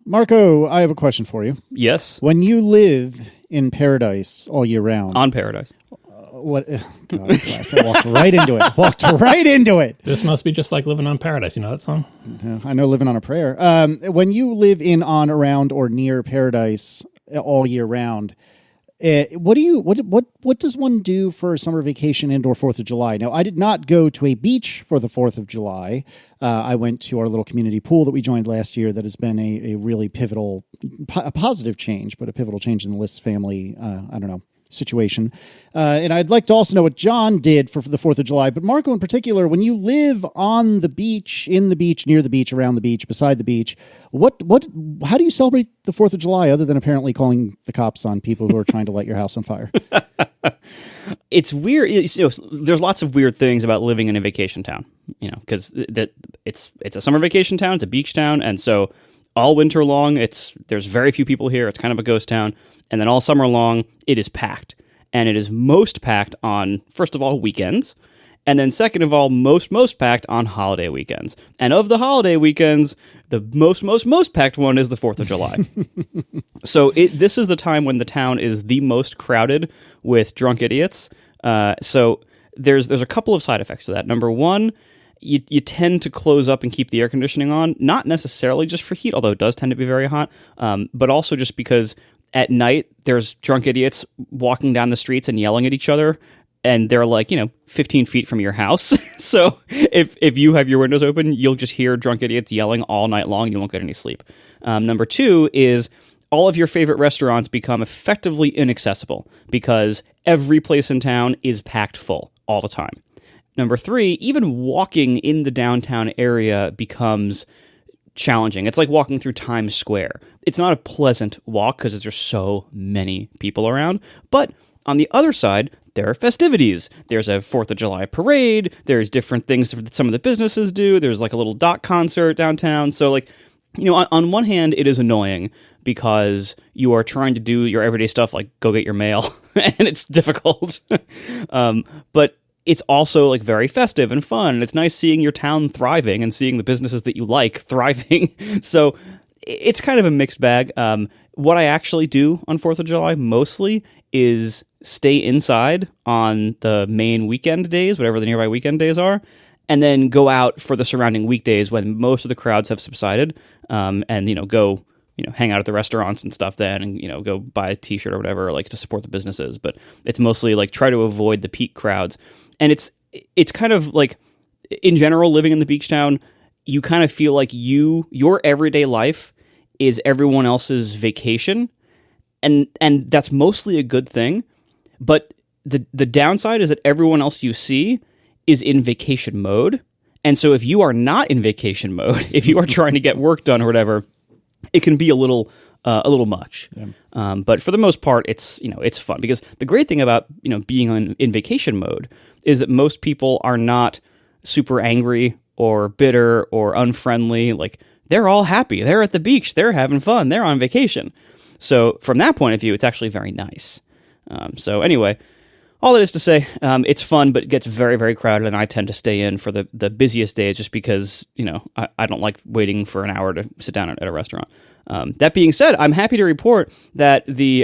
Marco, I have a question for you. Yes. When you live in paradise all year round, On Paradise. what? God, I walked right into it. Walked right into it. This must be just like living on paradise. You know that song? I know, living on a prayer. When you live in, on, around, or near paradise all year round, what does one do for a summer vacation and/or 4th of July? Now, I did not go to a beach for the 4th of July. I went to our little community pool that we joined last year. That has been a really pivotal, a positive change, but a pivotal change in the List family. Situation. And I'd like to also know what John did for the 4th of July. But Marco, in particular, when you live on the beach, in the beach, near the beach, around the beach, beside the beach, how do you celebrate the 4th of July other than apparently calling the cops on people who are trying to light your house on fire? It's weird. There's lots of weird things about living in a vacation town, because it's a summer vacation town, it's a beach town. And so all winter long, there's very few people here. It's kind of a ghost town. And then all summer long, it is packed. And it is most packed on, first of all, weekends. And then second of all, most packed on holiday weekends. And of the holiday weekends, the most packed one is the 4th of July. So this is the time when the town is the most crowded with drunk idiots. So there's a couple of side effects to that. Number one, you tend to close up and keep the air conditioning on, not necessarily just for heat, although it does tend to be very hot, but also just because at night, there's drunk idiots walking down the streets and yelling at each other, and they're 15 feet from your house. So if you have your windows open, you'll just hear drunk idiots yelling all night long. You won't get any sleep. Number two is all of your favorite restaurants become effectively inaccessible because every place in town is packed full all the time. Number three, even walking in the downtown area becomes challenging. It's like walking through Times Square. It's not a pleasant walk because there's so many people around. But on the other side, there are festivities. There's a 4th of July parade. There's different things that some of the businesses do. There's like a little Doc concert downtown. So on one hand, it is annoying because you are trying to do your everyday stuff like go get your mail and it's difficult. But it's also very festive and fun, and it's nice seeing your town thriving and seeing the businesses that you like thriving. So it's kind of a mixed bag. What I actually do on 4th of July mostly is stay inside on the main weekend days, whatever the nearby weekend days are, and then go out for the surrounding weekdays when most of the crowds have subsided, and go hang out at the restaurants and stuff then, and go buy a t-shirt or whatever, to support the businesses. But it's mostly try to avoid the peak crowds. And it's kind of in general, living in the beach town, you kind of feel like your everyday life is everyone else's vacation. And that's mostly a good thing. But the downside is that everyone else you see is in vacation mode. And so if you are not in vacation mode, if you are trying to get work done or whatever, it can be a little much. Yeah. But for the most part, it's fun because the great thing about being in vacation mode is that most people are not super angry or bitter or unfriendly. They're all happy. They're at the beach. They're having fun. They're on vacation. So from that point of view, it's actually very nice. So anyway, all that is to say, it's fun, but it gets very, very crowded, and I tend to stay in for the busiest days just because, I don't like waiting for an hour to sit down at a restaurant. That being said, I'm happy to report that the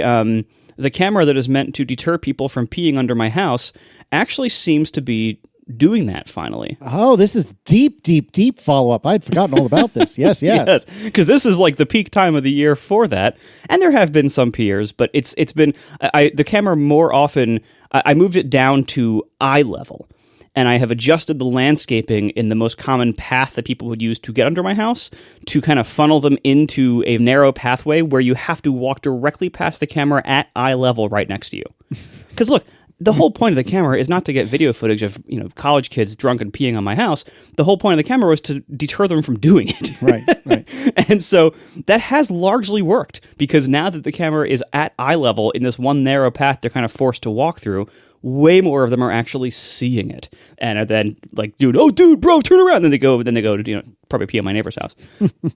camera that is meant to deter people from peeing under my house actually seems to be doing that finally. Oh, this is deep follow-up. I'd forgotten all about this. Yes. Yes, because this is the peak time of the year for that. And there have been some peers, but it's been... the camera more often... I moved it down to eye level, and I have adjusted the landscaping in the most common path that people would use to get under my house to kind of funnel them into a narrow pathway where you have to walk directly past the camera at eye level right next to you. Because look, the whole point of the camera is not to get video footage of college kids drunk and peeing on my house. The whole point of the camera was to deter them from doing it. Right. And so that has largely worked because now that the camera is at eye level in this one narrow path they're kind of forced to walk through, way more of them are actually seeing it and are then dude, bro, turn around. Then they go to probably pee on my neighbor's house.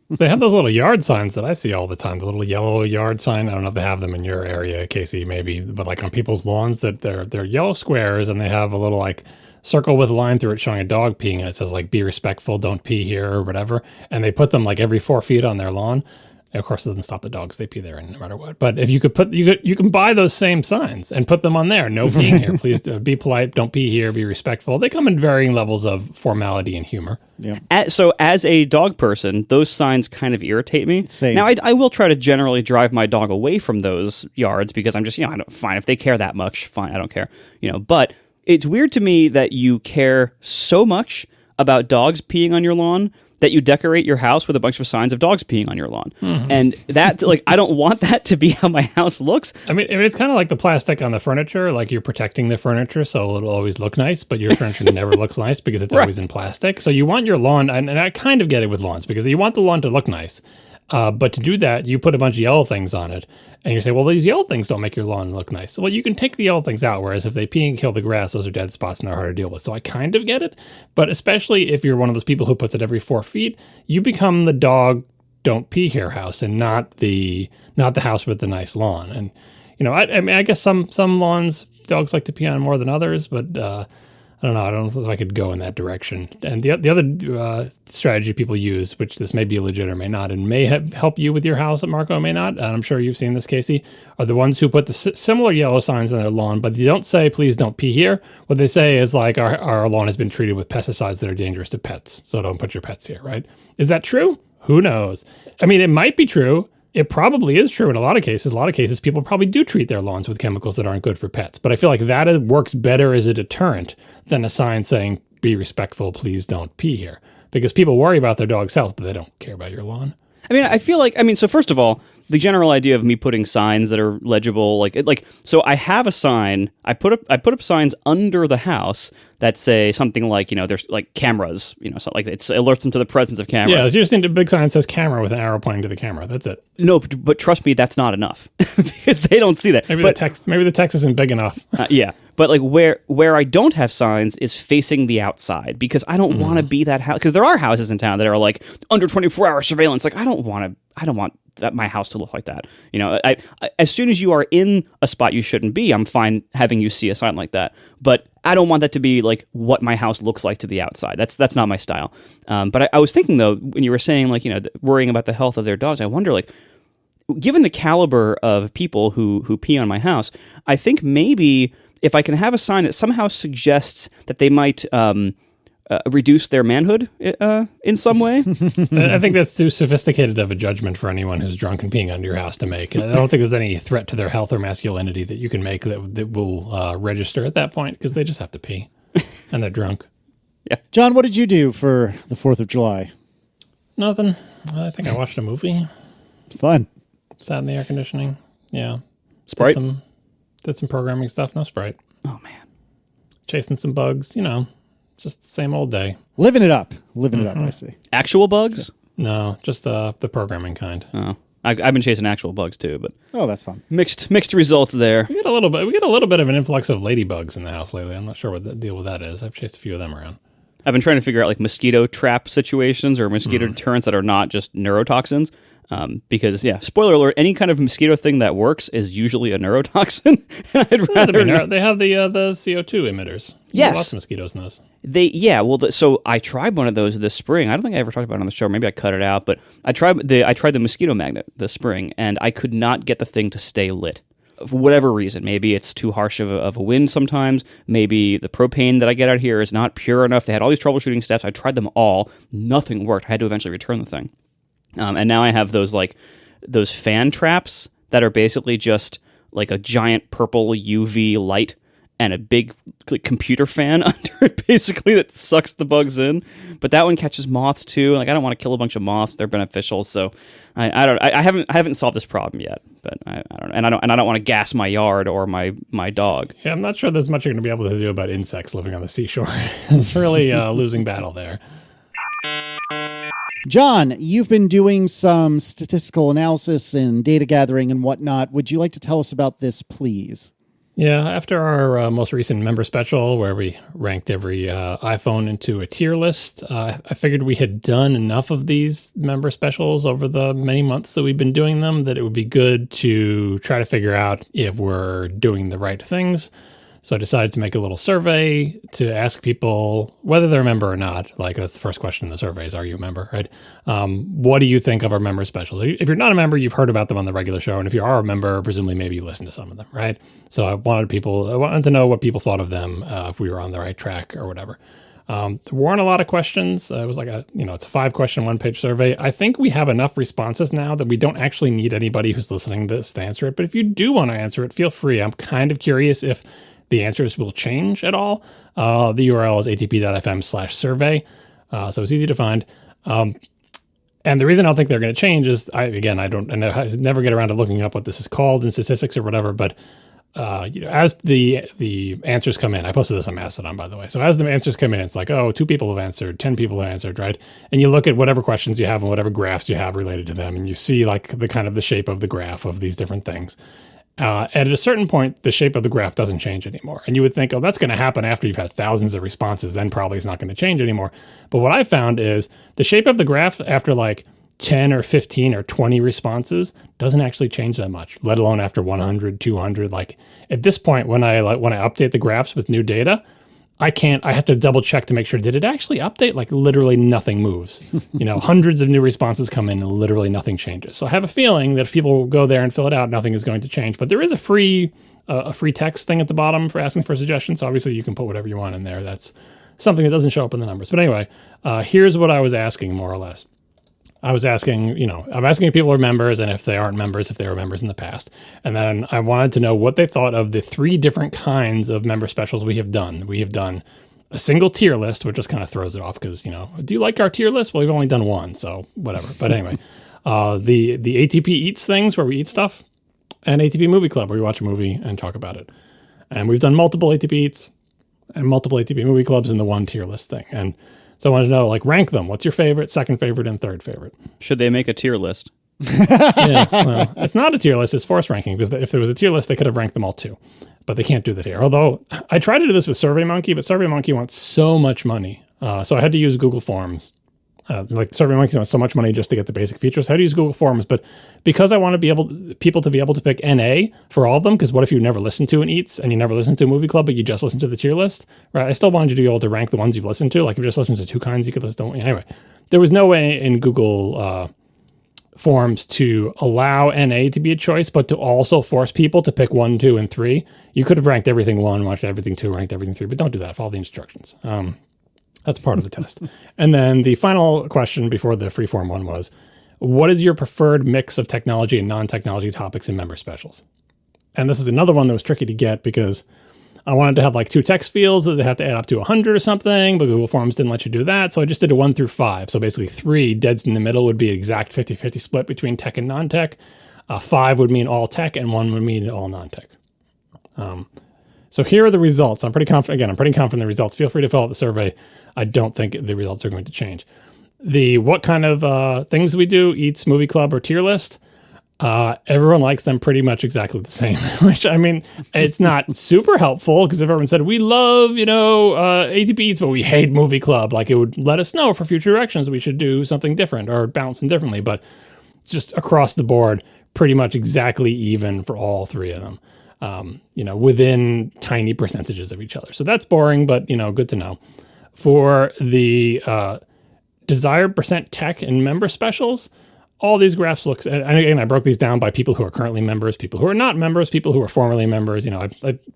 They have those little yard signs that I see all the time. The little yellow yard sign. I don't know if they have them in your area, Casey, maybe, but on people's lawns that they're yellow squares and they have a little circle with a line through it showing a dog peeing, and it says be respectful, don't pee here or whatever. And they put them every 4 feet on their lawn. And of course, it doesn't stop the dogs; they pee there, no matter what. But if you could you can buy those same signs and put them on there. No peeing here. Please be polite. Don't pee here. Be respectful. They come in varying levels of formality and humor. Yeah. So as a dog person, those signs kind of irritate me. Same. Now, I will try to generally drive my dog away from those yards because I'm just, I don't, fine. If they care that much, fine. I don't care. But it's weird to me that you care so much about dogs peeing on your lawn that you decorate your house with a bunch of signs of dogs peeing on your lawn. Mm-hmm. And that, I don't want that to be how my house looks. I mean, it's kind of like the plastic on the furniture, like you're protecting the furniture so it'll always look nice, but your furniture never looks nice because it's always in plastic. So you want your lawn, and I kind of get it with lawns, because you want the lawn to look nice. But to do that, you put a bunch of yellow things on it, and you say, well, these yellow things don't make your lawn look nice. Well, you can take the yellow things out, whereas if they pee and kill the grass, those are dead spots and they're hard to deal with. So I kind of get it, but especially if you're one of those people who puts it every 4 feet, you become the dog don't pee here house and not the house with the nice lawn. And, I mean, I guess some lawns dogs like to pee on more than others, but I don't know. I don't know if I could go in that direction. And the other strategy people use, which this may be legit or may not, and may help you with your house at Marco, may not, and I'm sure you've seen this, Casey, are the ones who put the similar yellow signs on their lawn, but they don't say, please don't pee here. What they say is like, our lawn has been treated with pesticides that are dangerous to pets, so don't put your pets here, right? Is that true? Who knows? I mean, it might be true. It probably is true in a lot of cases. A lot of cases, people probably do treat their lawns with chemicals that aren't good for pets. But I feel like that works better as a deterrent than a sign saying, be respectful, please don't pee here. Because people worry about their dog's health, but they don't care about your lawn. I mean, I feel like, so first of all, the general idea of me putting signs that are legible, so I have a sign, I put up signs under the house that say something like, there's like cameras, so like it alerts them to the presence of cameras. Yeah, you just need a big sign that says camera with an arrow pointing to the camera. That's it. No, but trust me, that's not enough because they don't see that. Maybe the text isn't big enough. Yeah. But like where I don't have signs is facing the outside because I don't want to be that house. Because there are houses in town that are like under 24-hour surveillance. Like I don't want my house to look like that. I as soon as you are in a spot you shouldn't be, I'm fine having you see a sign like that. But I don't want that to be like what my house looks like to the outside. That's not my style. But I was thinking though, when you were saying like worrying about the health of their dogs, I wonder like, given the caliber of people who pee on my house, I think maybe if I can have a sign that somehow suggests that they might reduce their manhood in some way. I think that's too sophisticated of a judgment for anyone who's drunk and peeing under your house to make. I don't think there's any threat to their health or masculinity that you can make that will register at that point, because they just have to pee and they're drunk. Yeah. John, what did you do for the 4th of July? Nothing. I think I watched a movie. Fun. Sat in the air conditioning. Yeah. Sprite? Did some programming stuff. No Sprite. Oh, man. Chasing some bugs. Just the same old day. Living it up. I see. Actual bugs? No, just the programming kind. Oh, I've been chasing actual bugs too, but that's fun. Mixed results there. We get a little bit of an influx of ladybugs in the house lately. I'm not sure what the deal with that is. I've chased a few of them around. I've been trying to figure out like mosquito trap situations or mosquito deterrents that are not just neurotoxins. Because spoiler alert, any kind of mosquito thing that works is usually a neurotoxin. And I'd rather they have the CO2 emitters. Yes, lots of mosquitoes in those. So I tried one of those this spring. I don't think I ever talked about it on the show. Maybe I cut it out, but I tried the mosquito magnet this spring, and I could not get the thing to stay lit. For whatever reason, maybe it's too harsh of a wind sometimes. Maybe the propane that I get out here is not pure enough. They had all these troubleshooting steps. I tried them all. Nothing worked. I had to eventually return the thing. And now I have those fan traps that are basically just like a giant purple UV light and a big computer fan under it, basically, that sucks the bugs in. But that one catches moths too. Like I don't want to kill a bunch of moths; they're beneficial. So I haven't solved this problem yet. But I don't know, and I don't want to gas my yard or my dog. Yeah, I'm not sure there's much you're going to be able to do about insects living on the seashore. It's really a losing battle there. John, you've been doing some statistical analysis and data gathering and whatnot. Would you like to tell us about this, please? Yeah, after our most recent member special, where we ranked every iPhone into a tier list, I figured we had done enough of these member specials over the many months that we've been doing them that it would be good to try to figure out if we're doing the right things. So I decided to make a little survey to ask people whether they're a member or not. Like, that's the first question in the survey is, are you a member, right? What do you think of our member specials? If you're not a member, you've heard about them on the regular show. And if you are a member, presumably maybe you listen to some of them, right? So I wanted to know what people thought of them, if we were on the right track or whatever. There weren't a lot of questions. It was like it's a 5-question, 1-page survey. I think we have enough responses now that we don't actually need anybody who's listening to this to answer it. But if you do want to answer it, feel free. I'm kind of curious if the answers will change at all. The URL is atp.fm/survey. So it's easy to find. And the reason I don't think they're going to change is, I never get around to looking up what this is called in statistics or whatever, but as the answers come in, I posted this on Mastodon, by the way. So as the answers come in, it's like, 2 people have answered, 10 people have answered, right? And you look at whatever questions you have and whatever graphs you have related to them, and you see like the kind of the shape of the graph of these different things. And at a certain point, the shape of the graph doesn't change anymore. And you would think, that's going to happen after you've had thousands of responses, then probably it's not going to change anymore. But what I found is the shape of the graph after like 10 or 15 or 20 responses doesn't actually change that much, let alone after 100, 200. Like at this point, when I update the graphs with new data, I have to double check to make sure, did it actually update? Like literally nothing moves. Hundreds of new responses come in and literally nothing changes. So I have a feeling that if people go there and fill it out, nothing is going to change. But there is a free text thing at the bottom for asking for suggestions. So obviously you can put whatever you want in there. That's something that doesn't show up in the numbers. But anyway, here's what I was asking more or less. I was asking, I'm asking if people are members and if they aren't members, if they were members in the past. And then I wanted to know what they thought of the 3 different kinds of member specials we have done. We have done a single tier list, which just kind of throws it off because, do you like our tier list? Well, we've only done one, so whatever. But anyway, the ATP Eats things where we eat stuff, and ATP Movie Club where we watch a movie and talk about it. And we've done multiple ATP Eats and multiple ATP Movie Clubs in the one tier list thing. And so I wanted to know, rank them. What's your favorite, second favorite, and third favorite? Should they make a tier list? Yeah, well, it's not a tier list. It's forced ranking, because if there was a tier list, they could have ranked them all too. But they can't do that here. Although I tried to do this with SurveyMonkey, but SurveyMonkey wants so much money. So I had to use Google Forms. SurveyMonkey wants so much money just to get the basic features. I had to use Google Forms, but because I want people to be able to pick NA for all of them, because what if you never listen to an Eats and you never listen to a movie club, but you just listen to the tier list, right? I still wanted you to be able to rank the ones you've listened to. Like if you just listen to 2 kinds, you could listen to. Anyway, there was no way in Google Forms to allow NA to be a choice, but to also force people to pick 1, 2, and 3. You could have ranked everything 1, watched everything 2, ranked everything 3, but don't do that. Follow the instructions. That's part of the test. And then the final question before the freeform one was, what is your preferred mix of technology and non-technology topics in member specials? And this is another one that was tricky to get because I wanted to have 2 text fields that they have to add up to 100 or something, but Google Forms didn't let you do that. So I just did a 1 through 5. So basically 3 dead in the middle would be an exact 50-50 split between tech and non-tech. 5 would mean all tech and 1 would mean all non-tech. So here are the results. I'm pretty confident in the results. Feel free to fill out the survey. I don't think the results are going to change. What kind of things we do, Eats, Movie Club, or tier list, everyone likes them pretty much exactly the same, which, I mean, it's not super helpful because if everyone said, we love, ATP Eats, but we hate Movie Club, it would let us know for future directions we should do something different or balance them differently. But just across the board, pretty much exactly even for all 3 of them. Within tiny percentages of each other. So that's boring, but, good to know. For the desired percent tech and member specials, all these graphs look, and again, I broke these down by people who are currently members, people who are not members, people who are formerly members,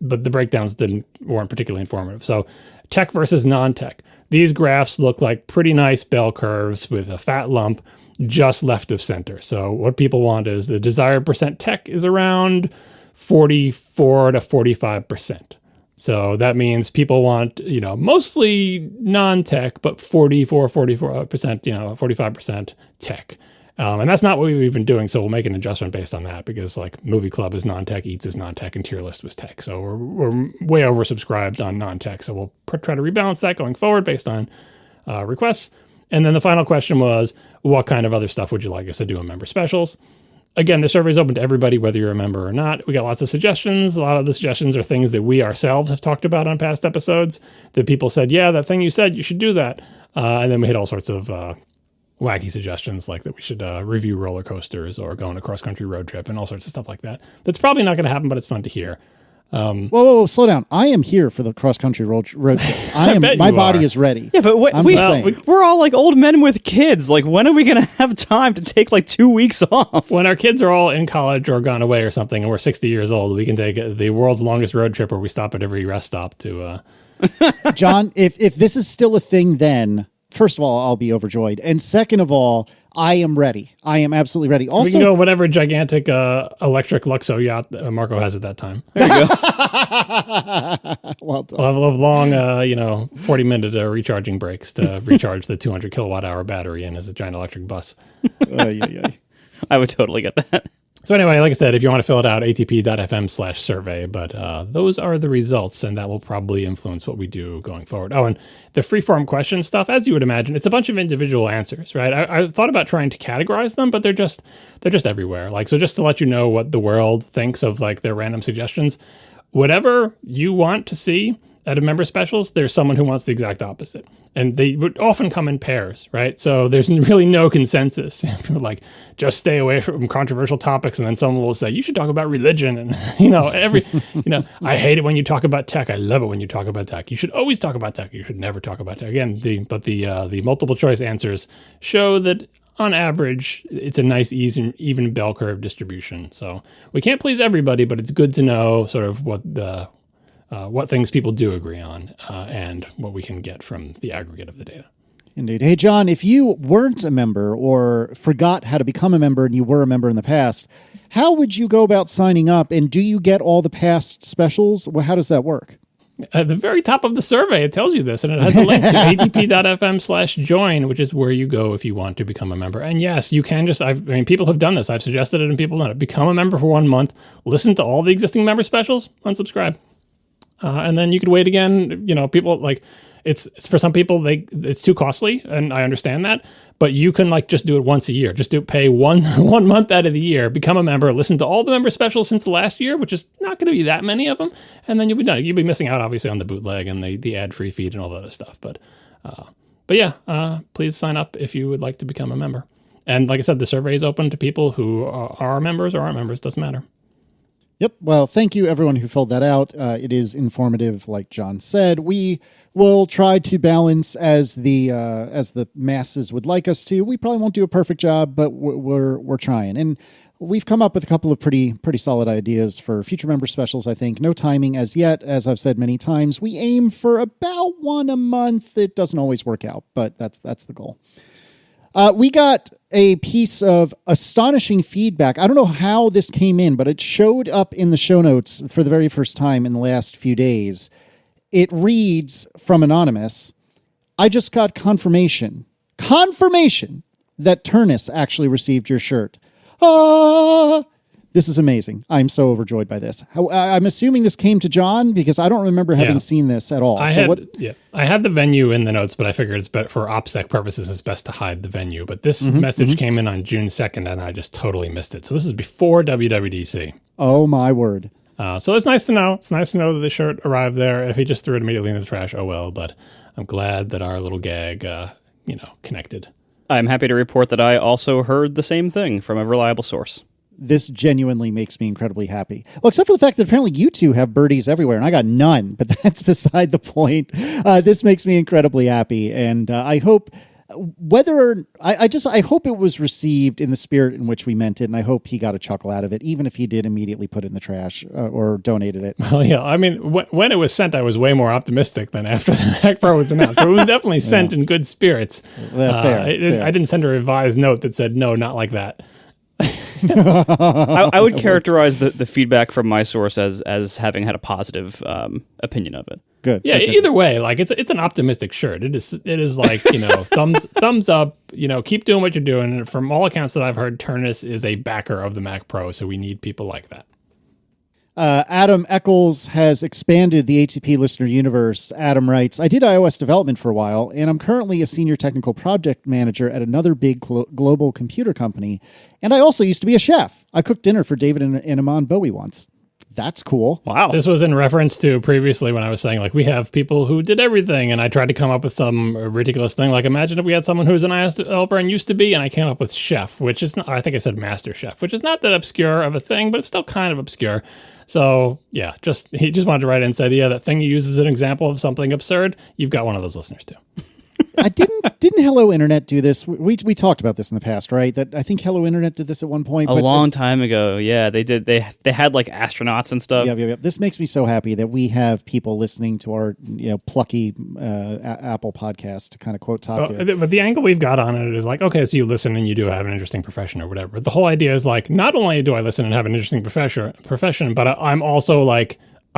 but the breakdowns weren't particularly informative. So tech versus non-tech. These graphs look like pretty nice bell curves with a fat lump just left of center. So what people want is the desired percent tech is around 44 to 45%. So that means people want, mostly non-tech, but 44%, 45% tech. And that's not what we've been doing. So we'll make an adjustment based on that because Movie Club is non-tech, Eats is non-tech, and Tier List was tech. So we're way oversubscribed on non-tech. So we'll try to rebalance that going forward based on requests. And then the final question was, what kind of other stuff would you like us to do in member specials? Again, the survey is open to everybody, whether you're a member or not. We got lots of suggestions. A lot of the suggestions are things that we ourselves have talked about on past episodes that people said, yeah, that thing you said, you should do that. And then we hit all sorts of wacky suggestions like that we should review roller coasters or go on a cross-country road trip and all sorts of stuff like that. That's probably not going to happen, but it's fun to hear. Whoa, slow down. I am here for the cross-country road trip. My body is ready. Yeah, but we're all like old men with kids. Like, when are we going to have time to take like 2 weeks off? When our kids are all in college or gone away or something, and we're 60 years old, we can take the world's longest road trip where we stop at every rest stop to... John, if this is still a thing, then first of all, I'll be overjoyed. And second of all, I am ready. I am absolutely ready. Also, we can go whatever gigantic electric Luxo yacht Marco has at that time. There you go. well done. We'll have long, 40-minute recharging breaks to recharge the 200 kilowatt hour battery in as a giant electric bus. I would totally get that. So anyway, like I said, if you want to fill it out, atp.fm/survey, but those are the results, and that will probably influence what we do going forward. Oh, and the freeform question stuff, as you would imagine, it's a bunch of individual answers, right? I thought about trying to categorize them, but they're just everywhere. Like, so just to let you know what the world thinks of like their random suggestions, whatever you want to see out of member specials, there's someone who wants the exact opposite. And they would often come in pairs, right? So there's really no consensus. People are like, just stay away from controversial topics. And then someone will say, you should talk about religion. And, I hate it when you talk about tech. I love it when you talk about tech. You should always talk about tech. You should never talk about tech. Again, the multiple choice answers show that on average, it's a nice, even bell curve distribution. So we can't please everybody, but it's good to know sort of what things people do agree on and what we can get from the aggregate of the data. Indeed. Hey, John, if you weren't a member or forgot how to become a member and you were a member in the past, how would you go about signing up? And do you get all the past specials? Well, how does that work? At the very top of the survey, it tells you this, and it has a link to atp.fm/join, which is where you go if you want to become a member. And yes, you can people have done this. I've suggested it and people have done it. Become a member for 1 month, listen to all the existing member specials, unsubscribe. And then you could wait again. People like it's for some people it's too costly, and I understand that. But you can just do it once a year. Just pay one month out of the year, become a member, listen to all the member specials since the last year, which is not going to be that many of them, and then you'll be done. You'll be missing out obviously on the bootleg and the ad free feed and all that other stuff. But yeah, please sign up if you would like to become a member. And like I said, the survey is open to people who are members or aren't members. Doesn't matter. Yep. Well, thank you, everyone who filled that out. It is informative, like John said. We will try to balance as the masses would like us to. We probably won't do a perfect job, but we're trying. And we've come up with a couple of pretty solid ideas for future member specials, I think. No timing as yet. As I've said many times, we aim for about one a month. It doesn't always work out, but that's the goal. We got a piece of astonishing feedback. I don't know how this came in, but it showed up in the show notes for the very first time in the last few days. It reads from Anonymous, I just got confirmation that Turnus actually received your shirt. This is amazing. I'm so overjoyed by this. I'm assuming this came to John because I don't remember having seen this at all. I had the venue in the notes, but I figured it's better for OPSEC purposes. It's best to hide the venue. But this message came in on June 2nd, and I just totally missed it. So this is before WWDC. Oh my word! So it's nice to know. It's nice to know that the shirt arrived there. If he just threw it immediately in the trash, oh well. But I'm glad that our little gag, connected. I'm happy to report that I also heard the same thing from a reliable source. This genuinely makes me incredibly happy. Well, except for the fact that apparently you two have birdies everywhere, and I got none, but that's beside the point. This makes me incredibly happy, and I hope I hope it was received in the spirit in which we meant it, and I hope he got a chuckle out of it, even if he did immediately put it in the trash or donated it. Well, yeah, I mean, when it was sent, I was way more optimistic than after the Mac Pro was announced. So it was definitely sent in good spirits. Fair. I didn't send a revised note that said, no, not like that. I would characterize the feedback from my source as having had a positive opinion of it. Good. Yeah. Good. Either way, it's an optimistic shirt. It is like thumbs up. Keep doing what you're doing. And from all accounts that I've heard, Turnus is a backer of the Mac Pro, so we need people like that. Adam Eccles has expanded the ATP listener universe. Adam writes, I did iOS development for a while, and I'm currently a senior technical project manager at another big global computer company. And I also used to be a chef. I cooked dinner for David and Aman Bowie once. That's cool. Wow. This was in reference to previously when I was saying, we have people who did everything, and I tried to come up with some ridiculous thing. Imagine if we had someone who was an iOS developer and used to be, and I came up with chef, which is not, I think I said master chef, which is not that obscure of a thing, but it's still kind of obscure. So yeah, he just wanted to write in and say, yeah, that thing you use as an example of something absurd, you've got one of those listeners too. I didn't Hello Internet do this? We talked about this in the past, right? That I think Hello Internet did this at one point. A long time ago. Yeah, they did. They had like astronauts and stuff. Yeah. This makes me so happy that we have people listening to our plucky Apple podcast, to kind of quote Top Gear. But the angle we've got on it is like, okay, so you listen and you do have an interesting profession or whatever. The whole idea is like, not only do I listen and have an interesting profession, but I'm also an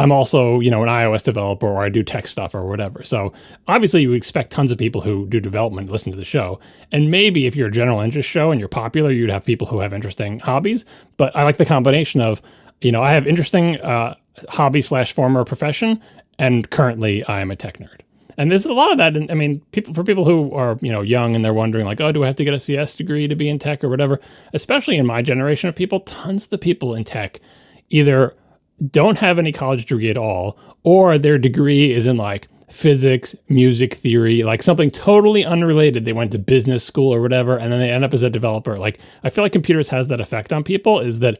iOS developer, or I do tech stuff or whatever. So obviously you expect tons of people who do development to listen to the show. And maybe if you're a general interest show and you're popular, you'd have people who have interesting hobbies. But I like the combination of, I have interesting hobby / former profession, and currently I'm a tech nerd. And there's a lot of that. And I mean, people who are, young and they're wondering like, oh, do I have to get a CS degree to be in tech or whatever? Especially in my generation of people, tons of the people in tech either don't have any college degree at all, or their degree is in like physics, music theory, like something totally unrelated. They went to business school or whatever, and then they end up as a developer. Like, I feel like computers has that effect on people, is that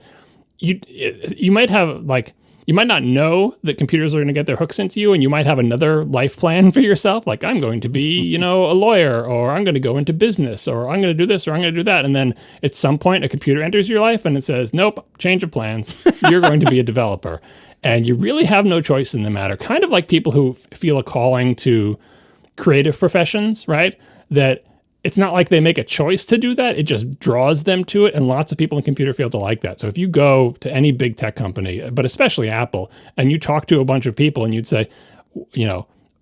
you might have like, you might not know that computers are going to get their hooks into you, and you might have another life plan for yourself. Like, I'm going to be, a lawyer, or I'm going to go into business, or I'm going to do this, or I'm going to do that. And then at some point, a computer enters your life and it says, nope, change of plans. You're going to be a developer. And you really have no choice in the matter. Kind of like people who feel a calling to creative professions, right? That it's not like they make a choice to do that. It just draws them to it. And lots of people in computer field are like that. So if you go to any big tech company, but especially Apple, and you talk to a bunch of people and you'd say,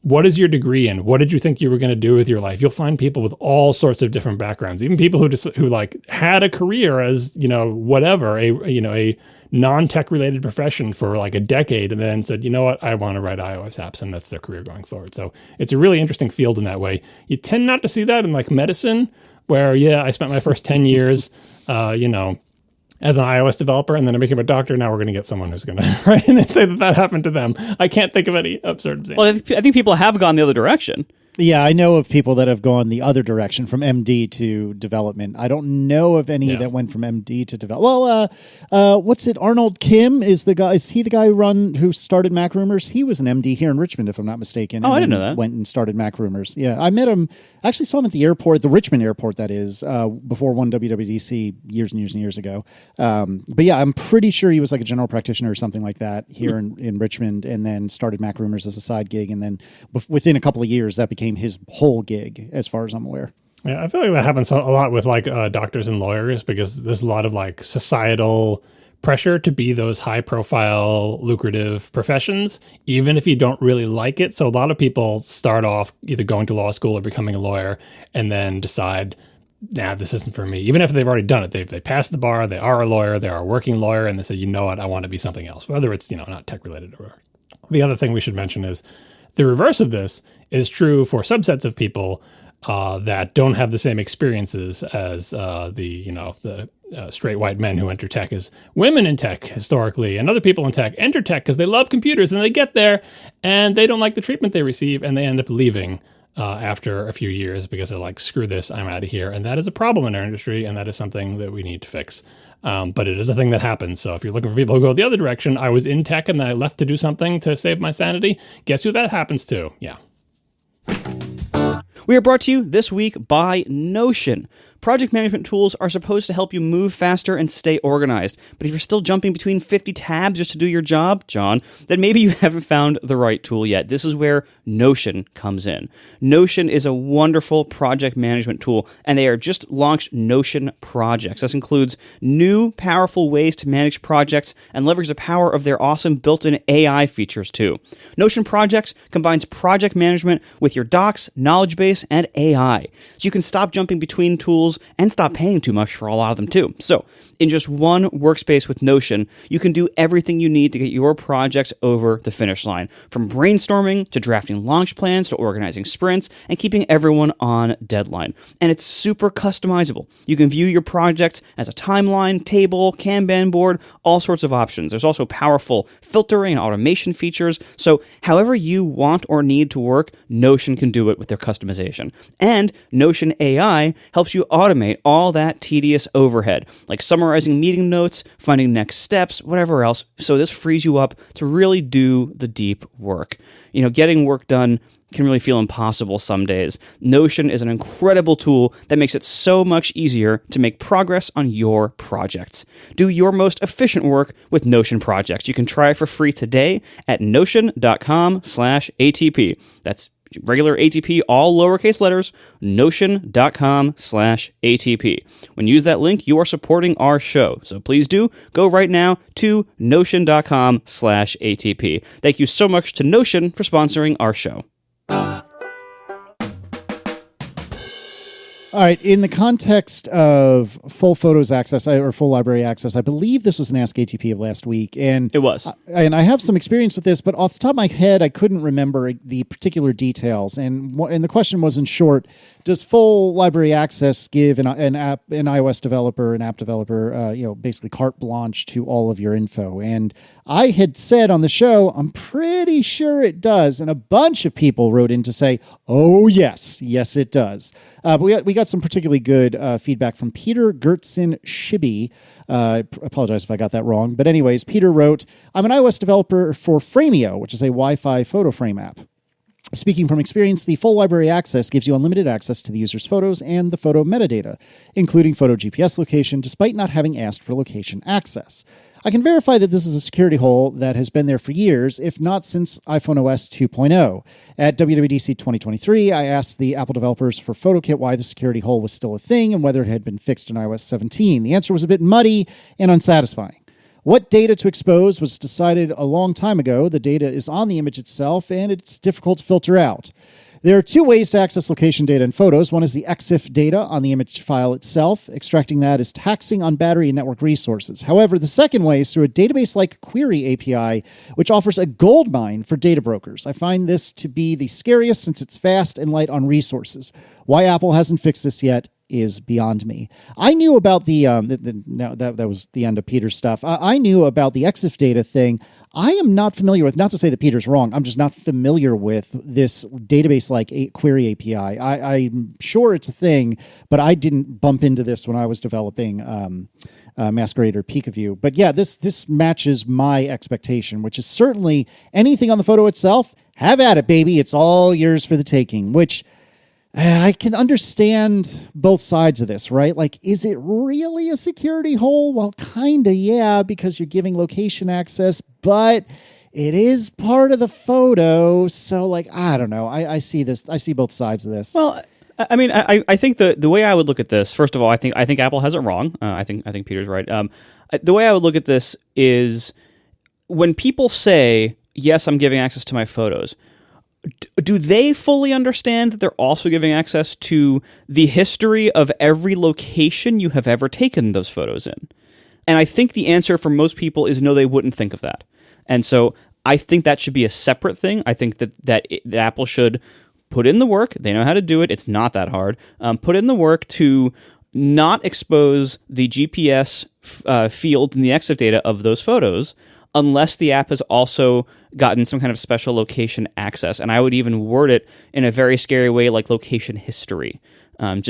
what is your degree in? What did you think you were going to do with your life? You'll find people with all sorts of different backgrounds, even people who like had a career as, whatever, a non-tech related profession for like a decade, and then said, you know what, I want to write iOS apps, and that's their career going forward. So it's a really interesting field in that way. You tend not to see that in like medicine, where, I spent my first 10 years, as an iOS developer, and then I became a doctor. Now we're going to get someone who's going to write and say that happened to them. I can't think of any absurd example. Well, I think people have gone the other direction. Yeah, I know of people that have gone the other direction from MD to development. I don't know of any that went from MD to development. Well, what's it? Arnold Kim is the guy. Is he the guy who started Mac Rumors? He was an MD here in Richmond, if I'm not mistaken. Oh, I didn't know that. Went and started Mac Rumors. Yeah, I met him. Actually, saw him at the airport, the Richmond airport, that is, before one WWDC years and years and years ago. But yeah, I'm pretty sure he was like a general practitioner or something like that here in Richmond, and then started Mac Rumors as a side gig, and then within a couple of years, that became his whole gig, as far as I'm aware. Yeah, I feel like that happens a lot with like doctors and lawyers, because there's a lot of like societal pressure to be those high profile, lucrative professions, even if you don't really like it. So a lot of people start off either going to law school or becoming a lawyer, and then decide, nah, this isn't for me. Even if they've already done it, they passed the bar, they are a lawyer, they are a working lawyer, and they say, you know what, I want to be something else, whether it's, not tech related or whatever. The other thing we should mention is the reverse of this is true for subsets of people that don't have the same experiences as the straight white men who enter tech, as women in tech historically, and other people in tech enter tech because they love computers, and they get there and they don't like the treatment they receive, and they end up leaving after a few years because they're like, screw this, I'm out of here. And that is a problem in our industry, and that is something that we need to fix. But it is a thing that happens. So if you're looking for people who go the other direction, I was in tech and then I left to do something to save my sanity, guess who that happens to? Yeah. We are brought to you this week by Notion. Project management tools are supposed to help you move faster and stay organized. But if you're still jumping between 50 tabs just to do your job, John, then maybe you haven't found the right tool yet. This is where Notion comes in. Notion is a wonderful project management tool, and they are just launched Notion Projects. This includes new, powerful ways to manage projects and leverage the power of their awesome built-in AI features, too. Notion Projects combines project management with your docs, knowledge base, and AI. So you can stop jumping between tools and stop paying too much for a lot of them too. So in just one workspace with Notion, you can do everything you need to get your projects over the finish line, from brainstorming to drafting launch plans to organizing sprints and keeping everyone on deadline. And it's super customizable. You can view your projects as a timeline, table, Kanban board, all sorts of options. There's also powerful filtering and automation features. So however you want or need to work, Notion can do it with their customization. And Notion AI helps you automate all that tedious overhead, like summarizing meeting notes, finding next steps, whatever else. So this frees you up to really do the deep work. Getting work done can really feel impossible some days. Notion is an incredible tool that makes it so much easier to make progress on your projects. Do your most efficient work with Notion projects. You can try it for free today at notion.com/ATP. That's regular ATP, all lowercase letters, notion.com/ATP. When you use that link, you are supporting our show. So please do go right now to notion.com/ATP. Thank you so much to Notion for sponsoring our show. All right. In the context of full photos access or full library access, I believe this was an Ask ATP of last week. And it was. And I have some experience with this, but off the top of my head, I couldn't remember the particular details. And the question was, in short, does full library access give an iOS developer, an app developer, basically carte blanche to all of your info? And I had said on the show, I'm pretty sure it does. And a bunch of people wrote in to say, oh, yes, it does. But we got some particularly good feedback from Peter Gertson-Shibby. I apologize if I got that wrong. But anyways, Peter wrote, I'm an iOS developer for Framio, which is a Wi-Fi photo frame app. Speaking from experience, the full library access gives you unlimited access to the user's photos and the photo metadata, including photo GPS location, despite not having asked for location access. I can verify that this is a security hole that has been there for years, if not since iPhone OS 2.0. At WWDC 2023, I asked the Apple developers for PhotoKit why the security hole was still a thing and whether it had been fixed in iOS 17. The answer was a bit muddy and unsatisfying. What data to expose was decided a long time ago. The data is on the image itself, and it's difficult to filter out. There are two ways to access location data in photos. One is the EXIF data on the image file itself. Extracting that is taxing on battery and network resources. However, the second way is through a database-like query API, which offers a goldmine for data brokers. I find this to be the scariest since it's fast and light on resources. Why Apple hasn't fixed this yet is beyond me. I knew about that was the end of Peter's stuff. I knew about the EXIF data thing. I am not familiar with, not to say that Peter's wrong, I'm just not familiar with this database-like query API. I'm sure it's a thing, but I didn't bump into this when I was developing Masquerade or Peekaview. But yeah, this matches my expectation, which is certainly anything on the photo itself, have at it, baby. It's all yours for the taking, which I can understand both sides of this, right? Like, is it really a security hole? Well, kind of, yeah, because you're giving location access, but it is part of the photo. So, like, I don't know. I see this. I see both sides of this. Well, I mean, I think the way I would look at this, first of all, I think Apple has it wrong. I think Peter's right. The way I would look at this is when people say, yes, I'm giving access to my photos, do they fully understand that they're also giving access to the history of every location you have ever taken those photos in? And I think the answer for most people is no, they wouldn't think of that. And so I think that should be a separate thing. I think that Apple should put in the work. They know how to do it. It's not that hard. Put in the work to not expose the GPS field in the EXIF data of those photos unless the app has also gotten some kind of special location access. And I would even word it in a very scary way, like location history. And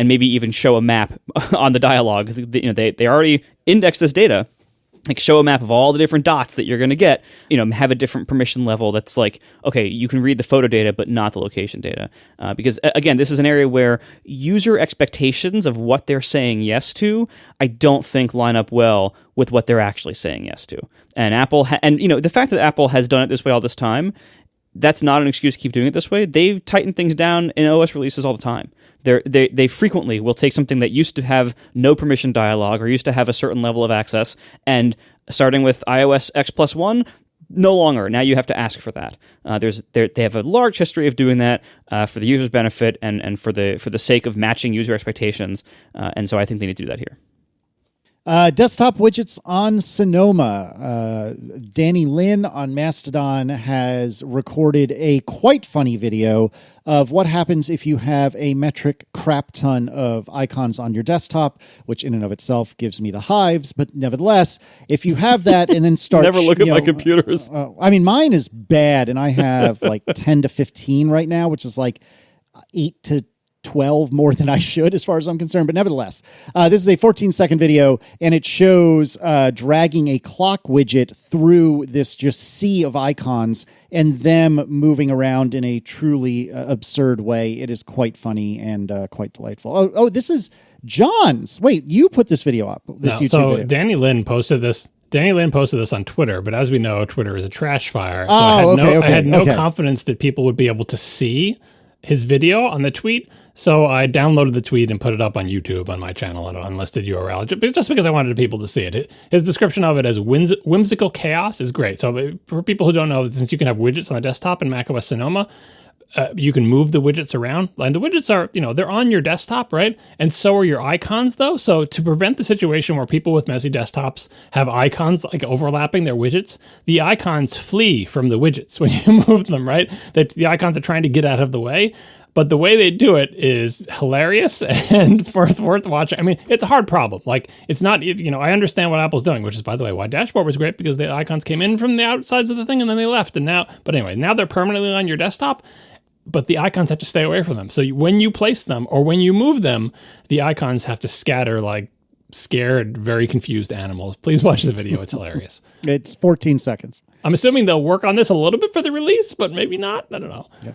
maybe even show a map on the dialogue. They already index this data. Like, show a map of all the different dots that you're going to get, have a different permission level that's like, okay, you can read the photo data, but not the location data. Because, again, this is an area where user expectations of what they're saying yes to, I don't think line up well with what they're actually saying yes to. And Apple, the fact that Apple has done it this way all this time, that's not an excuse to keep doing it this way. They've tightened things down in OS releases all the time. They frequently will take something that used to have no permission dialogue or used to have a certain level of access, and starting with iOS X+1, no longer. Now you have to ask for that. They have a large history of doing that for the user's benefit and for the sake of matching user expectations. And so I think they need to do that here. Desktop widgets on Sonoma. Danny Lin on Mastodon has recorded a quite funny video of what happens if you have a metric crap ton of icons on your desktop, which in and of itself gives me the hives. But nevertheless, if you have that and then start... Never look at my computers. Mine is bad, and I have like 10 to 15 right now, which is like 8 to 12 more than I should as far as I'm concerned. But nevertheless, this is a 14-second video, and it shows dragging a clock widget through this just sea of icons and them moving around in a truly absurd way. It is quite funny and quite delightful. Oh, this is John's. Wait, you put this video up, this YouTube video. Danny Lynn posted this. Danny Lynn posted this on Twitter, but as we know, Twitter is a trash fire. So I had no confidence that people would be able to see his video on the tweet. So I downloaded the tweet and put it up on YouTube on my channel on an unlisted URL, just because I wanted people to see it. His description of it as whimsical chaos is great. So for people who don't know, since you can have widgets on the desktop in macOS Sonoma, you can move the widgets around. And the widgets are, they're on your desktop, right? And so are your icons, though. So to prevent the situation where people with messy desktops have icons like overlapping their widgets, the icons flee from the widgets when you move them, right? The icons are trying to get out of the way. But the way they do it is hilarious and worth watching. I mean, it's a hard problem. Like, it's not, I understand what Apple's doing, which is, by the way, why Dashboard was great, because the icons came in from the outsides of the thing and then they left. But anyway, now they're permanently on your desktop, but the icons have to stay away from them. So when you place them or when you move them, the icons have to scatter like scared, very confused animals. Please watch the video. It's hilarious. It's 14 seconds. I'm assuming they'll work on this a little bit for the release, but maybe not. I don't know. Yeah.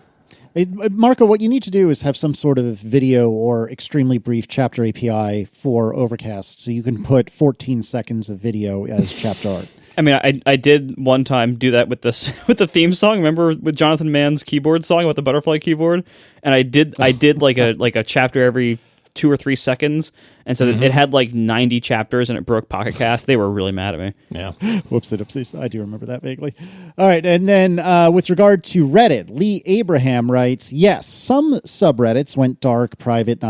Marco, what you need to do is have some sort of video or extremely brief chapter API for Overcast, so you can put 14 seconds of video as chapter art. I mean, I did one time do that with this with the theme song. Remember with Jonathan Mann's keyboard song with the butterfly keyboard? And I did like a chapter every 2 or 3 seconds, and so it had like 90 chapters, and it broke Pocket Cast. They were really mad at me. Yeah. Whoopsie. I do remember that vaguely. All right, and then with regard to Reddit, Lee Abraham writes, yes, some subreddits went dark, private,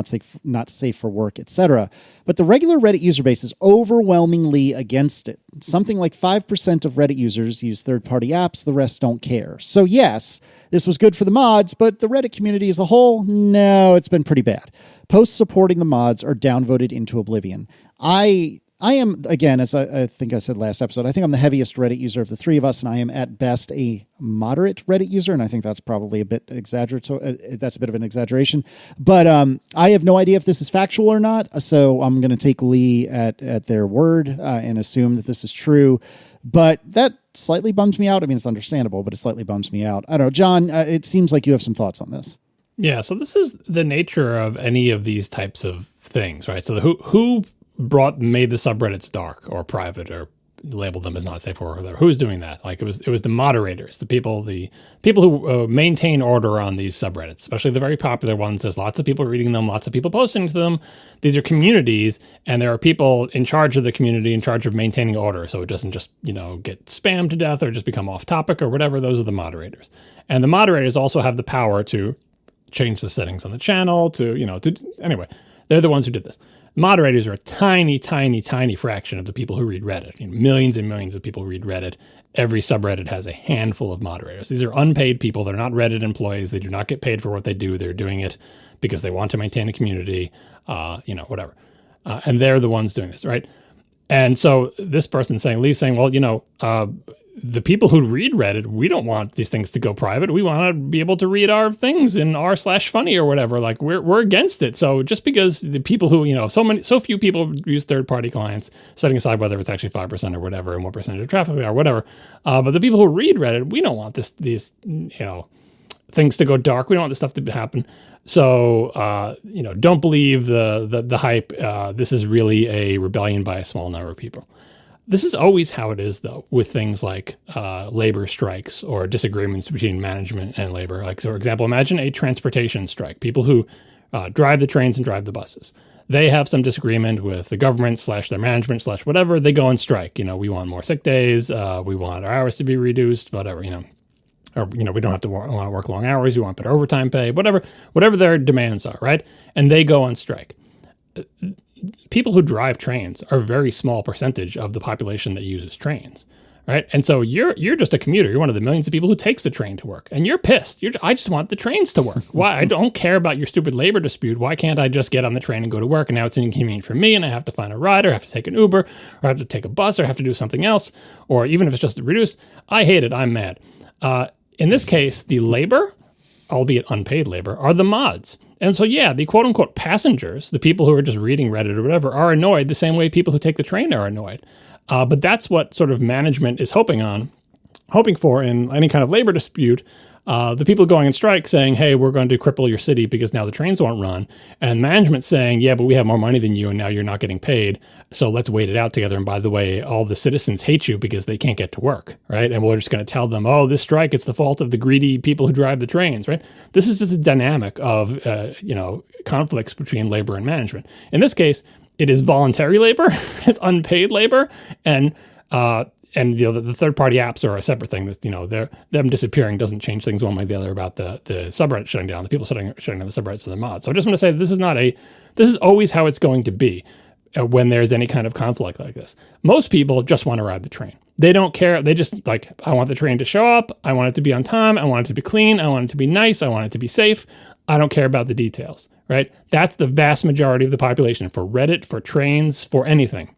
not safe for work, etc. But the regular Reddit user base is overwhelmingly against it. Something like 5% of Reddit users use third-party apps, the rest don't care. So yes, this was good for the mods, but the Reddit community as a whole, no, it's been pretty bad. Posts supporting the mods are downvoted into oblivion. I am, again, as I think I said last episode, I think I'm the heaviest Reddit user of the three of us, and I am at best a moderate Reddit user, and I think that's probably a bit exaggeratory. That's a bit of an exaggeration. But I have no idea if this is factual or not, so I'm going to take Lee at their word and assume that this is true. But that slightly bums me out. I mean, it's understandable, but it slightly bums me out. I don't know. John, it seems like you have some thoughts on this. Yeah, so this is the nature of any of these types of things, right? So who made the subreddits dark or private or labeled them as not safe for work or whatever? Who's doing that? Like it was the moderators, the people who maintain order on these subreddits, especially the very popular ones. There's lots of people reading them, lots of people posting to them. These are communities, and there are people in charge of the community, in charge of maintaining order, so it doesn't just get spammed to death or just become off topic or whatever. Those are the moderators, and the moderators also have the power to change the settings on the channel. Anyway, they're the ones who did this. Moderators are a tiny, tiny, tiny fraction of the people who read Reddit. Millions and millions of people read Reddit. Every subreddit has a handful of moderators. These are unpaid people. They're not Reddit employees. They do not get paid for what they do. They're doing it because they want to maintain a community, whatever. And they're the ones doing this, right? And so this person Lee's saying, well, the people who read Reddit, we don't want these things to go private. We want to be able to read our things in r/funny or whatever. Like we're against it. So just because the people who, so few people use third-party clients, setting aside whether it's actually 5% or whatever and what percentage of traffic they are, whatever. But the people who read Reddit, we don't want these things to go dark. We don't want this stuff to happen. So, don't believe the hype. This is really a rebellion by a small number of people. This is always how it is, though, with things like labor strikes or disagreements between management and labor. Like, so for example, imagine a transportation strike. People who drive the trains and drive the buses. They have some disagreement with the government / their management / whatever. They go on strike. We want more sick days. We want our hours to be reduced, whatever, Or, we don't have to want to work long hours. We want better overtime pay, whatever their demands are, right? And they go on strike. People who drive trains are a very small percentage of the population that uses trains, right? And so you're just a commuter. You're one of the millions of people who takes the train to work, and you're pissed. I just want the trains to work. Why? I don't care about your stupid labor dispute. Why can't I just get on the train and go to work? And now it's inconvenient for me, and I have to find a ride, or I have to take an Uber, or I have to take a bus, or I have to do something else, or even if it's just reduced. I hate it. I'm mad. In this case, the labor, albeit unpaid labor, are the mods. And so, yeah, the quote unquote passengers, the people who are just reading Reddit or whatever, are annoyed the same way people who take the train are annoyed. But that's what sort of management is hoping for in any kind of labor dispute. The people going on strike saying, hey, we're going to cripple your city because now the trains won't run. And management saying, yeah, but we have more money than you and now you're not getting paid. So let's wait it out together. And by the way, all the citizens hate you because they can't get to work, right? And we're just going to tell them, oh, this strike, it's the fault of the greedy people who drive the trains, right? This is just a dynamic of, conflicts between labor and management. In this case, it is voluntary labor, it's unpaid labor, and the third-party apps are a separate thing. That them disappearing doesn't change things one way or the other about the subreddit shutting down. The people shutting down the subreddits are the mods. So I just want to say this is always how it's going to be when there's any kind of conflict like this. Most people just want to ride the train. They don't care. They just I want the train to show up. I want it to be on time. I want it to be clean. I want it to be nice. I want it to be safe. I don't care about the details, right? That's the vast majority of the population for Reddit, for trains, for anything.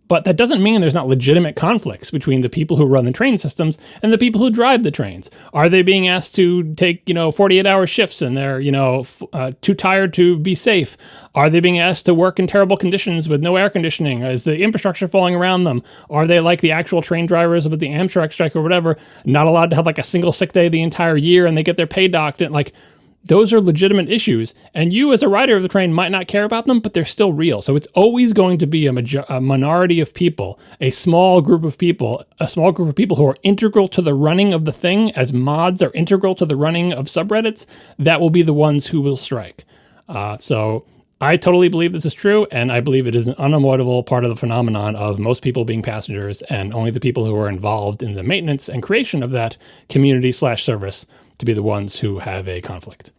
But that doesn't mean there's not legitimate conflicts between the people who run the train systems and the people who drive the trains. Are they being asked to take, 48-hour shifts and they're, too tired to be safe? Are they being asked to work in terrible conditions with no air conditioning? Is the infrastructure falling around them? Are they like the actual train drivers with the Amtrak strike or whatever, not allowed to have a single sick day the entire year and they get their pay docked? And those are legitimate issues, and you as a rider of the train might not care about them, but they're still real. So it's always going to be a minority of people, a small group of people who are integral to the running of the thing, as mods are integral to the running of subreddits, that will be the ones who will strike. So I totally believe this is true, and I believe it is an unavoidable part of the phenomenon of most people being passengers, and only the people who are involved in the maintenance and creation of that community/service to be the ones who have a conflict.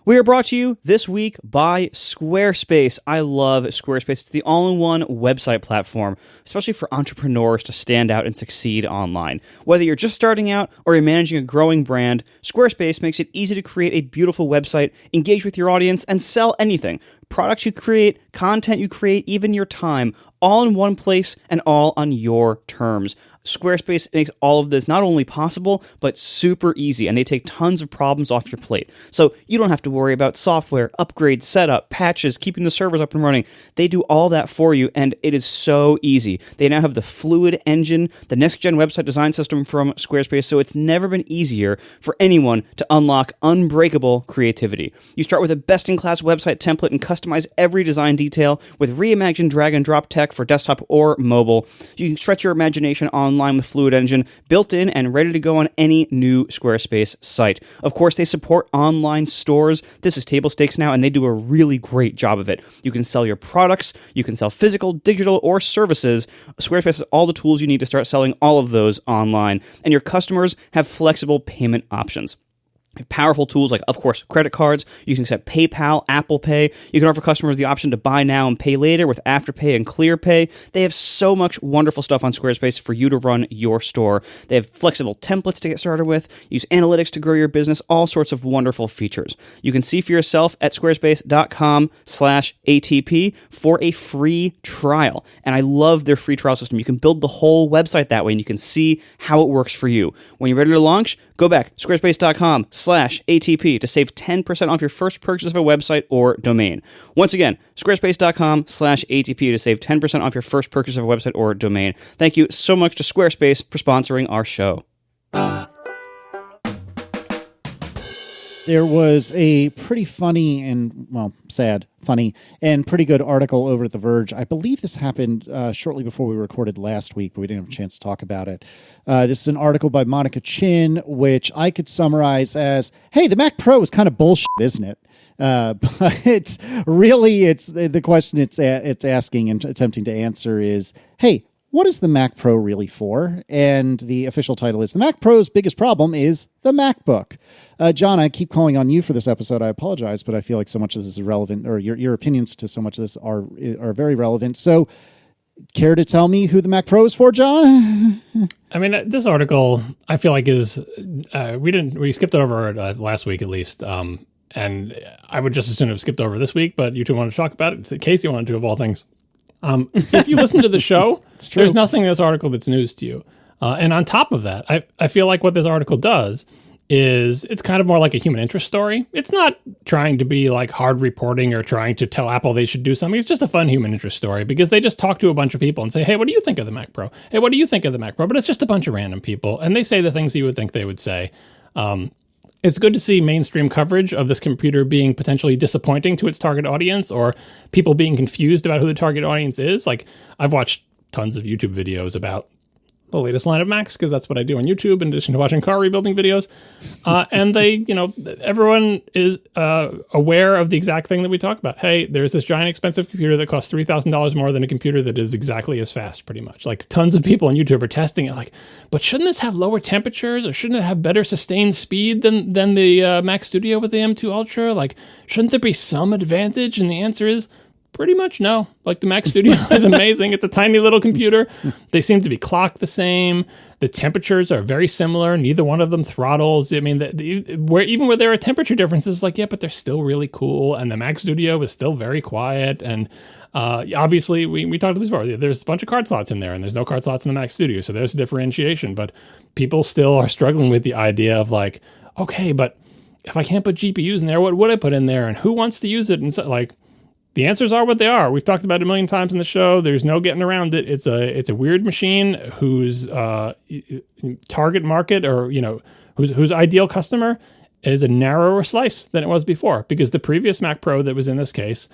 We are brought to you this week by Squarespace. I love Squarespace. It's the all-in-one website platform, especially for entrepreneurs to stand out and succeed online. Whether you're just starting out or you're managing a growing brand, Squarespace makes it easy to create a beautiful website, engage with your audience, and sell anything. Products you create, content you create, even your time, all in one place and all on your terms. Squarespace makes all of this not only possible, but super easy, and they take tons of problems off your plate. So you don't have to worry about software, upgrades, setup, patches, keeping the servers up and running. They do all that for you, and it is so easy. They now have the Fluid Engine, the next-gen website design system from Squarespace, so it's never been easier for anyone to unlock unbreakable creativity. You start with a best-in-class website template and customize every design detail with reimagined drag-and-drop tech for desktop or mobile. You can stretch your imagination online with Fluid Engine, built in and ready to go on any new Squarespace site. Of course, they support online stores. This is table stakes now, and they do a really great job of it. You can sell your products, you can sell physical, digital, or services. Squarespace has all the tools you need to start selling all of those online, and your customers have flexible payment options. Powerful tools like, of course, credit cards. You can accept PayPal, Apple Pay. You can offer customers the option to buy now and pay later with Afterpay and ClearPay. They have so much wonderful stuff on Squarespace for you to run your store. They have flexible templates to get started with, use analytics to grow your business, all sorts of wonderful features. You can see for yourself at squarespace.com/ATP for a free trial. And I love their free trial system. You can build the whole website that way, and you can see how it works for you. When you're ready to launch, go back, squarespace.com/ATP to save 10% off your first purchase of a website or domain. Once again, squarespace.com/ATP to save 10% off your first purchase of a website or domain. Thank you so much to Squarespace for sponsoring our show. There was a pretty funny and, sad, funny, and pretty good article over at The Verge. I believe this happened shortly before we recorded last week, but we didn't have a chance to talk about it. This is an article by Monica Chin, which I could summarize as, hey, the Mac Pro is kind of bullshit, isn't it? But it's the question it's asking and attempting to answer is, hey, what is the Mac Pro really for? And the official title is, The Mac Pro's biggest problem is the MacBook. John, I keep calling on you for this episode. I apologize, but I feel like so much of this is relevant, or your opinions to so much of this are very relevant. So, care to tell me who the Mac Pro is for, John? I mean, this article, I feel like is, we skipped it over last week at least. And I would just as soon have skipped over this week, but you two wanted to talk about it. Casey wanted to, of all things. If you listen to the show, there's nothing in this article that's news to you. And on top of that, I feel like what this article does is it's kind of more like a human interest story. It's not trying to be like hard reporting or trying to tell Apple they should do something. It's just a fun human interest story because they just talk to a bunch of people and say, hey, what do you think of the Mac Pro? Hey, what do you think of the Mac Pro? But it's just a bunch of random people. And they say the things you would think they would say. It's good to see mainstream coverage of this computer being potentially disappointing to its target audience or people being confused about who the target audience is. Like I've watched tons of YouTube videos about the latest line of Macs, because that's what I do on YouTube in addition to watching car rebuilding videos. And they, everyone is aware of the exact thing that we talk about. Hey, there's this giant expensive computer that costs $3,000 more than a computer that is exactly as fast, pretty much. Like tons of people on YouTube are testing it like, but shouldn't this have lower temperatures or shouldn't it have better sustained speed than the Mac Studio with the M2 Ultra? Like, shouldn't there be some advantage? And the answer is, pretty much no. Like the Mac Studio is amazing. It's a tiny little computer. They seem to be clocked the same. The temperatures are very similar. Neither one of them throttles. I mean, even where there are temperature differences, like, yeah, but they're still really cool. And the Mac Studio is still very quiet. And obviously, we talked about this before. There's a bunch of card slots in there, and there's no card slots in the Mac Studio. So there's a differentiation. But people still are struggling with the idea of like, okay, but if I can't put GPUs in there, what would I put in there? And who wants to use it? And so, like, the answers are what they are. We've talked about it a million times in the show. There's no getting around it. It's a weird machine whose target market or whose ideal customer is a narrower slice than it was before, because the previous Mac Pro that was in this case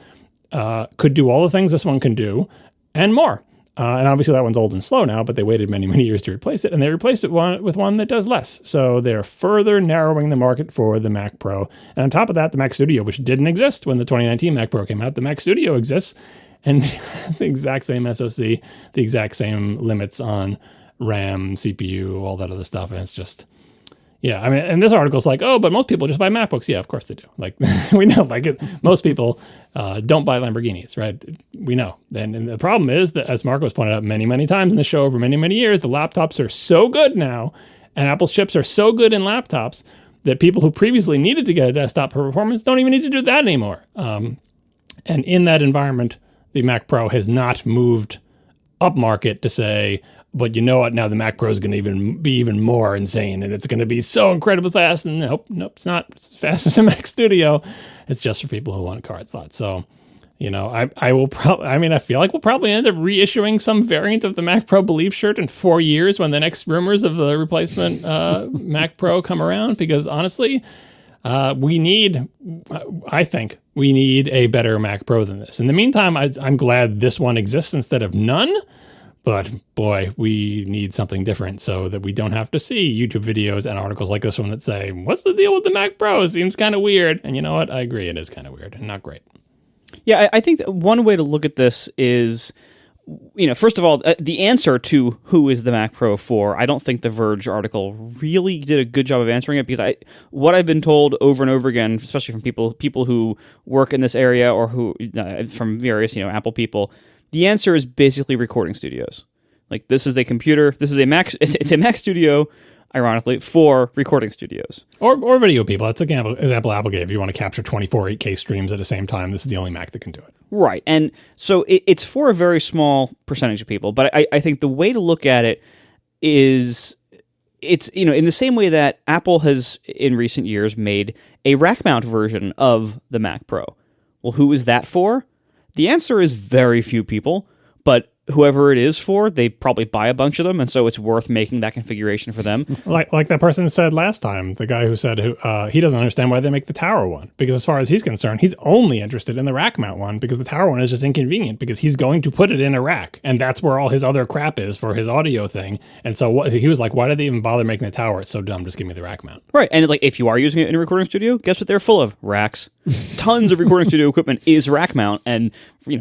could do all the things this one can do and more. And obviously that one's old and slow now, but they waited many, many years to replace it, and they replaced it with one that does less. So they're further narrowing the market for the Mac Pro. And on top of that, the Mac Studio, which didn't exist when the 2019 Mac Pro came out, the Mac Studio exists, and it's the exact same SoC, the exact same limits on RAM, CPU, all that other stuff. And it's just, yeah, I mean, and this article's like, oh, but most people just buy MacBooks. Yeah, of course they do. Like, we know, like, most people don't buy Lamborghinis, right? We know. And the problem is that, as Marco has pointed out many, many times in the show over many, many years, the laptops are so good now, and Apple's chips are so good in laptops that people who previously needed to get a desktop for performance don't even need to do that anymore. And in that environment, the Mac Pro has not moved up market to say, but you know what? Now the Mac Pro is going to be even more insane, and it's going to be so incredibly fast. And nope, it's not. It's as fast as a Mac Studio. It's just for people who want a card slot. So, I will probably. I mean, I feel like we'll probably end up reissuing some variant of the Mac Pro Believe shirt in 4 years when the next rumors of the replacement Mac Pro come around. Because honestly, I think we need a better Mac Pro than this. In the meantime, I'm glad this one exists instead of none. But boy, we need something different so that we don't have to see YouTube videos and articles like this one that say, what's the deal with the Mac Pro? It seems kind of weird. And you know what? I agree. It is kind of weird and not great. Yeah, I think that one way to look at this is, first of all, the answer to who is the Mac Pro for, I don't think the Verge article really did a good job of answering it, because what I've been told over and over again, especially from people who work in this area or who from various Apple people, the answer is basically recording studios. Like, this is a computer, this is a Mac, it's a Mac Studio, ironically, for recording studios. Or video people. That's an example Apple gave. If you want to capture 24 8K streams at the same time, this is the only Mac that can do it. Right. And so it's for a very small percentage of people. But I think the way to look at it is, it's, in the same way that Apple has, in recent years, made a rack mount version of the Mac Pro. Well, who is that for? The answer is very few people, but whoever it is for, they probably buy a bunch of them, and so it's worth making that configuration for them. Like that person said last time, the guy who said he doesn't understand why they make the tower one, because as far as he's concerned, he's only interested in the rack mount one, because the tower one is just inconvenient, because he's going to put it in a rack, and that's where all his other crap is for his audio thing. And so he was like, why did they even bother making the tower? It's so dumb, just give me the rack mount. Right, and it's like, if you are using it in a recording studio, guess what they're full of? Racks. Tons of recording studio equipment is rack mount, and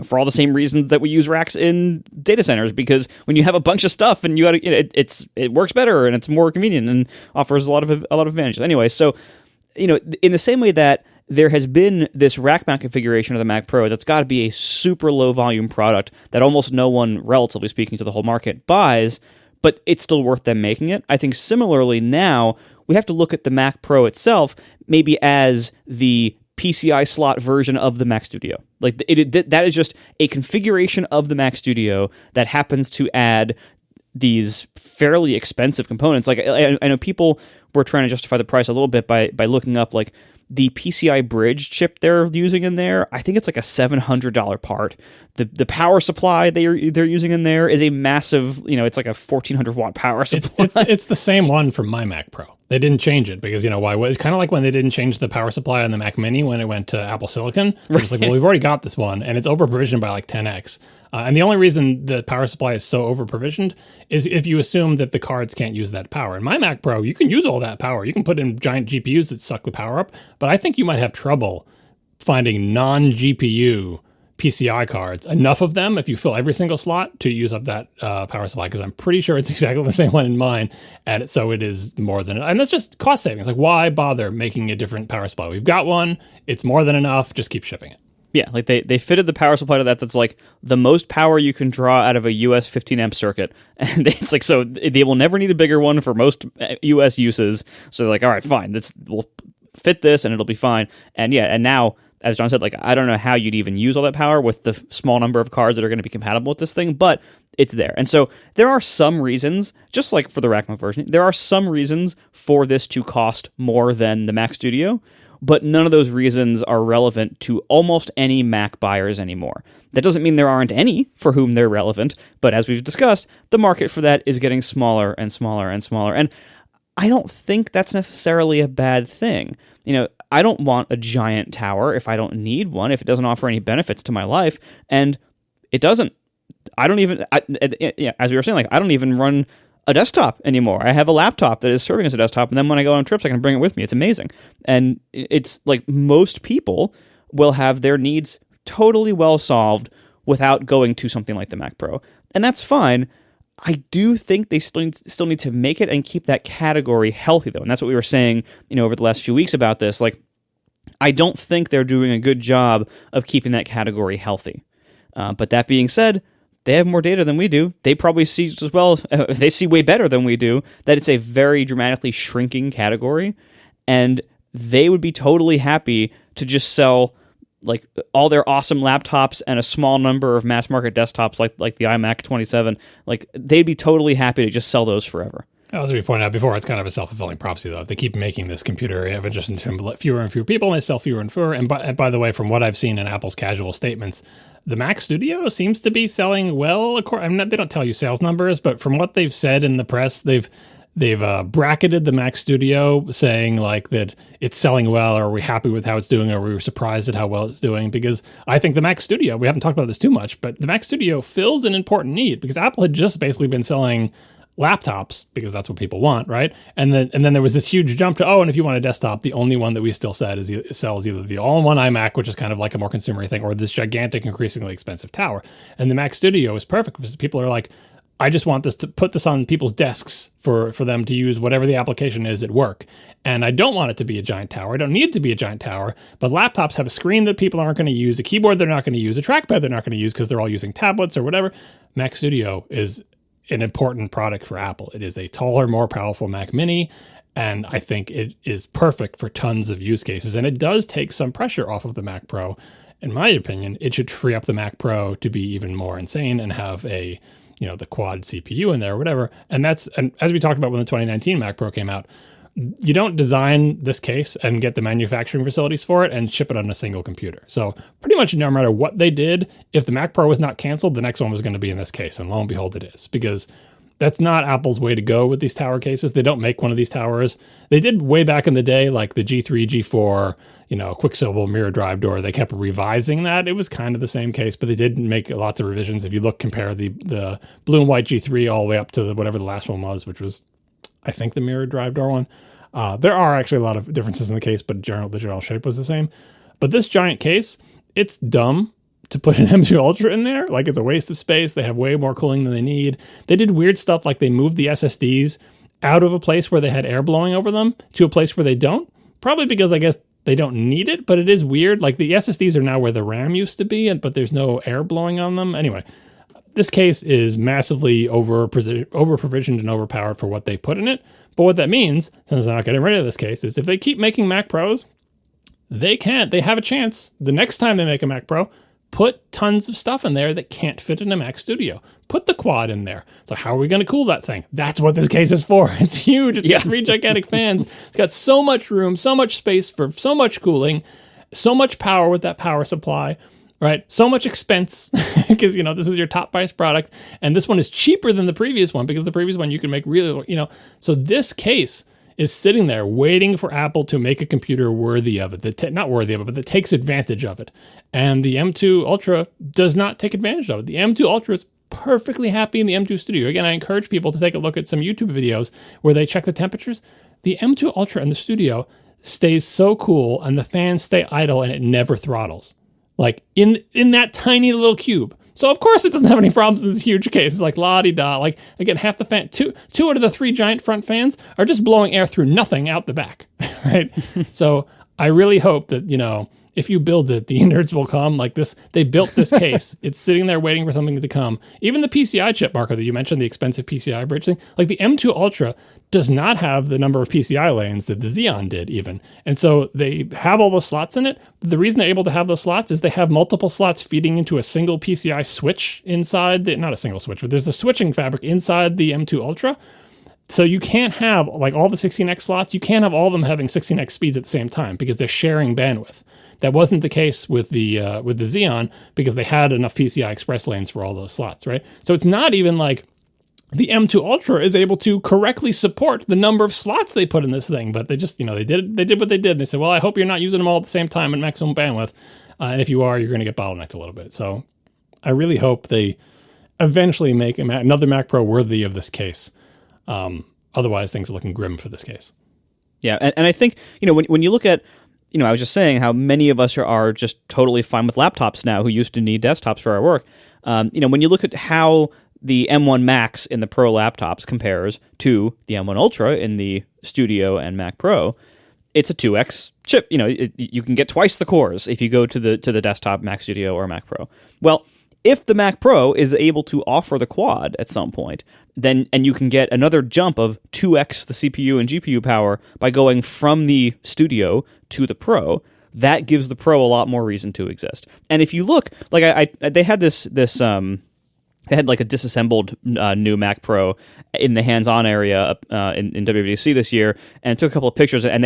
for all the same reasons that we use racks in data centers, because when you have a bunch of stuff and you got to, it works better and it's more convenient and offers a lot of advantages. Anyway, so in the same way that there has been this rack mount configuration of the Mac Pro that's got to be a super low volume product that almost no one, relatively speaking to the whole market, buys, but it's still worth them making it. I think similarly now we have to look at the Mac Pro itself maybe as the PCI slot version of the Mac Studio. Like, that is just a configuration of the Mac Studio that happens to add these fairly expensive components. Like I know people were trying to justify the price a little bit by looking up like the PCI bridge chip they're using in there. I think it's like a $700 part. The power supply they're using in there is a massive, it's like a 1400 watt power supply. It's the same one from my Mac Pro. They didn't change it because why? It's kind of like when they didn't change the power supply on the Mac Mini when it went to Apple Silicon. It was like, well, we've already got this one, and it's over provisioned by like 10x. And the only reason the power supply is so over provisioned is if you assume that the cards can't use that power. In my Mac Pro, you can use all that power. You can put in giant GPUs that suck the power up, but I think you might have trouble finding non-GPU PCI cards, enough of them if you fill every single slot to use up that power supply, because I'm pretty sure it's exactly the same one in mine, and so it is more than, and that's just cost savings. Like, why bother making a different power supply? We've got one, it's more than enough, just keep shipping it. Yeah, like they fitted the power supply to that's like the most power you can draw out of a US 15 amp circuit, and it's like, so they will never need a bigger one for most US uses, so they're like, all right, fine, we'll fit this and it'll be fine. And now, as John said, like, I don't know how you'd even use all that power with the small number of cards that are going to be compatible with this thing, but it's there. And so there are some reasons, just like for the rack mount version, there are some reasons for this to cost more than the Mac Studio, but none of those reasons are relevant to almost any Mac buyers anymore. That doesn't mean there aren't any for whom they're relevant, but as we've discussed, the market for that is getting smaller and smaller and smaller. And I don't think that's necessarily a bad thing. I don't want a giant tower if I don't need one, if it doesn't offer any benefits to my life, and it doesn't. I don't even, as we were saying, like, I don't even run a desktop anymore. I have a laptop that is serving as a desktop, and then when I go on trips, I can bring it with me. It's amazing. And it's like most people will have their needs totally well solved without going to something like the Mac Pro. And that's fine. I do think they still need to make it and keep that category healthy, though. And that's what we were saying, over the last few weeks about this. Like, I don't think they're doing a good job of keeping that category healthy. But that being said, they have more data than we do. They probably see just as well, they see way better than we do, that it's a very dramatically shrinking category. And they would be totally happy to just sell like all their awesome laptops and a small number of mass market desktops like the iMac 27. Like, they'd be totally happy to just sell those forever. As we pointed out before, it's kind of a self-fulfilling prophecy, though. If they keep making this computer of interest to fewer and fewer people, and they sell fewer and fewer. And by the way, from what I've seen in Apple's casual statements, the Mac Studio seems to be selling well. They don't tell you sales numbers, but from what they've said in the press, they've bracketed the Mac Studio, saying like that it's selling well, or are we happy with how it's doing, or we were surprised at how well it's doing. Because I think the Mac Studio, we haven't talked about this too much, but the Mac Studio fills an important need, because Apple had just basically been selling laptops because that's what people want, right? And then there was this huge jump to, and if you want a desktop, the only one that we still sells either the all-in-one iMac, which is kind of like a more consumer thing, or this gigantic, increasingly expensive tower. And the Mac Studio is perfect because people are like, I just want this to put this on people's desks for them to use whatever the application is at work. And I don't want it to be a giant tower. I don't need it to be a giant tower, but laptops have a screen that people aren't going to use, a keyboard they're not going to use, a trackpad they're not going to use because they're all using tablets or whatever. Mac Studio is an important product for Apple. It is a taller, more powerful Mac Mini, and I think it is perfect for tons of use cases. And it does take some pressure off of the Mac Pro. In my opinion, it should free up the Mac Pro to be even more insane and have a, the quad CPU in there or whatever. And as we talked about when the 2019 Mac Pro came out, you don't design this case and get the manufacturing facilities for it and ship it on a single computer. So pretty much no matter what they did, if the Mac Pro was not canceled, the next one was going to be in this case. And lo and behold, it is, because that's not Apple's way to go with these tower cases. They don't make one of these towers. They did way back in the day, like the G3, G4, Quicksilver mirror drive door. They kept revising that. It was kind of the same case, but they did make lots of revisions. If you compare the blue and white G3 all the way up to whatever the last one was, which was, I think, the mirror drive door one. There are actually a lot of differences in the case, but the general shape was the same. But this giant case, it's dumb to put an M2 Ultra in there. Like, it's a waste of space. They have way more cooling than they need. They did weird stuff, like they moved the SSDs out of a place where they had air blowing over them to a place where they don't. Probably because I guess they don't need it, but it is weird. Like, the SSDs are now where the RAM used to be, but there's no air blowing on them. Anyway, this case is massively over-provisioned and overpowered for what they put in it. But what that means, since they're not getting rid of this case, is if they keep making Mac Pros, they have a chance. The next time they make a Mac Pro, put tons of stuff in there that can't fit in a Mac Studio. Put the quad in there. So how are we going to cool that thing? That's what this case is for. It's huge. It's got 3 gigantic fans. It's got so much room, so much space for so much cooling, so much power with that power supply, right? So much expense because, this is your top price product. And this one is cheaper than the previous one because the previous one you can make really, so this case is sitting there waiting for Apple to make a computer worthy of it. Not worthy of it, but that takes advantage of it. And the M2 Ultra does not take advantage of it. The M2 Ultra is perfectly happy in the M2 Studio. Again, I encourage people to take a look at some YouTube videos where they check the temperatures. The M2 Ultra in the studio stays so cool and the fans stay idle and it never throttles. Like in that tiny little cube. So of course it doesn't have any problems in this huge case. It's like la-di-da. Like again, half the fan, two out of the 3 giant front fans are just blowing air through nothing out the back, right? So I really hope that, if you build it, the nerds will come like this. They built this case. It's sitting there waiting for something to come. Even the PCI chip, Marco, that you mentioned, the expensive PCI bridge thing, like the M2 Ultra does not have the number of PCI lanes that the Xeon did even. And so they have all those slots in it. The reason they're able to have those slots is they have multiple slots feeding into a single PCI switch inside not a single switch, but there's a switching fabric inside the M2 Ultra. So you can't have like all the 16x slots. You can't have all of them having 16x speeds at the same time because they're sharing bandwidth. That wasn't the case with the Xeon because they had enough PCI Express lanes for all those slots, right? So it's not even like the M2 Ultra is able to correctly support the number of slots they put in this thing, but they just, they did what they did. They said, well, I hope you're not using them all at the same time at maximum bandwidth, and if you are, you're going to get bottlenecked a little bit. So I really hope they eventually make another Mac Pro worthy of this case. Otherwise, things are looking grim for this case. Yeah, and I think, when you look at, I was just saying how many of us are just totally fine with laptops now who used to need desktops for our work. When you look at how the M1 Max in the Pro laptops compares to the M1 Ultra in the Studio and Mac Pro, it's a 2x chip. You can get twice the cores if you go to the desktop Mac Studio or Mac Pro. Well, if the Mac Pro is able to offer the quad at some point, and you can get another jump of 2x the CPU and GPU power by going from the Studio to the Pro, that gives the Pro a lot more reason to exist. And if you look, like they had this they had like a disassembled new Mac Pro in the hands-on area in WWDC this year, and took a couple of pictures, and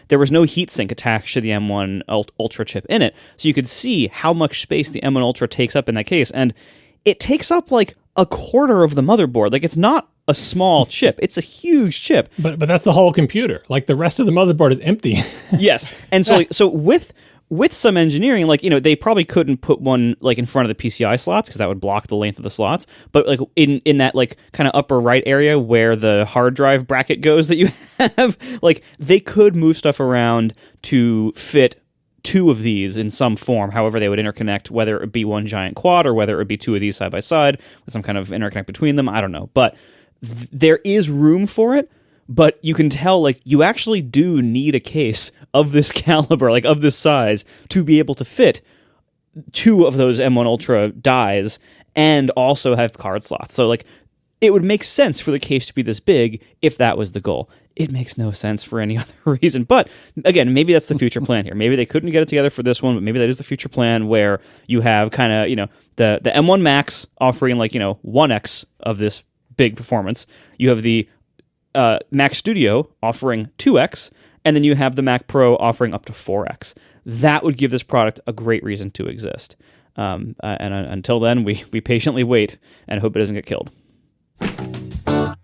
there was no heatsink attached to the M1 Ultra chip in it, so you could see how much space the M1 Ultra takes up in that case, and it takes up like a quarter of the motherboard. Like it's not a small chip; it's a huge chip. But that's the whole computer. Like the rest of the motherboard is empty. Yes, and so with some engineering, they probably couldn't put one like in front of the PCI slots because that would block the length of the slots. But like in that like kind of upper right area where the hard drive bracket goes that you have, like they could move stuff around to fit 2 of these in some form, however they would interconnect, whether it be one giant quad or whether it would be 2 of these side by side with some kind of interconnect between them. I don't know. But there is room for it. But you can tell, like, you actually do need a case of this caliber, like, of this size, to be able to fit 2 of those M1 Ultra dies and also have card slots. So, like, it would make sense for the case to be this big if that was the goal. It makes no sense for any other reason. But, again, maybe that's the future plan here. Maybe they couldn't get it together for this one, but maybe that is the future plan where you have kind of, the M1 Max offering, like, 1x of this big performance. You have the Mac Studio offering 2x, and then you have the Mac Pro offering up to 4x. That would give this product a great reason to exist. And until then, we patiently wait and hope it doesn't get killed.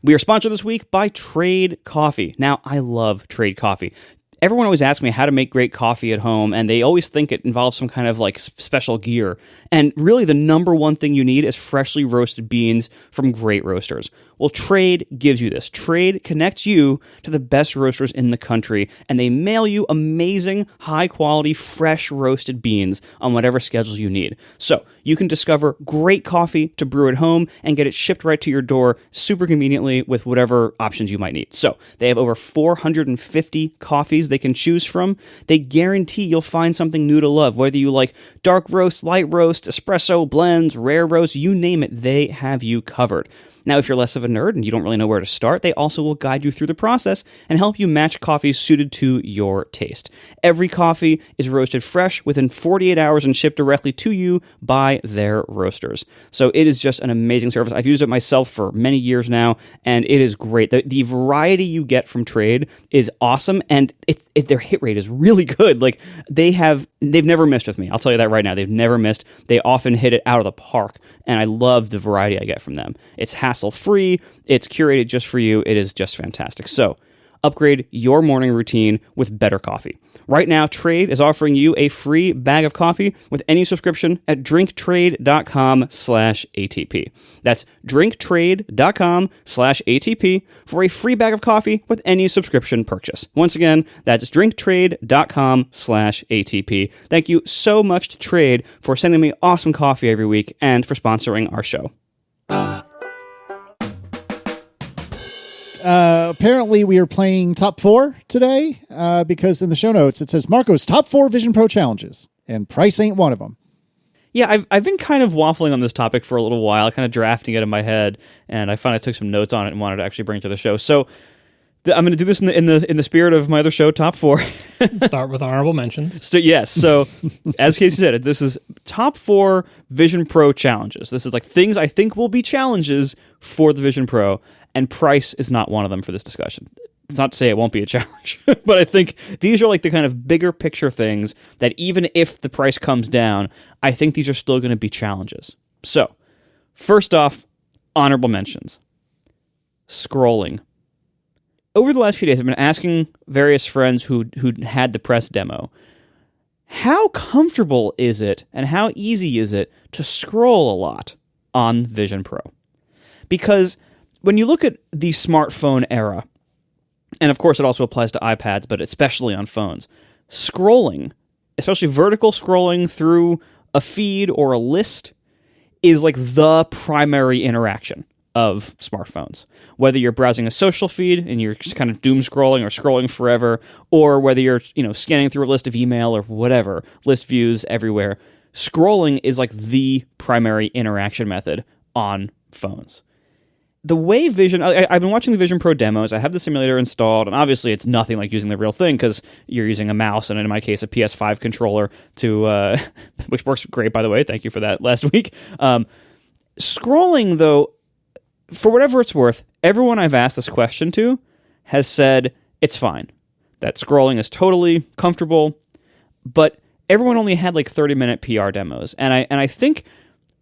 We are sponsored this week by Trade Coffee. Now, I love Trade Coffee. Everyone always asks me how to make great coffee at home, and they always think it involves some kind of like special gear. And really, the number one thing you need is freshly roasted beans from great roasters. Well, Trade gives you this. Trade connects you to the best roasters in the country, and they mail you amazing, high-quality, fresh roasted beans on whatever schedule you need. So you can discover great coffee to brew at home and get it shipped right to your door super conveniently with whatever options you might need. So they have over 450 coffees they can choose from, they guarantee you'll find something new to love. Whether you like dark roast, light roast, espresso, blends, rare roast, you name it, they have you covered. Now, if you're less of a nerd and you don't really know where to start, they also will guide you through the process and help you match coffees suited to your taste. Every coffee is roasted fresh within 48 hours and shipped directly to you by their roasters. So it is just an amazing service. I've used it myself for many years now, and it is great. The variety you get from Trade is awesome, and their hit rate is really good. Like, they've never missed with me. I'll tell you that right now. They've never missed. They often hit it out of the park, and I love the variety I get from them. It's hassle-free. It's curated just for you. It is just fantastic. So, upgrade your morning routine with better coffee. Right now, Trade is offering you a free bag of coffee with any subscription at drinktrade.com/ATP. That's drinktrade.com/ATP for a free bag of coffee with any subscription purchase. Once again, that's drinktrade.com/ATP. Thank you so much to Trade for sending me awesome coffee every week and for sponsoring our show. Apparently we are playing top 4 today because in the show notes it says Marco's top 4 Vision Pro challenges, and price ain't one of them. Yeah, I've been kind of waffling on this topic for a little while, kind of drafting it in my head, and I finally took some notes on it and wanted to actually bring it to the show. So I'm going to do this in the spirit of my other show, Top 4. Start with honorable mentions. So as Casey said, this is top 4 Vision Pro challenges. This is like things I think will be challenges for the Vision Pro, and price is not one of them for this discussion. It's not to say it won't be a challenge, but I think these are like the kind of bigger picture things that even if the price comes down, I think these are still going to be challenges. So, first off, honorable mentions. Scrolling. Over the last few days, I've been asking various friends who had the press demo, how comfortable is it and how easy is it to scroll a lot on Vision Pro? Because when you look at the smartphone era, and of course it also applies to iPads, but especially on phones, scrolling, especially vertical scrolling through a feed or a list, is like the primary interaction of smartphones. Whether you're browsing a social feed and you're just kind of doom scrolling or scrolling forever, or whether you're scanning through a list of email or whatever, list views everywhere, scrolling is like the primary interaction method on phones. The way I've been watching the Vision Pro demos. I have the simulator installed, and obviously it's nothing like using the real thing because you're using a mouse and, in my case, a PS5 controller which works great, by the way. Thank you for that last week. Scrolling, though, for whatever it's worth, everyone I've asked this question to has said it's fine. That scrolling is totally comfortable, but everyone only had like 30-minute PR demos, and I think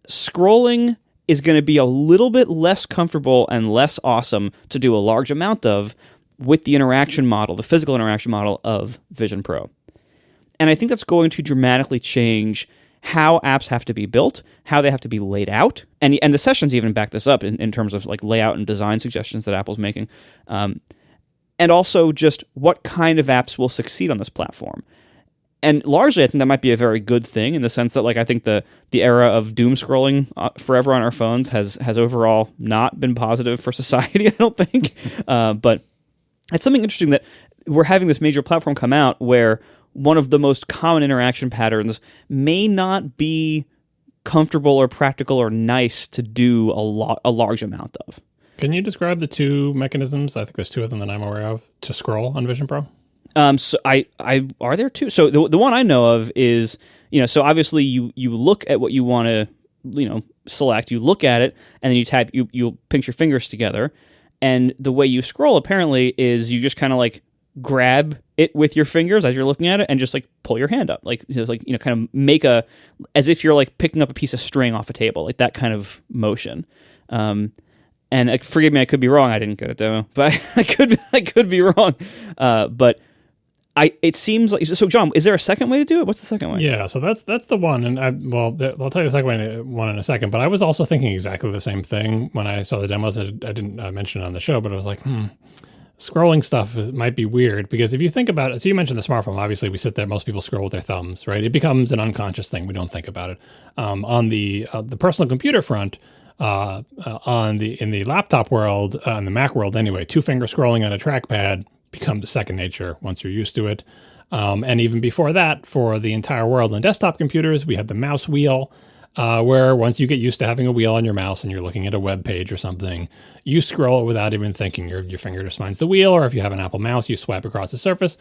scrolling is going to be a little bit less comfortable and less awesome to do a large amount of with the interaction model, the physical interaction model of Vision Pro. And I think that's going to dramatically change how apps have to be built, how they have to be laid out, and the sessions even back this up in terms of like layout and design suggestions that Apple's making, and also just what kind of apps will succeed on this platform. And largely, I think that might be a very good thing in the sense that, like, I think the era of doom scrolling forever on our phones has overall not been positive for society, I don't think. But it's something interesting that we're having this major platform come out where one of the most common interaction patterns may not be comfortable or practical or nice to do a large amount of. Can you describe the two mechanisms? I think there's two of them that I'm aware of to scroll on Vision Pro. So I are there two? So the one I know of is, so obviously you look at what you want to, select, you look at it, and then you type, you pinch your fingers together. And the way you scroll apparently is you just kind of like grab it with your fingers as you're looking at it and just like pull your hand up, like, kind of make as if you're like picking up a piece of string off a table, like that kind of motion. And forgive me, I could be wrong. I didn't get a demo, but I could be wrong. But it seems like, so John, is there a second way to do it? What's the second way? Yeah, so that's the one, and I'll tell you the second one in a second. But I was also thinking exactly the same thing when I saw the demos. I didn't mention it on the show, but I was like, scrolling stuff might be weird because if you think about it, so you mentioned the smartphone. Obviously, we sit there. Most people scroll with their thumbs, right? It becomes an unconscious thing. We don't think about it. On the personal computer front. In the laptop world, in the Mac world anyway, 2-finger scrolling on a trackpad becomes second nature once you're used to it. And even before that, for the entire world on desktop computers, we had the mouse wheel, where once you get used to having a wheel on your mouse and you're looking at a web page or something, you scroll without even thinking. Your finger just finds the wheel, or if you have an Apple mouse, you swipe across the surface.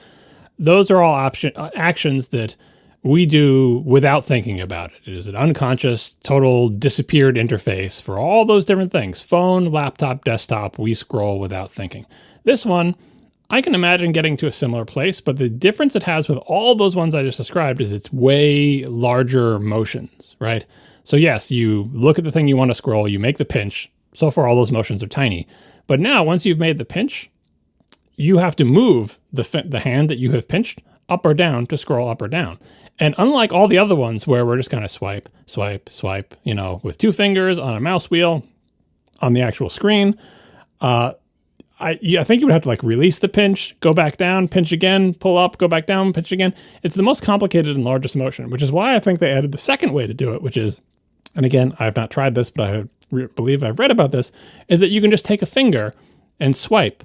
Those are all actions that we do without thinking about it. It is an unconscious, total disappeared interface for all those different things. Phone, laptop, desktop, we scroll without thinking. This one, I can imagine getting to a similar place, but the difference it has with all those ones I just described is it's way larger motions, right? So yes, you look at the thing you want to scroll, you make the pinch. So far, all those motions are tiny. But now, once you've made the pinch, you have to move the hand that you have pinched up or down to scroll up or down. And unlike all the other ones where we're just kind of swipe, swipe, swipe, with 2 fingers on a mouse wheel on the actual screen, I think you would have to like release the pinch, go back down, pinch again, pull up, go back down, pinch again. It's the most complicated and largest motion, which is why I think they added the second way to do it, which is, and again, I have not tried this, but I believe I've read about this, is that you can just take a finger and swipe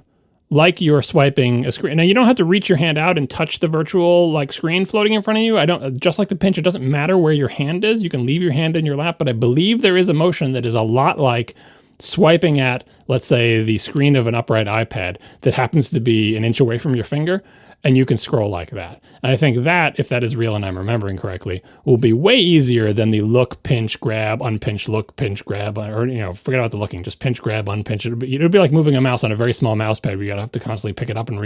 like you're swiping a screen. Now, you don't have to reach your hand out and touch the virtual like screen floating in front of you. Just like the pinch, it doesn't matter where your hand is. You can leave your hand in your lap, but I believe there is a motion that is a lot like swiping at, let's say, the screen of an upright iPad that happens to be an inch away from your finger, and you can scroll like that. And I think that, if that is real and I'm remembering correctly, will be way easier than the look, pinch, grab, unpinch, look, pinch, grab, or, forget about the looking, just pinch, grab, unpinch. It would be like moving a mouse on a very small mouse pad where you have to constantly pick it up and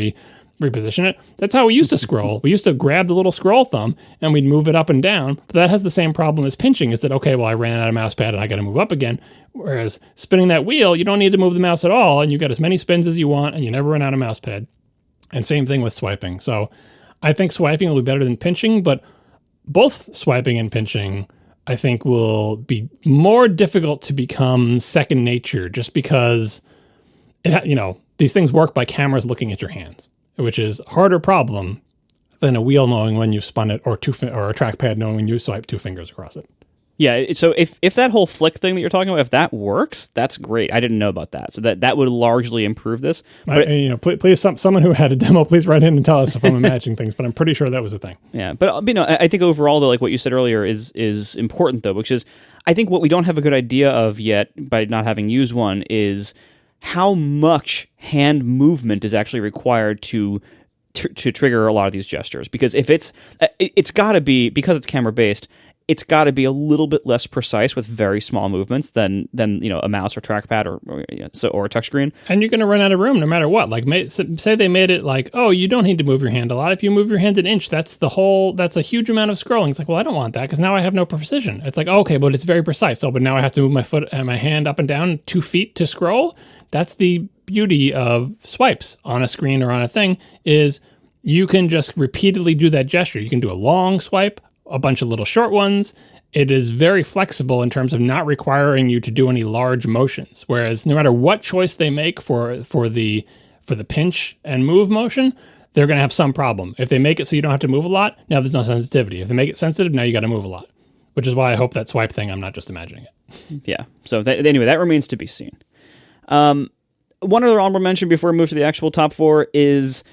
reposition it. That's how we used to scroll. We used to grab the little scroll thumb and we'd move it up and down. But that has the same problem as pinching, is that, okay, well, I ran out of mouse pad and I got to move up again. Whereas spinning that wheel, you don't need to move the mouse at all, and you get as many spins as you want, and you never run out of mouse pad. And same thing with swiping. So I think swiping will be better than pinching, but both swiping and pinching, I think, will be more difficult to become second nature, just because these things work by cameras looking at your hands, which is a harder problem than a wheel knowing when you spun it, or a trackpad knowing when you swipe 2 fingers across it. Yeah, so if that whole flick thing that you're talking about, if that works, that's great. I didn't know about that. So that would largely improve this. But please, someone who had a demo, please write in and tell us if I'm imagining things, but I'm pretty sure that was a thing. Yeah, but I think overall, though, like what you said earlier is important, though, which is, I think what we don't have a good idea of yet, by not having used one, is how much hand movement is actually required to trigger a lot of these gestures. Because if it's got to be, because it's camera based, it's got to be a little bit less precise with very small movements than a mouse or trackpad or a touchscreen. And you're going to run out of room no matter what. Like, say they made it like, oh, you don't need to move your hand a lot. If you move your hand an inch, that's a huge amount of scrolling. It's like, well, I don't want that because now I have no precision. It's like, okay, but it's very precise. Oh, but now I have to move my foot and my hand up and down 2 feet to scroll. That's the beauty of swipes on a screen or on a thing, is you can just repeatedly do that gesture. You can do a long swipe, a bunch of little short ones. It is very flexible in terms of not requiring you to do any large motions. Whereas no matter what choice they make for the pinch and move motion, they're going to have some problem. If they make it so you don't have to move a lot, now there's no sensitivity. If they make it sensitive, now you got to move a lot. Which is why I hope that swipe thing, I'm not just imagining it. Yeah. So anyway, that remains to be seen. One other honorable mention before we move to the actual top 4 is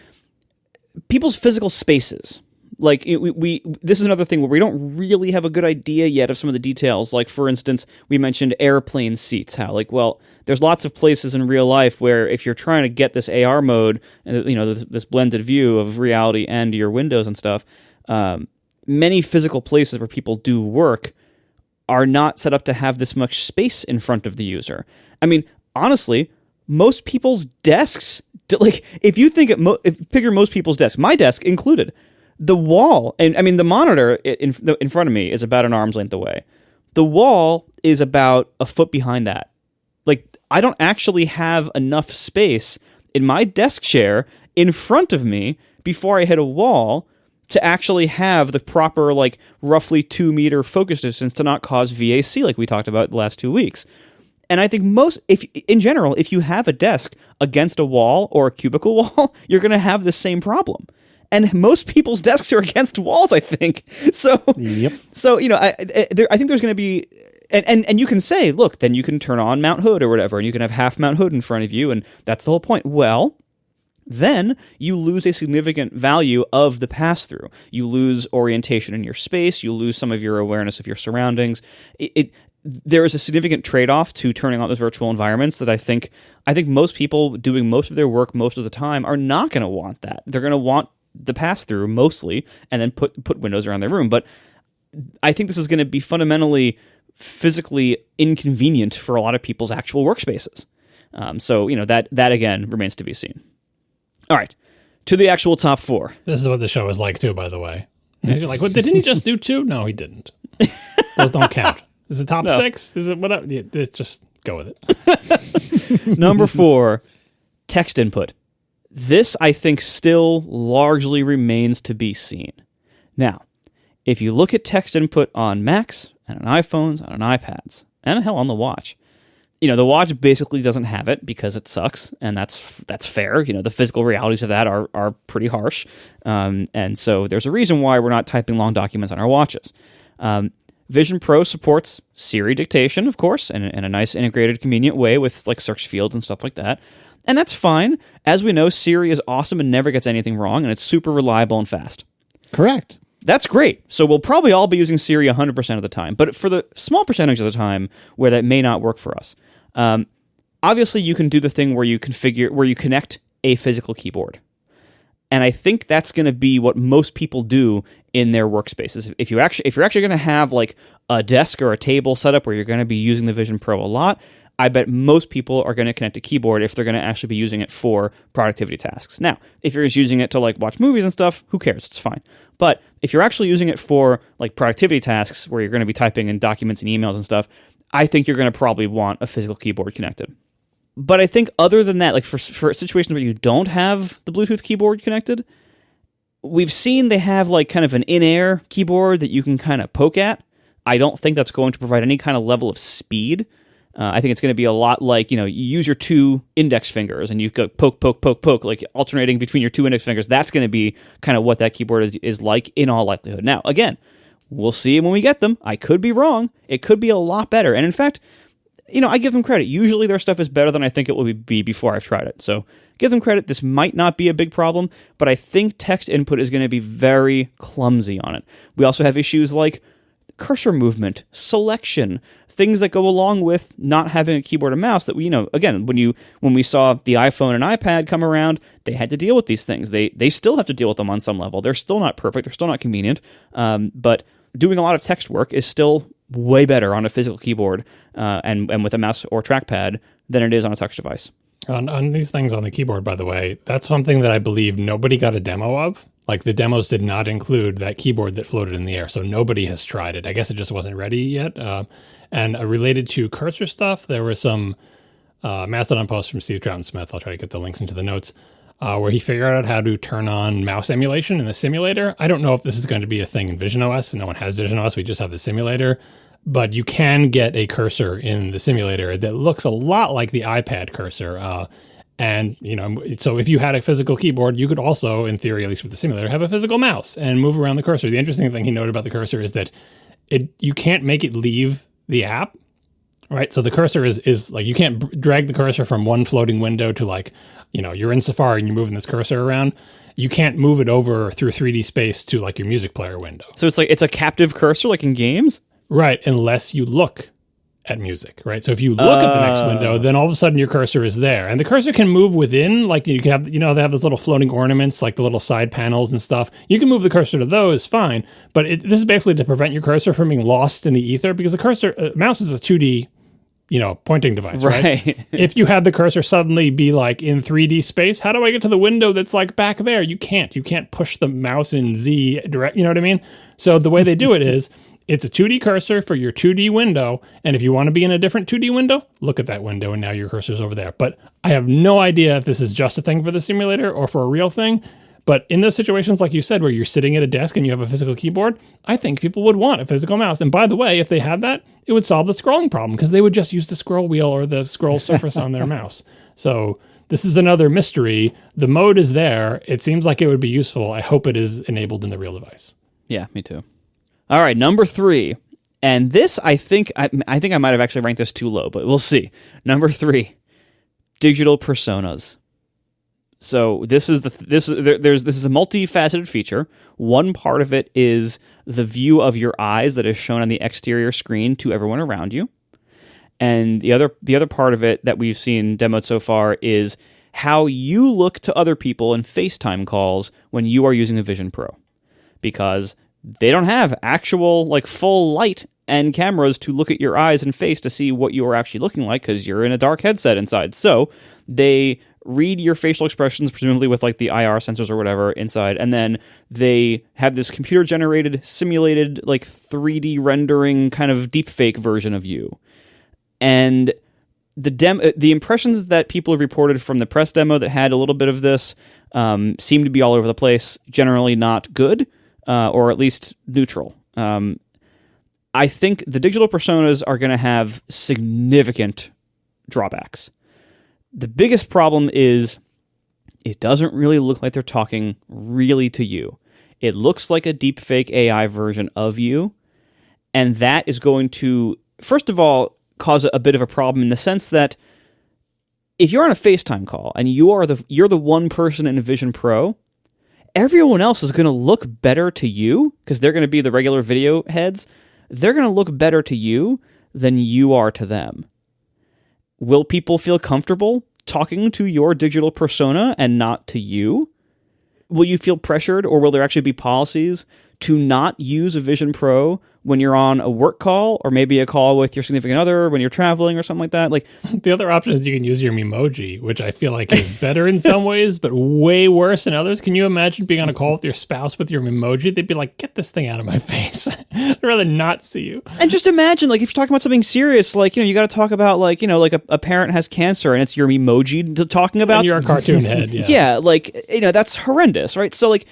people's physical spaces. Like, this is another thing where we don't really have a good idea yet of some of the details. Like, for instance, we mentioned airplane seats. How, like, well, there's lots of places in real life where if you're trying to get this AR mode, this blended view of reality and your windows and stuff, many physical places where people do work are not set up to have this much space in front of the user. I mean, honestly, most people's desks, like, if you think picture most people's desks, my desk included, the wall, and I mean, the monitor in front of me is about an arm's length away. The wall is about a foot behind that. Like, I don't actually have enough space in my desk chair in front of me before I hit a wall to actually have the proper, like, roughly 2 meter focus distance to not cause VAC, like we talked about the last 2 weeks. And I think if you have a desk against a wall or a cubicle wall, you're going to have the same problem. And most people's desks are against walls, I think. So, yep. So I think there's going to be, and you can say, look, then you can turn on Mount Hood or whatever, and you can have half Mount Hood in front of you, and that's the whole point. Well, then you lose a significant value of the pass-through. You lose orientation in your space. You lose some of your awareness of your surroundings. There is a significant trade-off to turning on those virtual environments that I think most people doing most of their work most of the time are not going to want that. They're going to want the pass-through mostly, and then put windows around their room. But I think this is going to be fundamentally physically inconvenient for a lot of people's actual workspaces. So that again remains to be seen. All right, to the actual top 4. This is what the show is like too, by the way. And you're like, what? Didn't he just do 2? No, he didn't. Those don't count. Is it top 6? Is it whatever? Yeah, just go with it. Number 4, text input. This, I think, still largely remains to be seen. Now, if you look at text input on Macs and on iPhones and on iPads, and hell, on the watch, the watch basically doesn't have it because it sucks, and that's fair. The physical realities of that are pretty harsh, and so there's a reason why we're not typing long documents on our watches. Vision Pro supports Siri dictation, of course, in a nice integrated, convenient way with like search fields and stuff like that, and that's fine. As we know, Siri is awesome and never gets anything wrong, and it's super reliable and fast. Correct. That's great. So we'll probably all be using Siri 100% of the time, but for the small percentage of the time where that may not work for us. Obviously, you can do the thing where you connect a physical keyboard. And I think that's going to be what most people do in their workspaces. If you're actually going to have like a desk or a table set up where you're going to be using the Vision Pro a lot, I bet most people are going to connect a keyboard if they're going to actually be using it for productivity tasks. Now, if you're just using it to like watch movies and stuff, who cares? It's fine. But if you're actually using it for like productivity tasks where you're going to be typing in documents and emails and stuff, I think you're going to probably want a physical keyboard connected. But I think other than that, like for situations where you don't have the Bluetooth keyboard connected, we've seen they have like kind of an in-air keyboard that you can kind of poke at. I don't think that's going to provide any kind of level of speed. I think it's going to be a lot like, you use your 2 index fingers and you go poke, poke, poke, poke, like alternating between your 2 index fingers. That's going to be kind of what that keyboard is like in all likelihood. Now, again, we'll see when we get them. I could be wrong. It could be a lot better. And in fact, I give them credit. Usually their stuff is better than I think it will be before I've tried it. So give them credit. This might not be a big problem, but I think text input is going to be very clumsy on it. We also have issues like cursor movement, selection, things that go along with not having a keyboard and mouse that we, again, when we saw the iPhone and iPad come around, they had to deal with these things. They still have to deal with them on some level. They're still not perfect. They're still not convenient. But doing a lot of text work is still way better on a physical keyboard and with a mouse or trackpad than it is on a touch device. On these things on the keyboard, by the way, that's something that I believe nobody got a demo of. Like the demos did not include that keyboard that floated in the air, so nobody has tried it. I guess it just wasn't ready yet. And related to cursor stuff, there was some Mastodon post from Steve Troughton-Smith. I'll try to get the links into the notes. Where he figured out how to turn on mouse emulation in the simulator. I don't know if this is going to be a thing in Vision OS. No one has Vision OS. We just have the simulator. But you can get a cursor in the simulator that looks a lot like the iPad cursor. So if you had a physical keyboard, you could also, in theory, at least with the simulator, have a physical mouse and move around the cursor. The interesting thing he noted about the cursor is that you can't make it leave the app. Right, so the cursor is like, you can't drag the cursor from one floating window to like, you're in Safari and you're moving this cursor around. You can't move it over through 3D space to like your music player window. So it's a captive cursor like in games? Right, unless you look at music, right? So if you look at the next window, then all of a sudden your cursor is there. And the cursor can move within, like you can have, they have those little floating ornaments, like the little side panels and stuff. You can move the cursor to those, fine. But this is basically to prevent your cursor from being lost in the ether, because the mouse is a 2D pointing device, right? If you had the cursor suddenly be like in 3D space, how do I get to the window that's like back there? You can't push the mouse in Z direct, you know what I mean? So the way they do it is, it's a 2D cursor for your 2D window, and if you want to be in a different 2D window, look at that window, and now your cursor's over there. But I have no idea if this is just a thing for the simulator or for a real thing. But in those situations, like you said, where you're sitting at a desk and you have a physical keyboard, I think people would want a physical mouse. And by the way, if they had that, it would solve the scrolling problem, because they would just use the scroll wheel or the scroll surface on their mouse. So this is another mystery. The mode is there. It seems like it would be useful. I hope it is enabled in the real device. Yeah, me too. All right, number 3. And this, I think I might have actually ranked this too low, but we'll see. Number 3, digital personas. So this is this is a multifaceted feature. One part of it is the view of your eyes that is shown on the exterior screen to everyone around you. And the other part of it that we've seen demoed so far is how you look to other people in FaceTime calls when you are using a Vision Pro. Because they don't have actual like full light and cameras to look at your eyes and face to see what you are actually looking like because you're in a dark headset inside. So they read your facial expressions, presumably with like the IR sensors or whatever inside, and then they have this computer-generated, simulated, like 3D rendering kind of deepfake version of you. And the impressions that people have reported from the press demo that had a little bit of this seem to be all over the place, generally not good, or at least neutral. I think the digital personas are going to have significant drawbacks. The biggest problem is it doesn't really look like they're talking really to you. It looks like a deepfake AI version of you, and that is going to, first of all, cause a bit of a problem in the sense that if you're on a FaceTime call and you're the one person in a Vision Pro, everyone else is going to look better to you because they're going to be the regular video heads. They're going to look better to you than you are to them. Will people feel comfortable talking to your digital persona and not to you? Will you feel pressured, or will there actually be policies to not use a Vision Pro when you're on a work call or maybe a call with your significant other when you're traveling or something like that? Like, the other option is you can use your Memoji, which I feel like is better in some ways, but way worse in others. Can you imagine being on a call with your spouse with your Memoji? They'd be like, get this thing out of my face. I'd rather not see you. And just imagine, like, if you're talking about something serious, like, you got to talk about, like, like a parent has cancer and it's your Memoji talking about. And you're a cartoon head, yeah. Yeah, like, that's horrendous, right? So, like,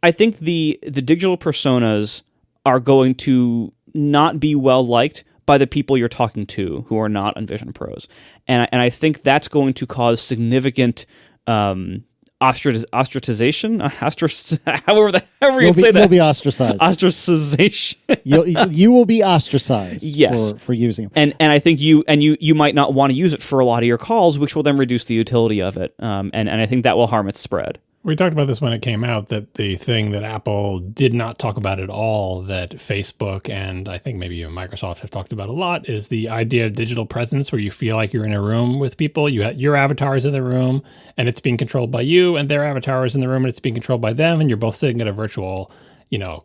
I think the digital personas are going to not be well liked by the people you're talking to who are not on Vision Pros, and I think that's going to cause significant ostracization. However you say that, you'll be ostracized. Ostracization. you will be ostracized. Yes. for using it. And I think you might not want to use it for a lot of your calls, which will then reduce the utility of it. And I think that will harm its spread. We talked about this when it came out, that the thing that Apple did not talk about at all, that Facebook and I think maybe even Microsoft have talked about a lot, is the idea of digital presence, where you feel like you're in a room with people. Your avatar is in the room and it's being controlled by you, and their avatar is in the room and it's being controlled by them, and you're both sitting at a virtual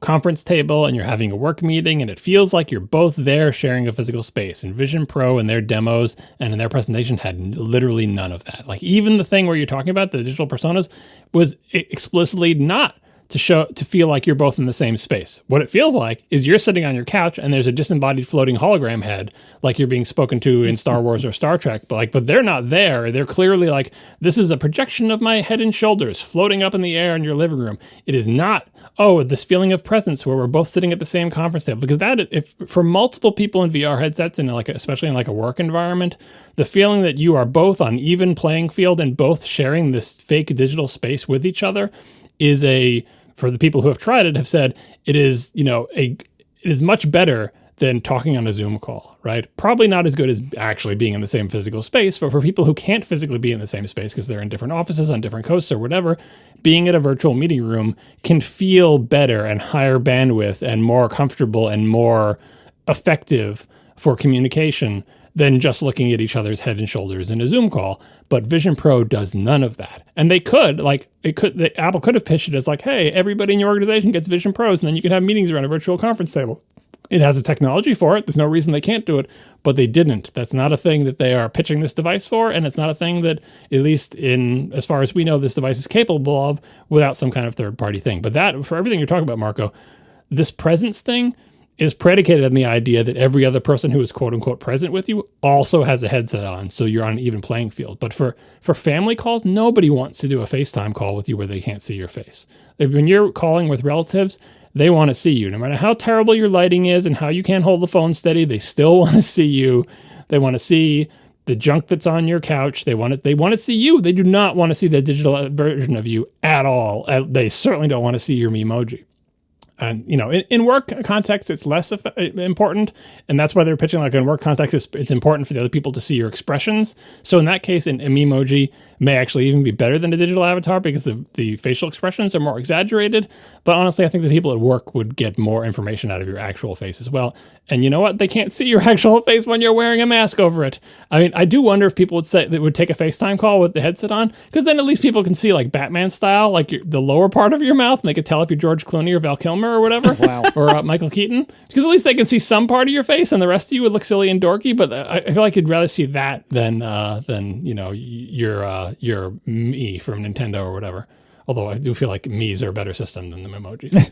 conference table and you're having a work meeting, and it feels like you're both there sharing a physical space. And Vision Pro and their demos and in their presentation had literally none of that. Like, even the thing where you're talking about the digital personas was explicitly not to feel like you're both in the same space. What it feels like is you're sitting on your couch and there's a disembodied floating hologram head, like you're being spoken to in Star Wars or Star Trek, but they're not there. They're clearly like, this is a projection of my head and shoulders floating up in the air in your living room. It is not, this feeling of presence where we're both sitting at the same conference table. Because that, if for multiple people in VR headsets, and especially in like a work environment, the feeling that you are both on even playing field and both sharing this fake digital space with each other is for the people who have tried it, have said it is, it is much better than talking on a Zoom call, right? Probably not as good as actually being in the same physical space, but for people who can't physically be in the same space because they're in different offices on different coasts or whatever, being at a virtual meeting room can feel better and higher bandwidth and more comfortable and more effective for communication than just looking at each other's head and shoulders in a Zoom call. But Vision Pro does none of that. And they could, Apple could have pitched it as like, hey, everybody in your organization gets Vision Pros, and then you can have meetings around a virtual conference table. It has a technology for it. There's no reason they can't do it, but they didn't. That's not a thing that they are pitching this device for, and it's not a thing that, at least as far as we know, this device is capable of without some kind of third-party thing. But that, for everything you're talking about, Marco, this presence thing is predicated on the idea that every other person who is quote-unquote present with you also has a headset on, so you're on an even playing field. But for family calls, nobody wants to do a FaceTime call with you where they can't see your face. When you're calling with relatives, they want to see you. No matter how terrible your lighting is and how you can't hold the phone steady, they still want to see you. They want to see the junk that's on your couch. They want to see you. They do not want to see the digital version of you at all. They certainly don't want to see your Memoji. And, in work context, it's less important. And that's why they're pitching like in work context, it's important for the other people to see your expressions. So in that case, an emoji may actually even be better than a digital avatar because the facial expressions are more exaggerated. But honestly, I think the people at work would get more information out of your actual face as well. And you know what? They can't see your actual face when you're wearing a mask over it. I mean, I do wonder if people would say they would take a FaceTime call with the headset on, because then at least people can see like Batman style, like the lower part of your mouth, and they could tell if you're George Clooney or Val Kilmer or whatever, Wow. or Michael Keaton, because at least they can see some part of your face, and the rest of you would look silly and dorky. But I feel like you'd rather see that than your me from Nintendo or whatever. Although I do feel like me's are a better system than the emojis.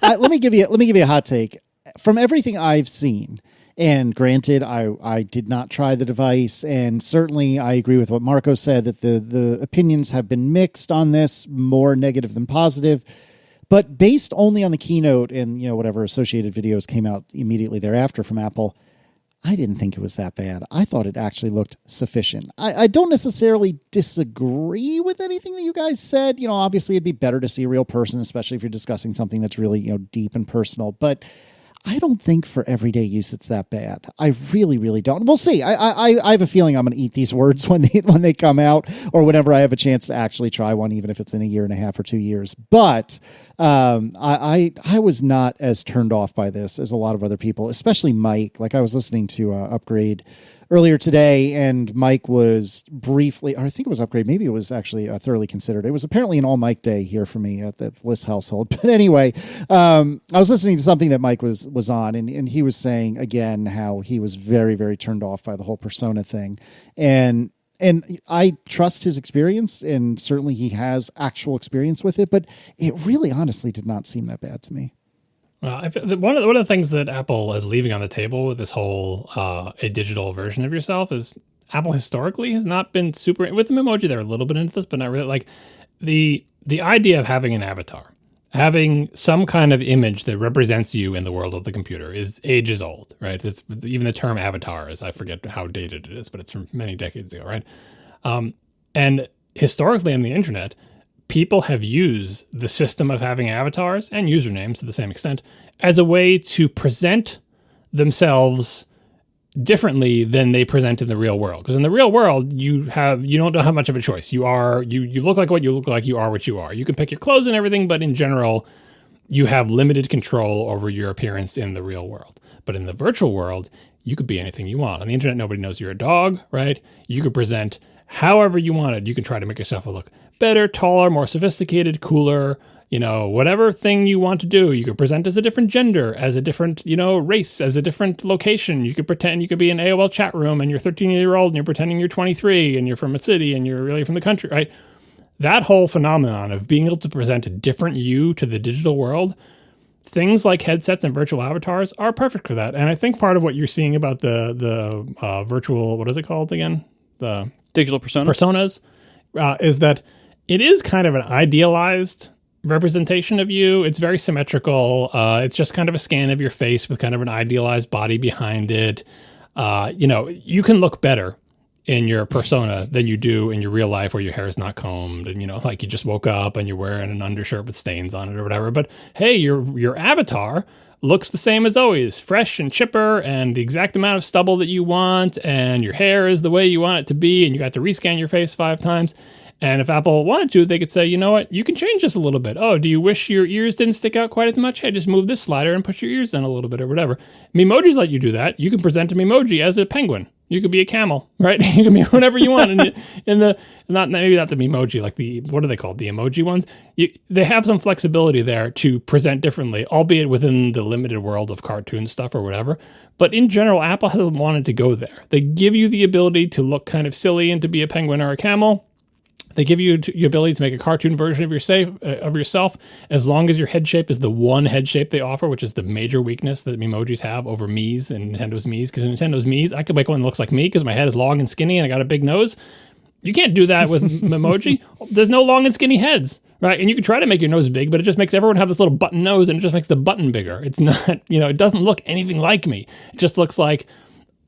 Let me give you a hot take. From everything I've seen, and granted, I did not try the device, and certainly I agree with what Marco said, that the opinions have been mixed on this, more negative than positive. But based only on the keynote and whatever associated videos came out immediately thereafter from Apple, I didn't think it was that bad. I thought it actually looked sufficient. I don't necessarily disagree with anything that you guys said. Obviously it'd be better to see a real person, especially if you're discussing something that's really, deep and personal. But I don't think for everyday use it's that bad. I really, really don't. We'll see. I have a feeling I'm going to eat these words when they come out, or whenever I have a chance to actually try one, even if it's in a year and a half or 2 years. But I was not as turned off by this as a lot of other people, especially Mike. Like I was listening to Upgrade earlier today, and Mike was briefly, or I think it was Upgrade, maybe it was actually Thoroughly Considered. It was apparently an all Mike day here for me at the List household. But anyway, I was listening to something that Mike was on, and he was saying again how he was very, very turned off by the whole persona thing. And I trust his experience, and certainly he has actual experience with it, but it really honestly did not seem that bad to me. Well, one of the things that Apple is leaving on the table with this whole a digital version of yourself is Apple historically has not been super with the emoji. They're a little bit into this, but not really. Like the idea of having an avatar, having some kind of image that represents you in the world of the computer is ages old, right? Even the term avatar is, I forget how dated it is, but it's from many decades ago, right? And historically on the internet, people have used the system of having avatars and usernames to the same extent as a way to present themselves differently than they present in the real world. Because in the real world, you don't have much of a choice. You look like what you look like. You are what you are. You can pick your clothes and everything, but in general, you have limited control over your appearance in the real world. But in the virtual world, you could be anything you want. On the internet, nobody knows you're a dog, right? You could present however you wanted. You can try to make yourself look better, taller, more sophisticated, cooler, whatever thing you want to do. You could present as a different gender, as a different, race, as a different location. You could pretend you could be in an AOL chat room and you're 13-year-old and you're pretending you're 23 and you're from a city and you're really from the country, right? That whole phenomenon of being able to present a different you to the digital world, things like headsets and virtual avatars are perfect for that. And I think part of what you're seeing about the virtual, what is it called again? The digital personas is that it is kind of an idealized representation of you. It's very symmetrical. It's just kind of a scan of your face with kind of an idealized body behind it. You can look better in your persona than you do in your real life where your hair is not combed and, like you just woke up and you're wearing an undershirt with stains on it or whatever. But hey, your avatar looks the same as always, fresh and chipper and the exact amount of stubble that you want, and your hair is the way you want it to be, and you got to rescan your face 5 times. And if Apple wanted to, they could say, you know what, you can change this a little bit. Oh, do you wish your ears didn't stick out quite as much? Hey, just move this slider and push your ears down a little bit or whatever. Memojis let you do that. You can present a Memoji as a penguin. You could be a camel, right? You can be whatever you want. And maybe not the Memoji, like what are they called? The emoji ones. They have some flexibility there to present differently, albeit within the limited world of cartoon stuff or whatever. But in general, Apple hasn't wanted to go there. They give you the ability to look kind of silly and to be a penguin or a camel. They give you the ability to make a cartoon version of yourself, as long as your head shape is the one head shape they offer, which is the major weakness that Memojis have over Mii's and Nintendo's Mii's. Because in Nintendo's Mii's, I could make one that looks like me because my head is long and skinny and I got a big nose. You can't do that with Memoji. There's no long and skinny heads, right? And you can try to make your nose big, but it just makes everyone have this little button nose and it just makes the button bigger. It's not, it doesn't look anything like me. It just looks like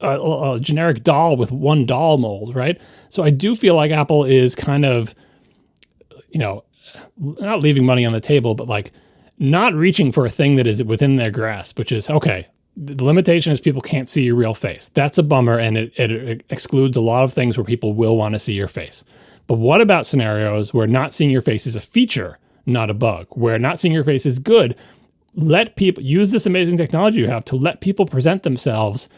a generic doll with one doll mold, right? So I do feel like Apple is kind of, not leaving money on the table, but like not reaching for a thing that is within their grasp, which is, okay, the limitation is people can't see your real face. That's a bummer, and it excludes a lot of things where people will want to see your face. But what about scenarios where not seeing your face is a feature, not a bug, where not seeing your face is good? Let people use this amazing technology you have to let people present themselves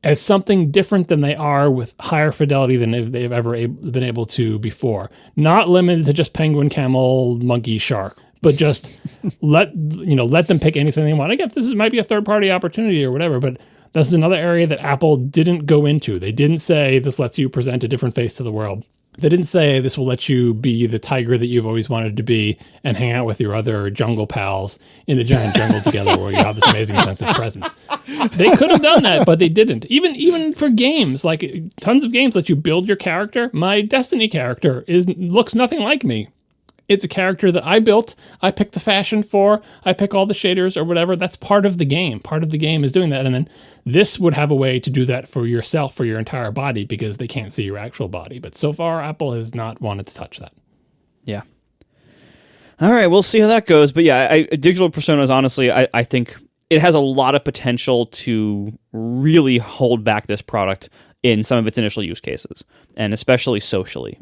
as something different than they are with higher fidelity than they've ever been able to before. Not limited to just penguin, camel, monkey, shark, but just let them pick anything they want. Again, this might be a third-party opportunity or whatever, but this is another area that Apple didn't go into. They didn't say this lets you present a different face to the world. They didn't say this will let you be the tiger that you've always wanted to be and hang out with your other jungle pals in a giant jungle together where you have this amazing sense of presence. They could have done that, but they didn't. Even for games, like tons of games let you build your character. My Destiny character looks nothing like me. It's a character that I built. I pick the fashion for. I pick all the shaders or whatever. That's part of the game. Part of the game is doing that. And then this would have a way to do that for yourself, for your entire body, because they can't see your actual body. But so far, Apple has not wanted to touch that. Yeah. All right, we'll see how that goes. But yeah, digital personas, honestly, I think it has a lot of potential to really hold back this product in some of its initial use cases, and especially socially,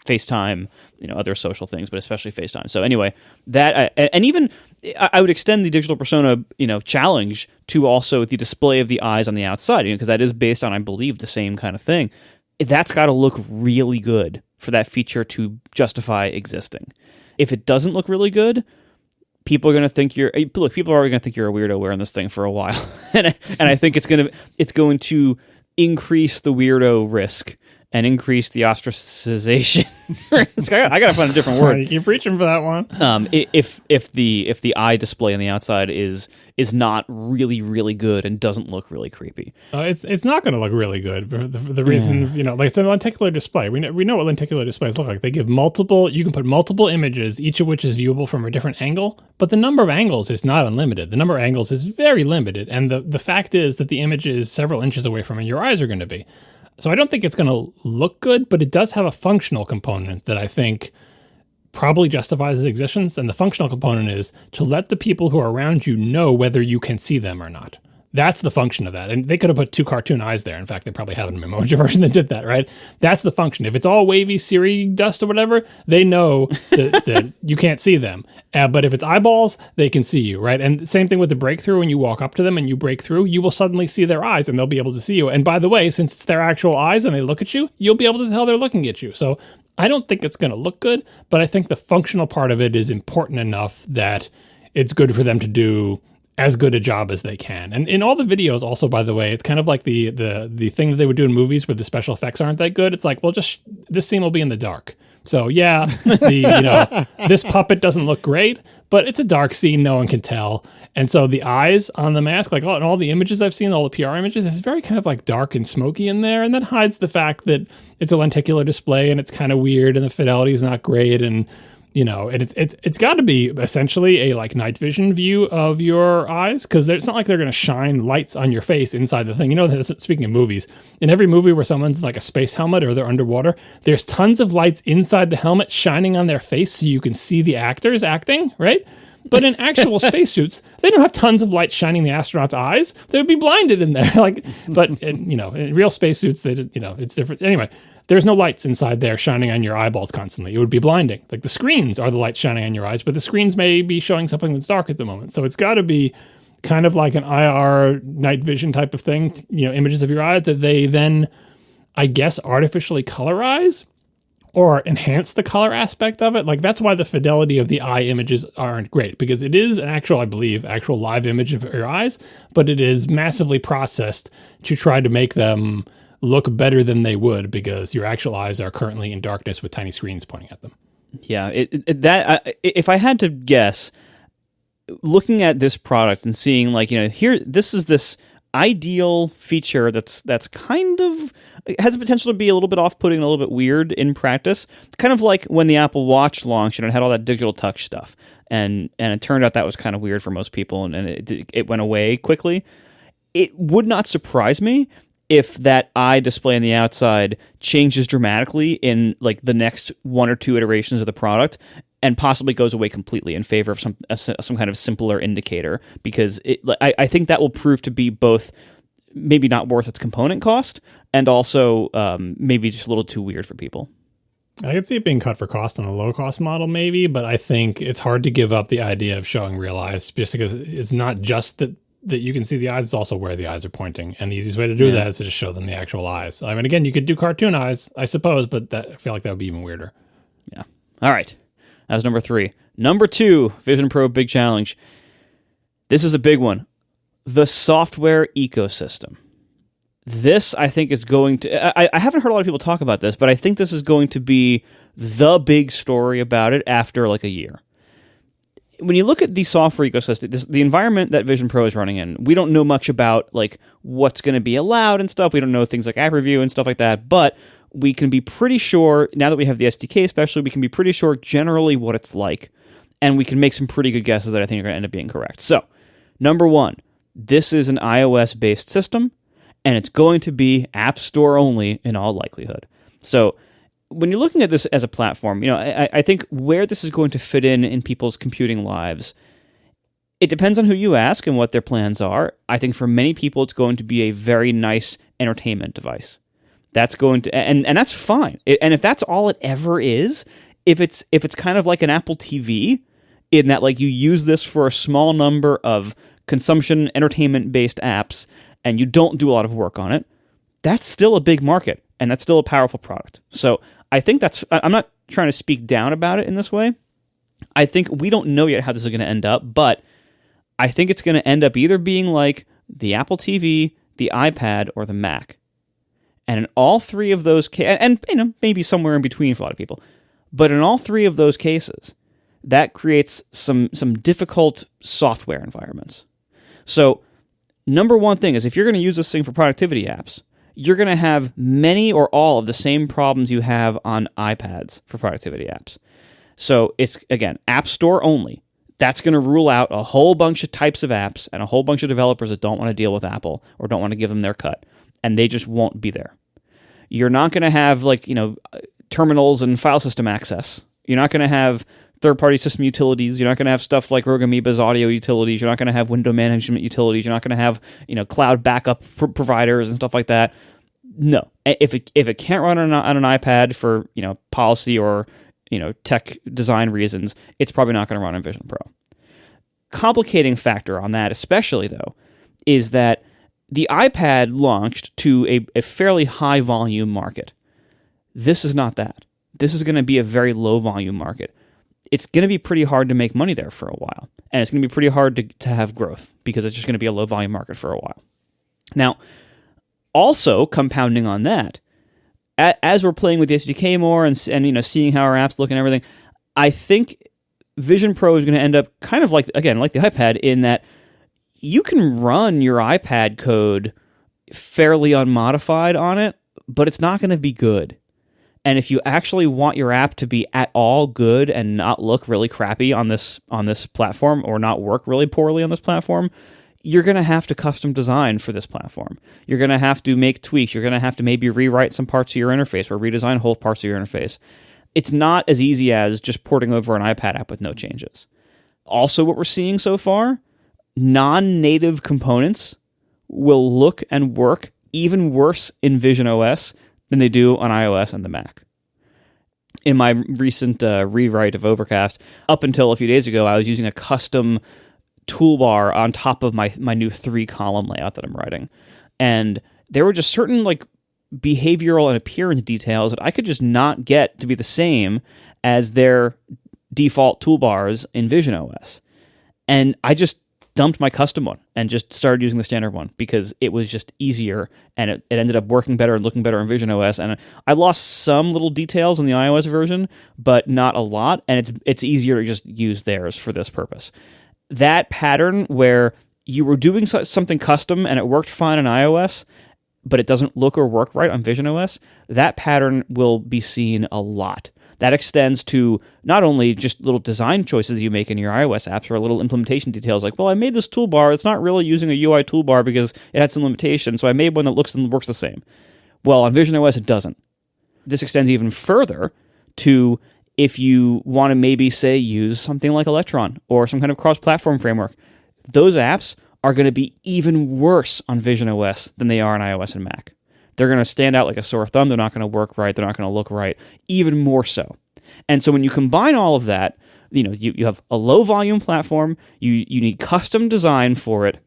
FaceTime, other social things, but especially FaceTime. So anyway, that, and even I would extend the digital persona, challenge to also the display of the eyes on the outside, because that is based on, I believe, the same kind of thing. That's got to look really good for that feature to justify existing. If it doesn't look really good, people are going to think people are already going to think you're a weirdo wearing this thing for a while. and I think it's going to increase the weirdo risk and increase the ostracization. I gotta find a different word. You keep reaching for that one. If the eye display on the outside is not really, really good and doesn't look really creepy, it's not going to look really good for the reasons like it's a lenticular display. We know what lenticular displays look like. They give you can put multiple images, each of which is viewable from a different angle, but the number of angles is not unlimited. The number of angles is very limited, and the fact is that the image is several inches away from where your eyes are going to be. So I don't think it's going to look good, but it does have a functional component that I think probably justifies its existence. And the functional component is to let the people who are around you know whether you can see them or not. That's the function of that. And they could have put two cartoon eyes there. In fact, they probably have an emoji version that did that, right? That's the function. If it's all wavy Siri dust or whatever, they know that you can't see them. But if it's eyeballs, they can see you, right? And same thing with the breakthrough. When you walk up to them and you break through, you will suddenly see their eyes and they'll be able to see you. And by the way, since it's their actual eyes and they look at you, you'll be able to tell they're looking at you. So I don't think it's going to look good, but I think the functional part of it is important enough that it's good for them to do as good a job as they can. And in all the videos also, by the way, it's kind of like the thing that they would do in movies where the special effects aren't that good. It's like, well, just this scene will be in the dark. So yeah, this puppet doesn't look great, but it's a dark scene. No one can tell. And so the eyes on the mask, like all the images I've seen, all the PR images, it's very kind of like dark and smoky in there. And that hides the fact that it's a lenticular display and it's kind of weird and the fidelity is not great. And it's got to be essentially a like night vision view of your eyes, because it's not like they're going to shine lights on your face inside the thing. Speaking of movies, in every movie where someone's like a space helmet or they're underwater, there's tons of lights inside the helmet shining on their face so you can see the actors acting, right? But in actual spacesuits, they don't have tons of light shining the astronauts' eyes. They would be blinded in there. In real spacesuits, it's different. Anyway, there's no lights inside there shining on your eyeballs constantly. It would be blinding. Like the screens are the lights shining on your eyes, but the screens may be showing something that's dark at the moment. So it's got to be kind of like an IR night vision type of thing, images of your eye that they then, I guess, artificially colorize or enhance the color aspect of it. Like that's why the fidelity of the eye images aren't great, because it is an actual live image of your eyes, but it is massively processed to try to make them look better than they would, because your actual eyes are currently in darkness with tiny screens pointing at them. Yeah, if I had to guess, looking at this product and seeing this is this ideal feature that's kind of has the potential to be a little bit off-putting, a little bit weird in practice, kind of like when the Apple Watch launched and it had all that digital touch stuff, and it turned out that was kind of weird for most people, and it went away quickly. It would not surprise me if that eye display on the outside changes dramatically in like the next one or two iterations of the product, and possibly goes away completely in favor of some kind of simpler indicator, because I think that will prove to be both maybe not worth its component cost and also maybe just a little too weird for people. I could see it being cut for cost on a low-cost model maybe, but I think it's hard to give up the idea of showing real eyes, just because it's not just that you can see the eyes, it's also where the eyes are pointing. And the easiest way to do that is to just show them the actual eyes. I mean, again, you could do cartoon eyes, I suppose, but I feel like that would be even weirder. Yeah. All right. That was number 3. Number 2, Vision Pro big challenge. This is a big one. The software ecosystem. This, I think, is going to... I haven't heard a lot of people talk about this, but I think this is going to be the big story about it after like a year. When you look at the software ecosystem, the environment that Vision Pro is running in, we don't know much about like what's going to be allowed and stuff. We don't know things like app review and stuff like that, but we can be pretty sure, now that we have the SDK especially, we can be pretty sure generally what it's like, and we can make some pretty good guesses that I think are going to end up being correct. So, number 1, this is an iOS-based system, and it's going to be App Store only in all likelihood. So, when you're looking at this as a platform, I think where this is going to fit in people's computing lives, it depends on who you ask and what their plans are. I think for many people, it's going to be a very nice entertainment device. That's going to, and that's fine. And if that's all it ever is, if it's kind of like an Apple TV, in that like you use this for a small number of consumption entertainment-based apps, and you don't do a lot of work on it, that's still a big market, and that's still a powerful product. So I think I'm not trying to speak down about it in this way. I think we don't know yet how this is going to end up, but I think it's going to end up either being like the Apple TV, the iPad, or the Mac. And in all 3 of those cases, and maybe somewhere in between for a lot of people, but in all 3 of those cases, that creates some difficult software environments. So, number 1 thing is if you're going to use this thing for productivity apps, you're going to have many or all of the same problems you have on iPads for productivity apps. So it's, again, App Store only. That's going to rule out a whole bunch of types of apps and a whole bunch of developers that don't want to deal with Apple or don't want to give them their cut, and they just won't be there. You're not going to have terminals and file system access. You're not going to have third-party system utilities. You're not going to have stuff like Rogue Amoeba's audio utilities. You're not going to have window management utilities. You're not going to have cloud backup providers and stuff like that. No, if it can't run on an iPad for policy or tech design reasons, it's probably not going to run on Vision Pro. Complicating factor on that, especially though, is that the iPad launched to a fairly high volume market. This is not that. This is going to be a very low volume market. It's going to be pretty hard to make money there for a while. And it's going to be pretty hard to have growth because it's just going to be a low volume market for a while. Now, also compounding on that, as we're playing with the SDK more and seeing how our apps look and everything, I think Vision Pro is going to end up kind of like the iPad in that you can run your iPad code fairly unmodified on it, but it's not going to be good. And if you actually want your app to be at all good and not look really crappy on this platform or not work really poorly on this platform, you're going to have to custom design for this platform. You're going to have to make tweaks. You're going to have to maybe rewrite some parts of your interface or redesign whole parts of your interface. It's not as easy as just porting over an iPad app with no changes. Also, what we're seeing so far, non-native components will look and work even worse in Vision OS than they do on iOS and the Mac. In my recent rewrite of Overcast, up until a few days ago, I was using a custom toolbar on top of my new 3-column layout that I'm writing. And there were just certain behavioral and appearance details that I could just not get to be the same as their default toolbars in Vision OS. And I just dumped my custom one and just started using the standard one because it was just easier and it ended up working better and looking better in Vision OS. And I lost some little details in the iOS version, but not a lot. And it's easier to just use theirs for this purpose. That pattern where you were doing something custom and it worked fine in iOS, but it doesn't look or work right on Vision OS, that pattern will be seen a lot. That extends to not only just little design choices that you make in your iOS apps or little implementation details like, well, I made this toolbar. It's not really using a UI toolbar because it had some limitations, so I made one that looks and works the same. Well, on Vision OS, it doesn't. This extends even further to If you want to maybe say use something like Electron or some kind of cross-platform framework, those apps are going to be even worse on Vision OS than they are on iOS and Mac. They're going to stand out like a sore thumb. They're not going to work right. They're not going to look right, even more so. And so when you combine all of that, you have a low volume platform, you need custom design for it.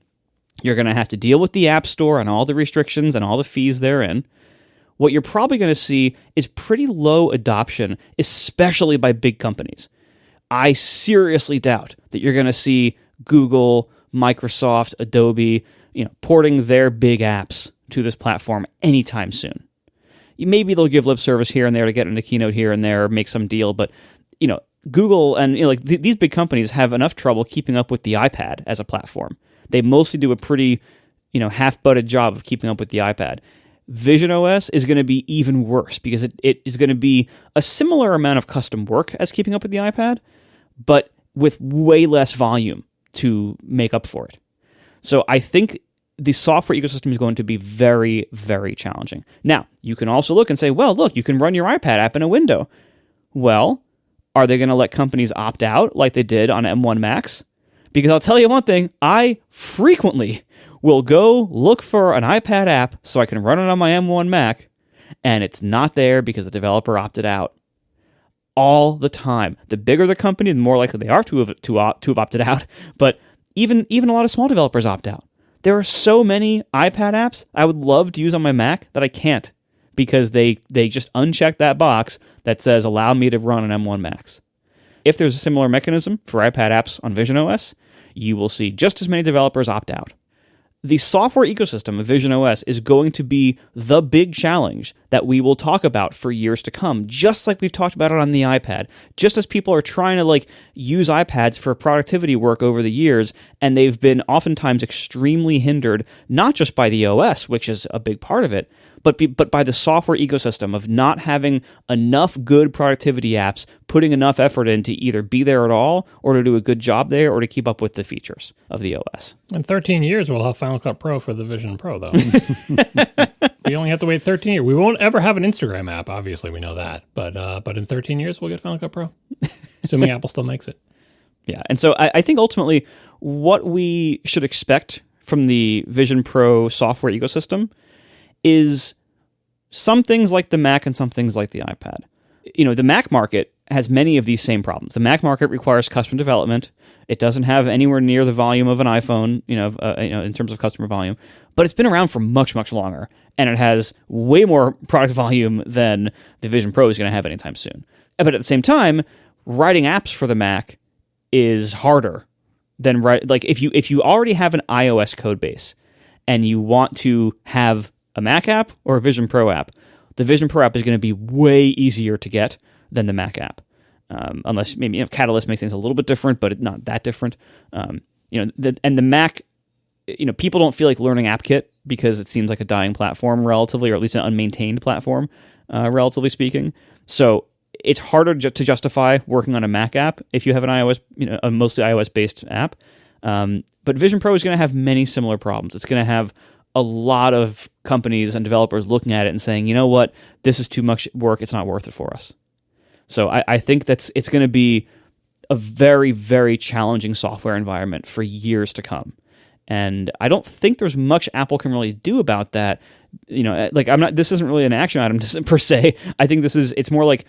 You're going to have to deal with the App Store and all the restrictions and all the fees therein. What you're probably going to see is pretty low adoption, especially by big companies. I seriously doubt that you're going to see Google, Microsoft, Adobe, porting their big apps to this platform anytime soon. Maybe they'll give lip service here and there to get into Keynote here and there, make some deal, but Google and these big companies have enough trouble keeping up with the iPad as a platform. They mostly do a pretty half-butted job of keeping up with the iPad. Vision OS is going to be even worse because it is going to be a similar amount of custom work as keeping up with the iPad, but with way less volume to make up for it. So I think the software ecosystem is going to be very, very challenging. Now, you can also look and say, well, look, you can run your iPad app in a window. Well, are they going to let companies opt out like they did on M1 Macs? Because I'll tell you one thing, I frequently will go look for an iPad app so I can run it on my M1 Mac, and it's not there because the developer opted out. All the time. The bigger the company, the more likely they are to have opted out. But even a lot of small developers opt out. There are so many iPad apps I would love to use on my Mac that I can't because they just uncheck that box that says allow me to run on M1 Macs. If there's a similar mechanism for iPad apps on Vision OS, you will see just as many developers opt out. The software ecosystem of Vision OS is going to be the big challenge that we will talk about for years to come, just like we've talked about it on the iPad. Just as people are trying to use iPads for productivity work over the years, and they've been oftentimes extremely hindered, not just by the OS, which is a big part of it, but by the software ecosystem of not having enough good productivity apps, putting enough effort in to either be there at all, or to do a good job there, or to keep up with the features of the OS. In 13 years, we'll have Final Cut Pro for the Vision Pro, though. We only have to wait 13 years. We won't ever have an Instagram app, obviously, we know that. But in 13 years, we'll get Final Cut Pro, assuming Apple still makes it. Yeah, and so I think ultimately what we should expect from the Vision Pro software ecosystem is some things like the Mac and some things like the iPad. The Mac market has many of these same problems. The Mac market requires custom development. It doesn't have anywhere near the volume of an iPhone, in terms of customer volume, but it's been around for much, much longer, and it has way more product volume than the Vision Pro is going to have anytime soon. But at the same time, writing apps for the Mac is harder than if you already have an iOS code base and you want to have a Mac app or a Vision Pro app, the Vision Pro app is going to be way easier to get than the Mac app. Unless maybe Catalyst makes things a little bit different, but not that different. And the Mac, people don't feel like learning AppKit because it seems like a dying platform relatively, or at least an unmaintained platform, relatively speaking. So it's harder to justify working on a Mac app if you have an iOS, a mostly iOS-based app. But Vision Pro is going to have many similar problems. It's going to have a lot of companies and developers looking at it and saying, you know what, this is too much work. It's not worth it for us. So I think it's going to be a very, very challenging software environment for years to come. And I don't think there's much Apple can really do about that. This isn't really an action item per se. I think it's more like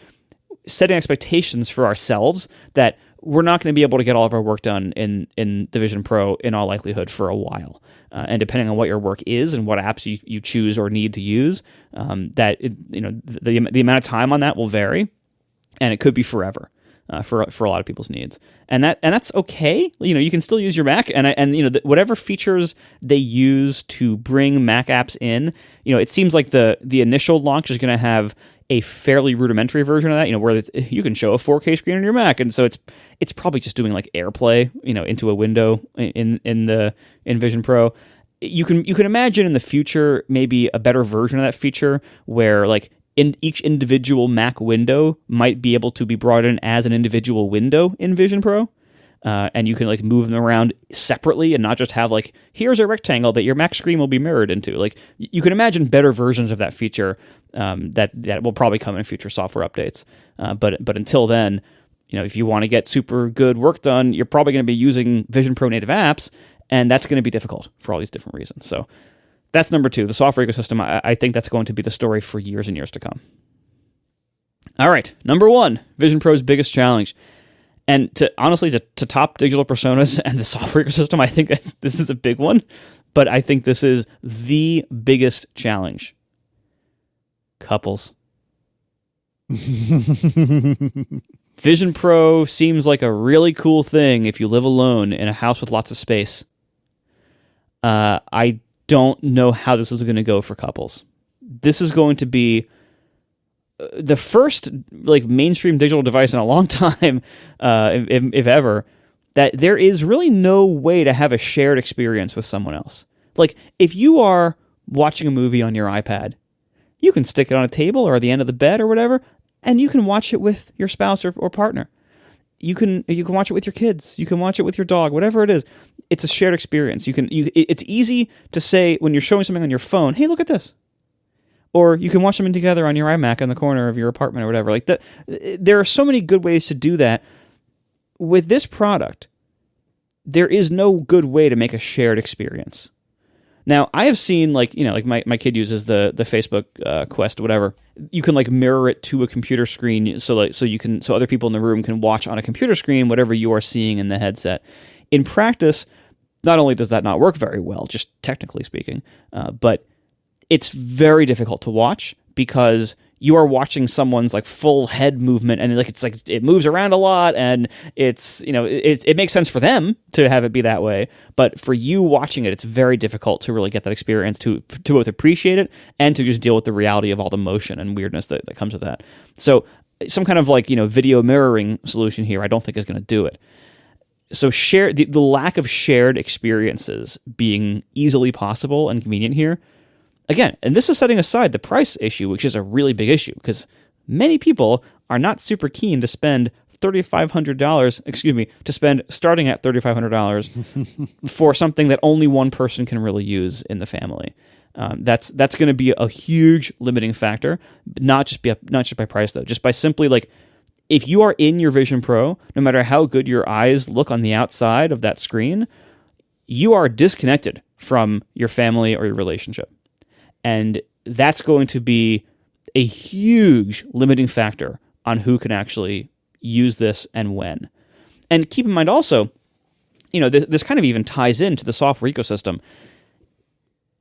setting expectations for ourselves that we're not going to be able to get all of our work done in the Vision Pro in all likelihood for a while. And depending on what your work is and what apps you choose or need to use, the amount of time on that will vary, and it could be forever for a lot of people's needs. And that's okay. You can still use your Mac, and whatever features they use to bring Mac apps in. It seems like the initial launch is going to have a fairly rudimentary version of that, where you can show a 4K screen on your Mac, and so it's probably just doing like AirPlay, into a window in Vision Pro. You can imagine in the future maybe a better version of that feature where in each individual Mac window might be able to be brought in as an individual window in Vision Pro. and you can like move them around separately and not just have like, here's a rectangle that your Mac screen will be mirrored into. Like you can imagine better versions of that feature that will probably come in future software updates. But until then, if you want to get super good work done, you're probably going to be using Vision Pro native apps, and that's going to be difficult for all these different reasons. So that's number 2, the software ecosystem. I think that's going to be the story for years and years to come. All right, number 1, Vision Pro's biggest challenge. And to top digital personas and the software ecosystem, I think that this is a big one, but I think this is the biggest challenge. Couples. Vision Pro seems like a really cool thing if you live alone in a house with lots of space. I don't know how this is going to go for couples. This is going to be the first like mainstream digital device in a long time, if ever, that there is really no way to have a shared experience with someone else. Like if you are watching a movie on your iPad, you can stick it on a table or at the end of the bed or whatever, and you can watch it with your spouse or partner. You can watch it with your kids. You can watch it with your dog. Whatever it is, it's a shared experience. It's easy to say when you're showing something on your phone, "Hey, look at this," or you can watch them together on your iMac in the corner of your apartment or whatever. Like that, there are so many good ways to do that. With this product, there is no good way to make a shared experience. Now, I have seen like my kid uses the Facebook Quest, whatever. You can like mirror it to a computer screen, so other people in the room can watch on a computer screen whatever you are seeing in the headset. In practice, not only does that not work very well, just technically speaking, but it's very difficult to watch because you are watching someone's like full head movement, and it moves around a lot, and it makes sense for them to have it be that way, but for you watching it, it's very difficult to really get that experience to both appreciate it and to just deal with the reality of all the motion and weirdness that comes with that. So some kind of like video mirroring solution here, I don't think is going to do it. So the lack of shared experiences being easily possible and convenient here. Again, and this is setting aside the price issue, which is a really big issue because many people are not super keen to spend starting at $3,500 for something that only one person can really use in the family. That's going to be a huge limiting factor, not just by price though, just by simply like if you are in your Vision Pro, no matter how good your eyes look on the outside of that screen, you are disconnected from your family or your relationship. And that's going to be a huge limiting factor on who can actually use this and when. And keep in mind also, this kind of even ties into the software ecosystem.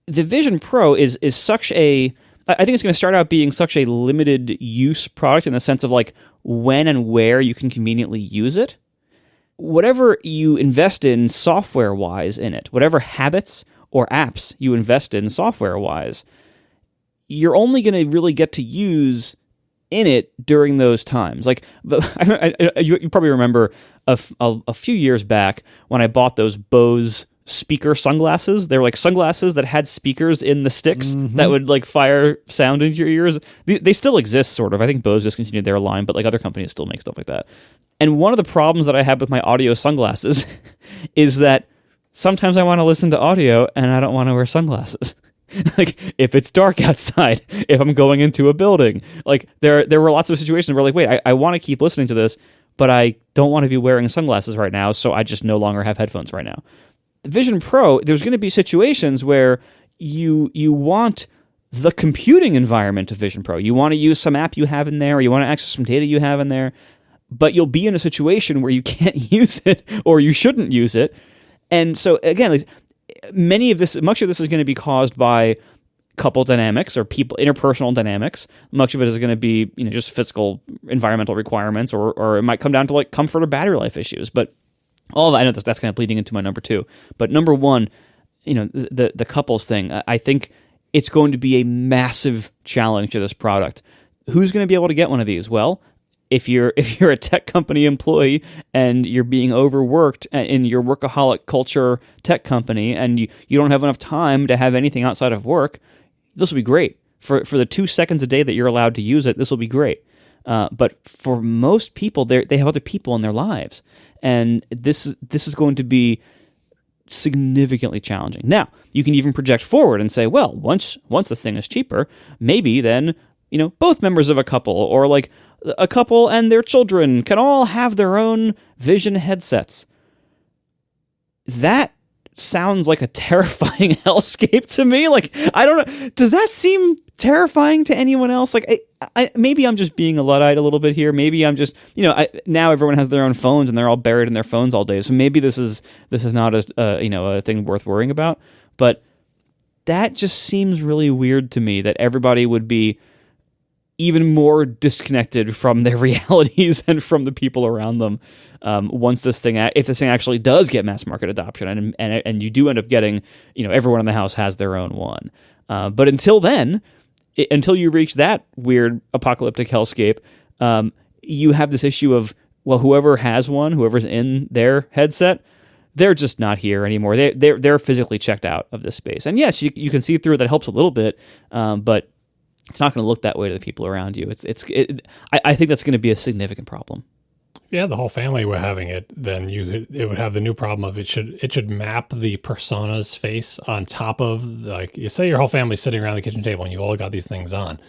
The Vision Pro is such I think it's going to start out being such a limited use product in the sense of like when and where you can conveniently use it. Whatever you invest in software-wise in it, whatever habits or apps you invest in software-wise, you're only going to really get to use in it during those times. Like you probably remember a few years back when I bought those Bose speaker sunglasses. They were like sunglasses that had speakers in the sticks that would like fire sound into your ears. They still exist, sort of. I think Bose discontinued their line, but like other companies still make stuff like that. And one of the problems that I have with my audio sunglasses is that sometimes I want to listen to audio and I don't want to wear sunglasses. Like if it's dark outside, if I'm going into a building, like there were lots of situations where like, wait, I want to keep listening to this, but I don't want to be wearing sunglasses right now, so I just no longer have headphones right now. Vision Pro, there's going to be situations where you want the computing environment of Vision Pro. You want to use some app you have in there, or you want to access some data you have in there, but you'll be in a situation where you can't use it or you shouldn't use it. And so again, like, much of this is going to be caused by couple dynamics or interpersonal dynamics. Much of it is going to be just physical environmental requirements, or it might come down to like comfort or battery life issues. But all of that, I know that's kind of bleeding into my number 2. But number 1, the couples thing, I think it's going to be a massive challenge to this product. Who's going to be able to get one of these? Well, if you're a tech company employee and you're being overworked in your workaholic culture tech company and you don't have enough time to have anything outside of work, this will be great. For the 2 seconds a day that you're allowed to use it, this will be great. But for most people, they have other people in their lives, and this is going to be significantly challenging. Now, you can even project forward and say, well, once this thing is cheaper, maybe then, both members of a couple, or like a couple and their children, can all have their own Vision headsets. That sounds like a terrifying hellscape to me. Like, I don't know. Does that seem terrifying to anyone else? Like, maybe I'm just being a Luddite a little bit here. Maybe I'm just, now everyone has their own phones and they're all buried in their phones all day. So maybe this is not a thing worth worrying about. But that just seems really weird to me, that everybody would be even more disconnected from their realities and from the people around them if this thing actually does get mass market adoption, and you do end up getting, everyone in the house has their own one. But until then, until you reach that weird apocalyptic hellscape, you have this issue of, well, whoever has one, whoever's in their headset, they're just not here anymore. They're physically checked out of this space. And yes, you can see through it. That helps a little bit, but it's not going to look that way to the people around you. I think that's going to be a significant problem. Yeah, the whole family were having it, then it would have the new problem of it should map the persona's face on top of, like, you say your whole family's sitting around the kitchen table and you all got these things on,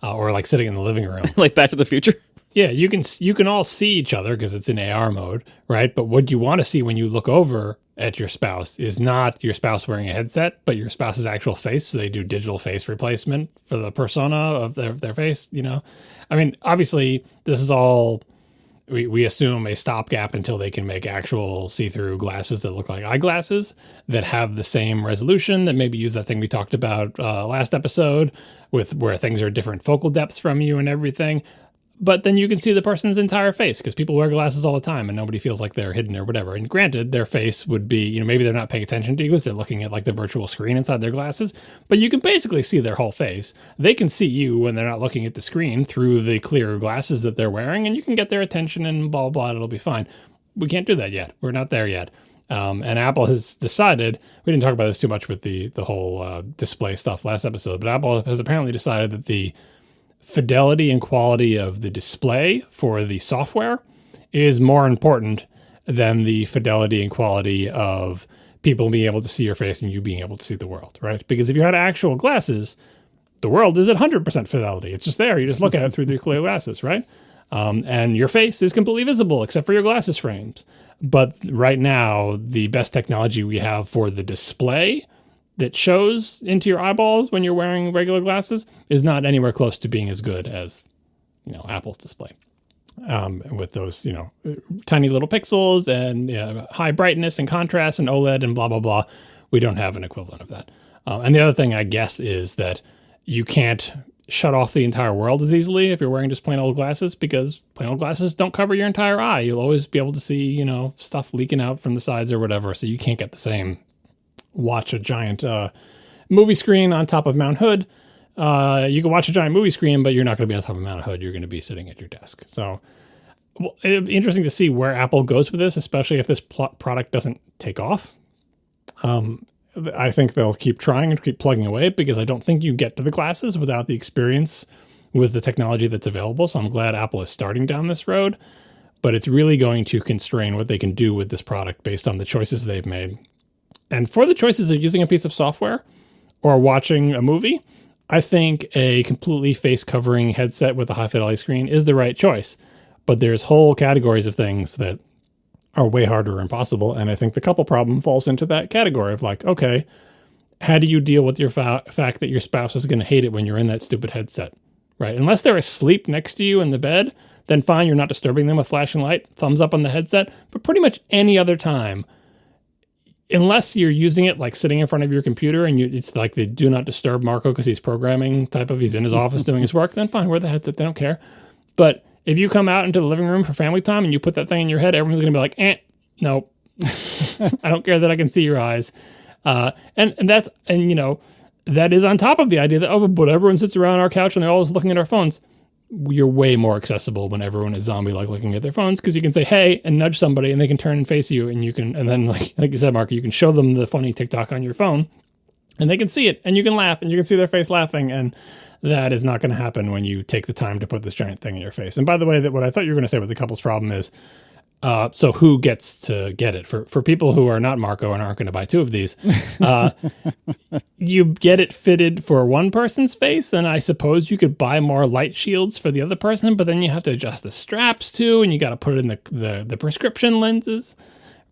or like sitting in the living room, like Back to the Future. Yeah, you can all see each other because it's in AR mode, right? But what you want to see when you look over at your spouse is not your spouse wearing a headset, but your spouse's actual face. So they do digital face replacement for the persona of their face. I mean, obviously, this is all. We assume a stopgap until they can make actual see-through glasses that look like eyeglasses that have the same resolution, that maybe use that thing we talked about last episode, with where things are different focal depths from you and everything. But then you can see the person's entire face, because people wear glasses all the time and nobody feels like they're hidden or whatever. And granted, their face would be, maybe they're not paying attention to you because they're looking at like the virtual screen inside their glasses, but you can basically see their whole face. They can see you when they're not looking at the screen through the clear glasses that they're wearing, and you can get their attention and blah, blah, it'll be fine. We can't do that yet. We're not there yet. And Apple has decided, we didn't talk about this too much with the whole display stuff last episode, but Apple has apparently decided that the fidelity and quality of the display for the software is more important than the fidelity and quality of people being able to see your face and you being able to see the world, right? Because if you had actual glasses, the world is at 100% fidelity. It's just there. You just look at it through the clear glasses, right? And your face is completely visible except for your glasses frames. But right now, the best technology we have for the display that shows into your eyeballs when you're wearing regular glasses is not anywhere close to being as good as, Apple's display. With those, tiny little pixels and high brightness and contrast and OLED and blah, blah, blah. We don't have an equivalent of that. And the other thing, I guess, is that you can't shut off the entire world as easily if you're wearing just plain old glasses, because plain old glasses don't cover your entire eye. You'll always be able to see, stuff leaking out from the sides or whatever. So you can't get the same watch a giant movie screen on top of Mount Hood. You can watch a giant movie screen, but you're not going to be on top of Mount Hood. You're going to be sitting at your desk. So it'd be interesting to see where Apple goes with this, especially if this product doesn't take off. I think they'll keep trying and keep plugging away, because I don't think you get to the glasses without the experience with the technology that's available. So I'm glad Apple is starting down this road, but it's really going to constrain what they can do with this product based on the choices they've made. And for the choices of using a piece of software or watching a movie, I think a completely face-covering headset with a high-fidelity screen is the right choice. But there's whole categories of things that are way harder or impossible, and I think the couple problem falls into that category of like, okay, how do you deal with your fact that your spouse is going to hate it when you're in that stupid headset, right? Unless they're asleep next to you in the bed, then fine, you're not disturbing them with flashing light, thumbs up on the headset. But pretty much any other time, unless you're using it like sitting in front of your computer and it's like the do not disturb Marco because he's programming he's in his office doing his work, then fine, wear the headset, they don't care. But if you come out into the living room for family time and you put that thing in your head, everyone's going to be like, nope. I don't care that I can see your eyes. And that is on top of the idea that, but everyone sits around our couch and they're always looking at our phones. You're way more accessible when everyone is zombie-like looking at their phones, because you can say, hey, and nudge somebody and they can turn and face you, and you can, and then like you said, Mark, you can show them the funny TikTok on your phone and they can see it and you can laugh and you can see their face laughing. And That is not going to happen when you take the time to put this giant thing in your face. And by the way, that what I thought you were going to say with the couple's problem is, so who gets to get it? For people who are not Marco and aren't going to buy 2 of these, you get it fitted for one person's face, and I suppose you could buy more light shields for the other person, but then you have to adjust the straps too, and you got to put it in the prescription lenses.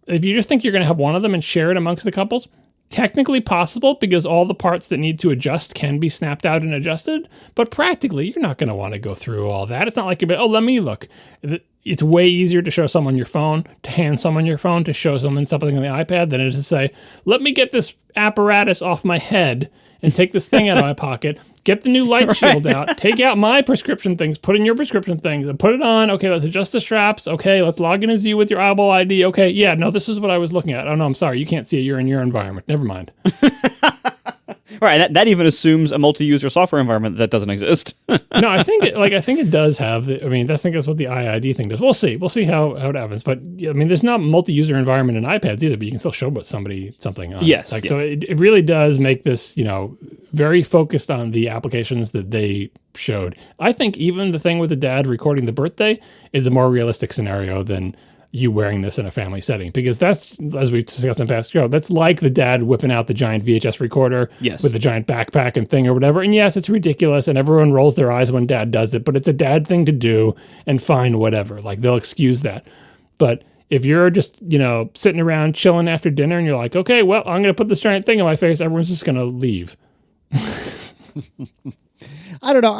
If you just think you're going to have one of them and share it amongst the couples, technically possible because all the parts that need to adjust can be snapped out and adjusted, but practically you're not going to want to go through all that. It's not like you're, let me look. It's way easier to show someone your phone, to hand someone your phone, to show someone something on the iPad than it is to say, let me get this apparatus off my head and take this thing out of my pocket, get the new light shield out, take out my prescription things, put in your prescription things, and put it on. Okay, let's adjust the straps. Okay, let's log in as you with your eyeball ID. Okay, yeah, no, this is what I was looking at. Oh, no, I'm sorry. You can't see it. You're in your environment. Never mind. Right, that even assumes a multi-user software environment that doesn't exist. No, I think it does have. I think that's what the IID thing does. We'll see how it happens. But I mean, there's not multi-user environment in iPads either, but you can still show somebody something on. Yes, So it really does make this very focused on the applications that they showed. I think even the thing with the dad recording the birthday is a more realistic scenario than you wearing this in a family setting, because that's, as we discussed in the past show, that's like the dad whipping out the giant VHS recorder with the giant backpack and thing or whatever. And yes, it's ridiculous and everyone rolls their eyes when dad does it, but it's a dad thing to do, and fine, whatever. Like, they'll excuse that. But if you're just, sitting around chilling after dinner and you're like, okay, well, I'm going to put this giant thing in my face, everyone's just going to leave. I don't know.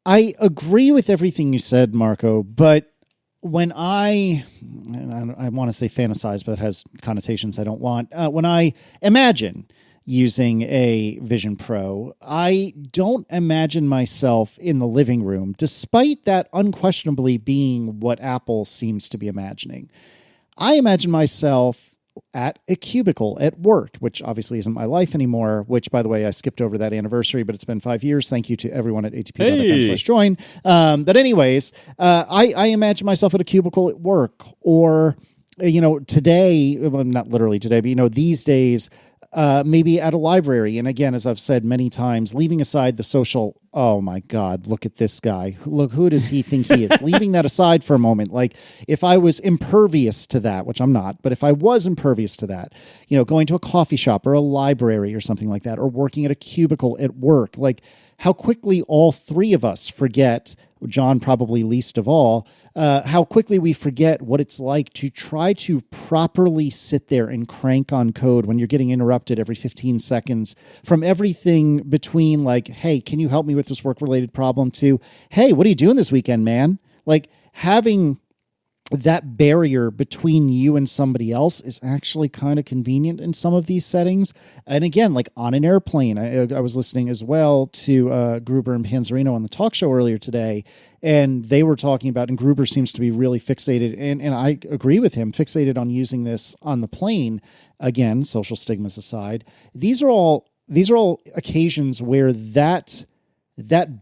I agree with everything you said, Marco, but when I want to say fantasize, but it has connotations I don't want. When I imagine using a Vision Pro, I don't imagine myself in the living room, despite that unquestionably being what Apple seems to be imagining. I imagine myself at a cubicle at work, which obviously isn't my life anymore, which, by the way, I skipped over that anniversary, but it's been 5 years. Thank you to everyone at atp.fm/join. But anyways, I imagine myself at a cubicle at work, or, today, well, not literally today, but, these days, maybe at a library. And again, as I've said many times, leaving aside the social, oh my God, look at this guy. Look, who does he think he is? Leaving that aside for a moment. Like, if I was impervious to that, which I'm not, but if I was impervious to that, going to a coffee shop or a library or something like that, or working at a cubicle at work, like how quickly all 3 of us forget, John probably least of all, how quickly we forget what it's like to try to properly sit there and crank on code when you're getting interrupted every 15 seconds from everything between like, hey, can you help me with this work-related problem, to, hey, what are you doing this weekend, man? Like, having that barrier between you and somebody else is actually kind of convenient in some of these settings. And again, like on an airplane, I was listening as well to Gruber and Panzerino on the talk show earlier today, and they were talking about, and Gruber seems to be really fixated, and I agree with him, fixated on using this on the plane. Again, social stigmas aside, these are all occasions where that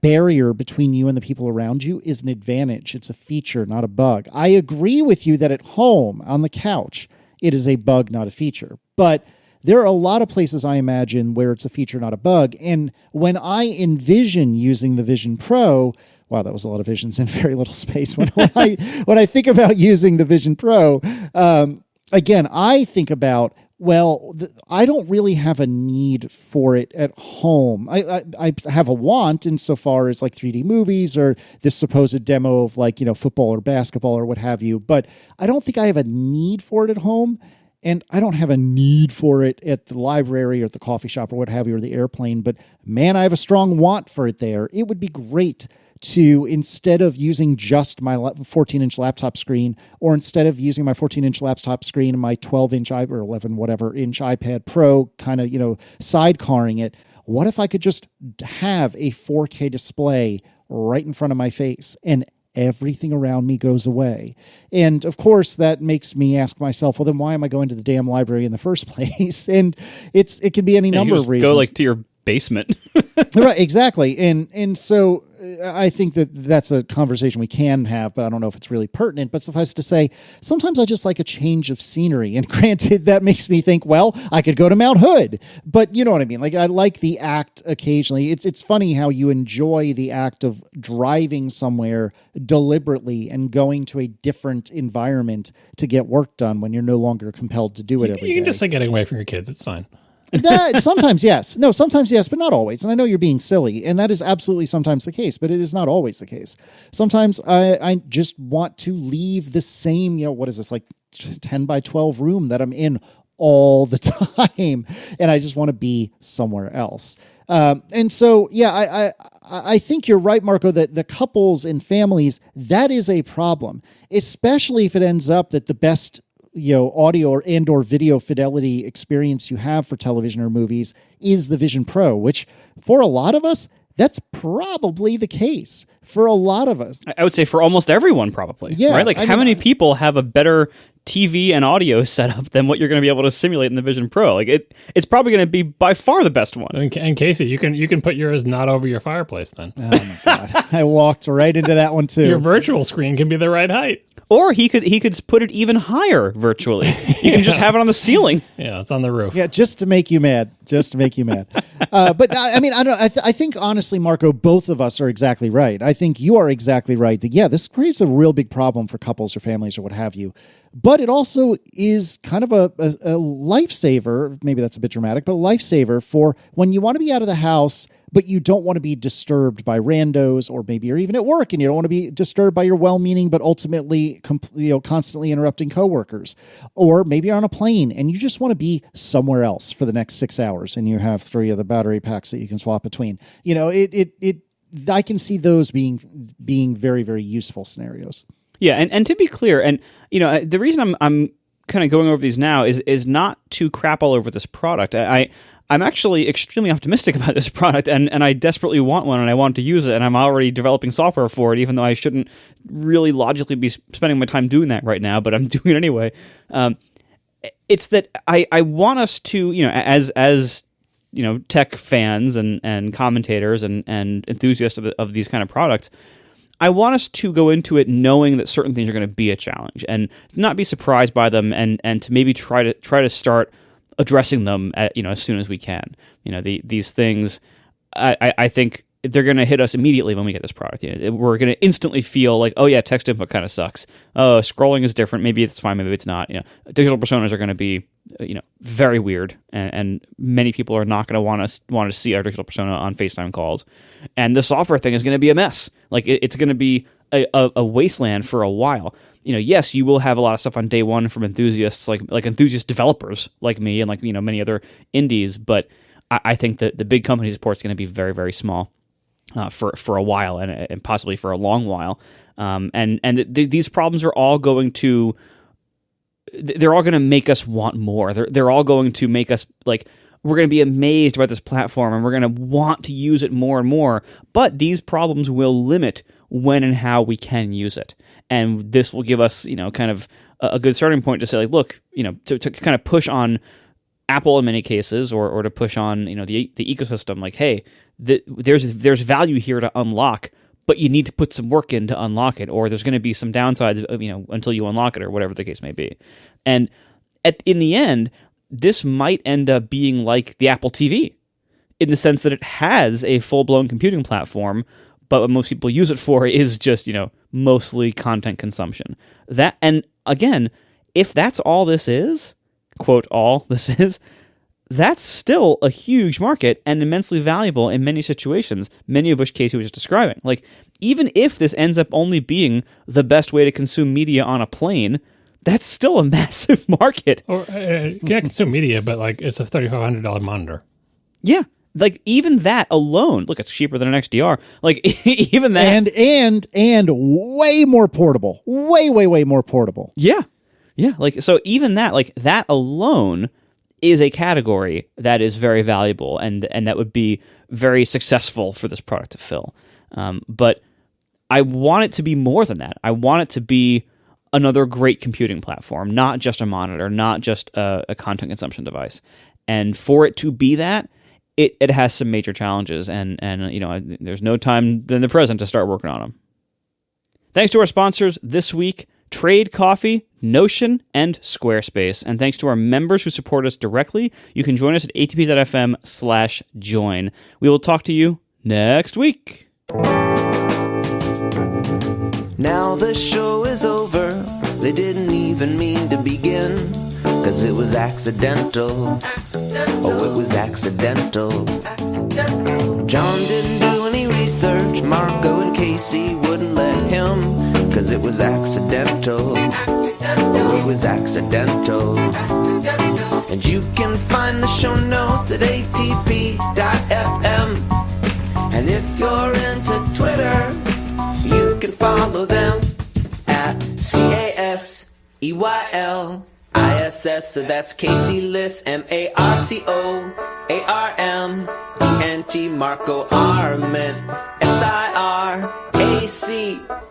barrier between you and the people around you is an advantage. It's a feature, not a bug. I agree with you that at home, on the couch, it is a bug, not a feature. But there are a lot of places I imagine where it's a feature, not a bug. And when I envision using the Vision Pro, wow, that was a lot of visions in very little space. When I think about using the Vision Pro, again, I think about, well, I don't really have a need for it at home. I have a want insofar as like 3D movies or this supposed demo of like, football or basketball or what have you. But I don't think I have a need for it at home. And I don't have a need for it at the library or at the coffee shop or what have you, or the airplane. But man, I have a strong want for it there. It would be great to, instead of using just my 14-inch laptop screen, or instead of using my 14-inch laptop screen and my 12-inch or 11 whatever inch iPad Pro, kind of sidecarring it, what if I could just have a 4K display right in front of my face and everything around me goes away? And of course, that makes me ask myself, well, then why am I going to the damn library in the first place? And it can be any number of reasons. Go like to your basement. Right, exactly. And so I think that that's a conversation we can have, but I don't know if it's really pertinent. But suffice to say, sometimes I just like a change of scenery. And granted, that makes me think, well, I could go to Mount Hood. But you know what I mean? Like, I like the act occasionally. It's funny how you enjoy the act of driving somewhere deliberately and going to a different environment to get work done when you're no longer compelled to do it every day. You can just say getting away from your kids. It's fine. Sometimes yes. No, sometimes yes, but not always. And I know you're being silly, and that is absolutely sometimes the case, but it is not always the case. Sometimes I just want to leave the same, what is this, like 10 by 12 room that I'm in all the time, and I just want to be somewhere else. And so, yeah, I think you're right, Marco, that the couples and families, that is a problem, especially if it ends up that the best audio or video fidelity experience you have for television or movies is the Vision Pro, which for a lot of us, that's probably the case. For a lot of us. I would say for almost everyone, probably. Yeah. Right? Like, how many people have a better TV and audio setup than what you're going to be able to simulate in the Vision Pro? Like, it's probably going to be by far the best one. And Casey, you can put yours not over your fireplace then. Oh my God. I walked right into that one too. Your virtual screen can be the right height. Or he could put it even higher virtually. You can just have it on the ceiling. Yeah, it's on the roof. Yeah, just to make you mad. But I mean, I don't. I think honestly, Marco, both of us are exactly right. I think you are exactly right. That this creates a real big problem for couples or families or what have you. But it also is kind of a lifesaver. Maybe that's a bit dramatic, but a lifesaver for when you want to be out of the house, but you don't want to be disturbed by randos, or maybe you're even at work and you don't want to be disturbed by your well-meaning but ultimately constantly interrupting coworkers. Or maybe you're on a plane and you just want to be somewhere else for the next 6 hours and you have 3 of the battery packs that you can swap between. I can see those being very, very useful scenarios. Yeah, and to be clear, and the reason I'm kind of going over these now is not to crap all over this product. I'm actually extremely optimistic about this product, and I desperately want one, and I want to use it, and I'm already developing software for it, even though I shouldn't really logically be spending my time doing that right now, but I'm doing it anyway. It's that I want us to, as tech fans and commentators and enthusiasts of these kind of products, I want us to go into it knowing that certain things are going to be a challenge and not be surprised by them, and to maybe try to start addressing them as soon as we can. These things, I think they're going to hit us immediately when we get this product. We're going to instantly feel like, oh yeah, text input kind of sucks. Oh, scrolling is different. Maybe it's fine. Maybe it's not. Digital personas are going to be, very weird, and many people are not going to want to see our digital persona on FaceTime calls. And the software thing is going to be a mess. Like it's going to be a wasteland for a while. Yes, you will have a lot of stuff on day one from enthusiasts, like enthusiast developers like me and many other indies. But I think that the big company support is going to be very, very small for a while and possibly for a long while. These problems are all going to make us want more. They're all going to make us we're going to be amazed about this platform and we're going to want to use it more and more. But these problems will limit when and how we can use it. And this will give us, kind of a good starting point to say, look, to kind of push on Apple in many cases, or to push on, the ecosystem. Hey, there's value here to unlock, but you need to put some work in to unlock it, or there's going to be some downsides, until you unlock it, or whatever the case may be. And in the end, this might end up being like the Apple TV, in the sense that it has a full-blown computing platform, but what most people use it for is just, mostly content consumption. And again, if that's all this is, quote, all this is, that's still a huge market and immensely valuable in many situations, many of which Casey was just describing. Even if this ends up only being the best way to consume media on a plane, that's still a massive market. Or you can't consume media, but it's a $3,500 monitor. Yeah. Even that alone, look, it's cheaper than an XDR. Even that, and way more portable, way more portable. Yeah. So even that, that alone is a category that is very valuable and that would be very successful for this product to fill. But I want it to be more than that. I want it to be another great computing platform, not just a monitor, not just a content consumption device. And for it to be that, it has some major challenges, and there's no time in the present to start working on them. Thanks to our sponsors this week, Trade Coffee, Notion, and Squarespace. And thanks to our members who support us directly, you can join us at atp.fm/join. We will talk to you next week. Now the show is over. They didn't even mean to begin, 'cause it was accidental. Oh, it was accidental. John didn't do any research. Marco and Casey wouldn't let him, 'cause it was accidental. Oh, it was accidental. And you can find the show notes at atp.fm. And if you're into Twitter, you can follow them at CASEYLISS. So that's Casey Liss, MARCOARMENT, Marco Arment, SIRAC,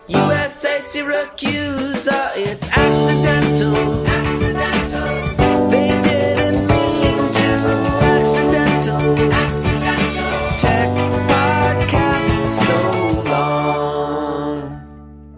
USA Syracuse. It's accidental. They didn't mean to. Accidental. Tech podcast so long.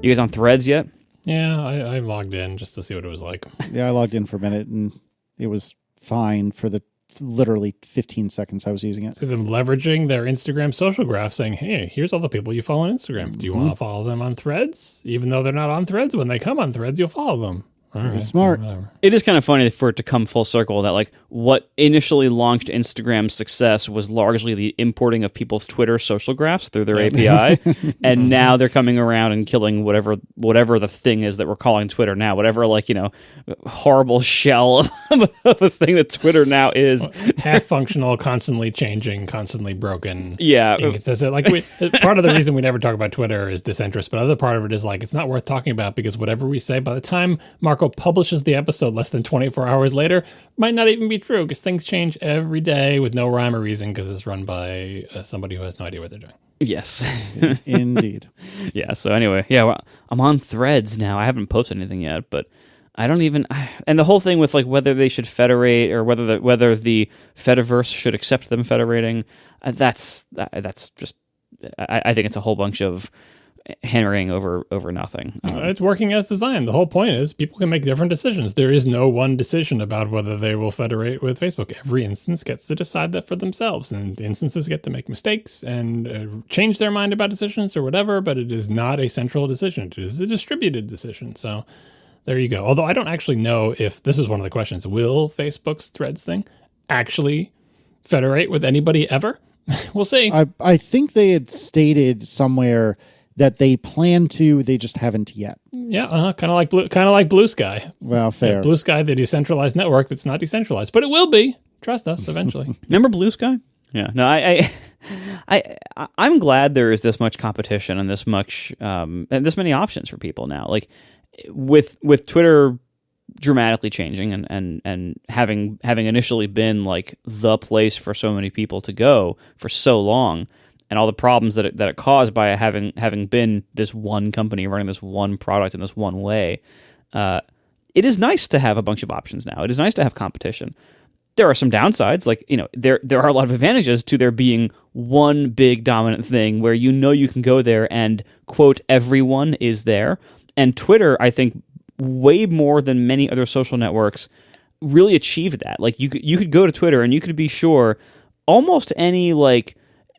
You guys on Threads yet? Yeah, I logged in just to see what it was like. Yeah, I logged in for a minute and it was fine for the literally 15 seconds I was using it. See them leveraging their Instagram social graph, saying, hey, here's all the people you follow on Instagram. Do you want to follow them on Threads? Even though they're not on Threads, when they come on Threads, you'll follow them. All right, smart. Whatever. It is kind of funny for it to come full circle that like what initially launched Instagram's success was largely the importing of people's Twitter social graphs through their API, and now they're coming around and killing whatever the thing is that we're calling Twitter now, whatever horrible shell of a thing that Twitter now is. Half functional, constantly changing, constantly broken. Yeah, Inconsistent. Part of the reason we never talk about Twitter is disinterest, but other part of it is it's not worth talking about because whatever we say, by the time Marco publishes the episode less than 24 hours later, might not even be true because things change every day with no rhyme or reason because it's run by somebody who has no idea what they're doing. yes. Indeed. Yeah, so anyway, I'm on Threads now. I haven't posted anything yet, but I don't even... and the whole thing with whether they should federate or whether the Fediverse should accept them federating, that's just... I think it's a whole bunch of hammering over nothing. It's working as designed. The whole point is people can make different decisions. There is no one decision about whether they will federate with Facebook. Every instance gets to decide that for themselves, and instances get to make mistakes and change their mind about decisions or whatever, but it is not a central decision. It is a distributed decision. So there you go. Although I don't actually know if this is one of the questions. Will Facebook's Threads thing actually federate with anybody ever? We'll see. I think they had stated somewhere that they plan to, they just haven't yet. Yeah, kind of like Blue Sky. Well, fair. Yeah, Blue Sky, the decentralized network that's not decentralized, but it will be. Trust us, eventually. Remember Blue Sky? Yeah. No, I'm glad there is this much competition and this much and this many options for people now. Like with Twitter dramatically changing and having initially been the place for so many people to go for so long, and all the problems that it caused by having been this one company running this one product in this one way, it is nice to have a bunch of options now. It is nice to have competition. There are some downsides, there are a lot of advantages to there being one big dominant thing where you can go there and, quote, everyone is there. And Twitter, I think, way more than many other social networks, really achieved that. You could go to Twitter and you could be sure almost any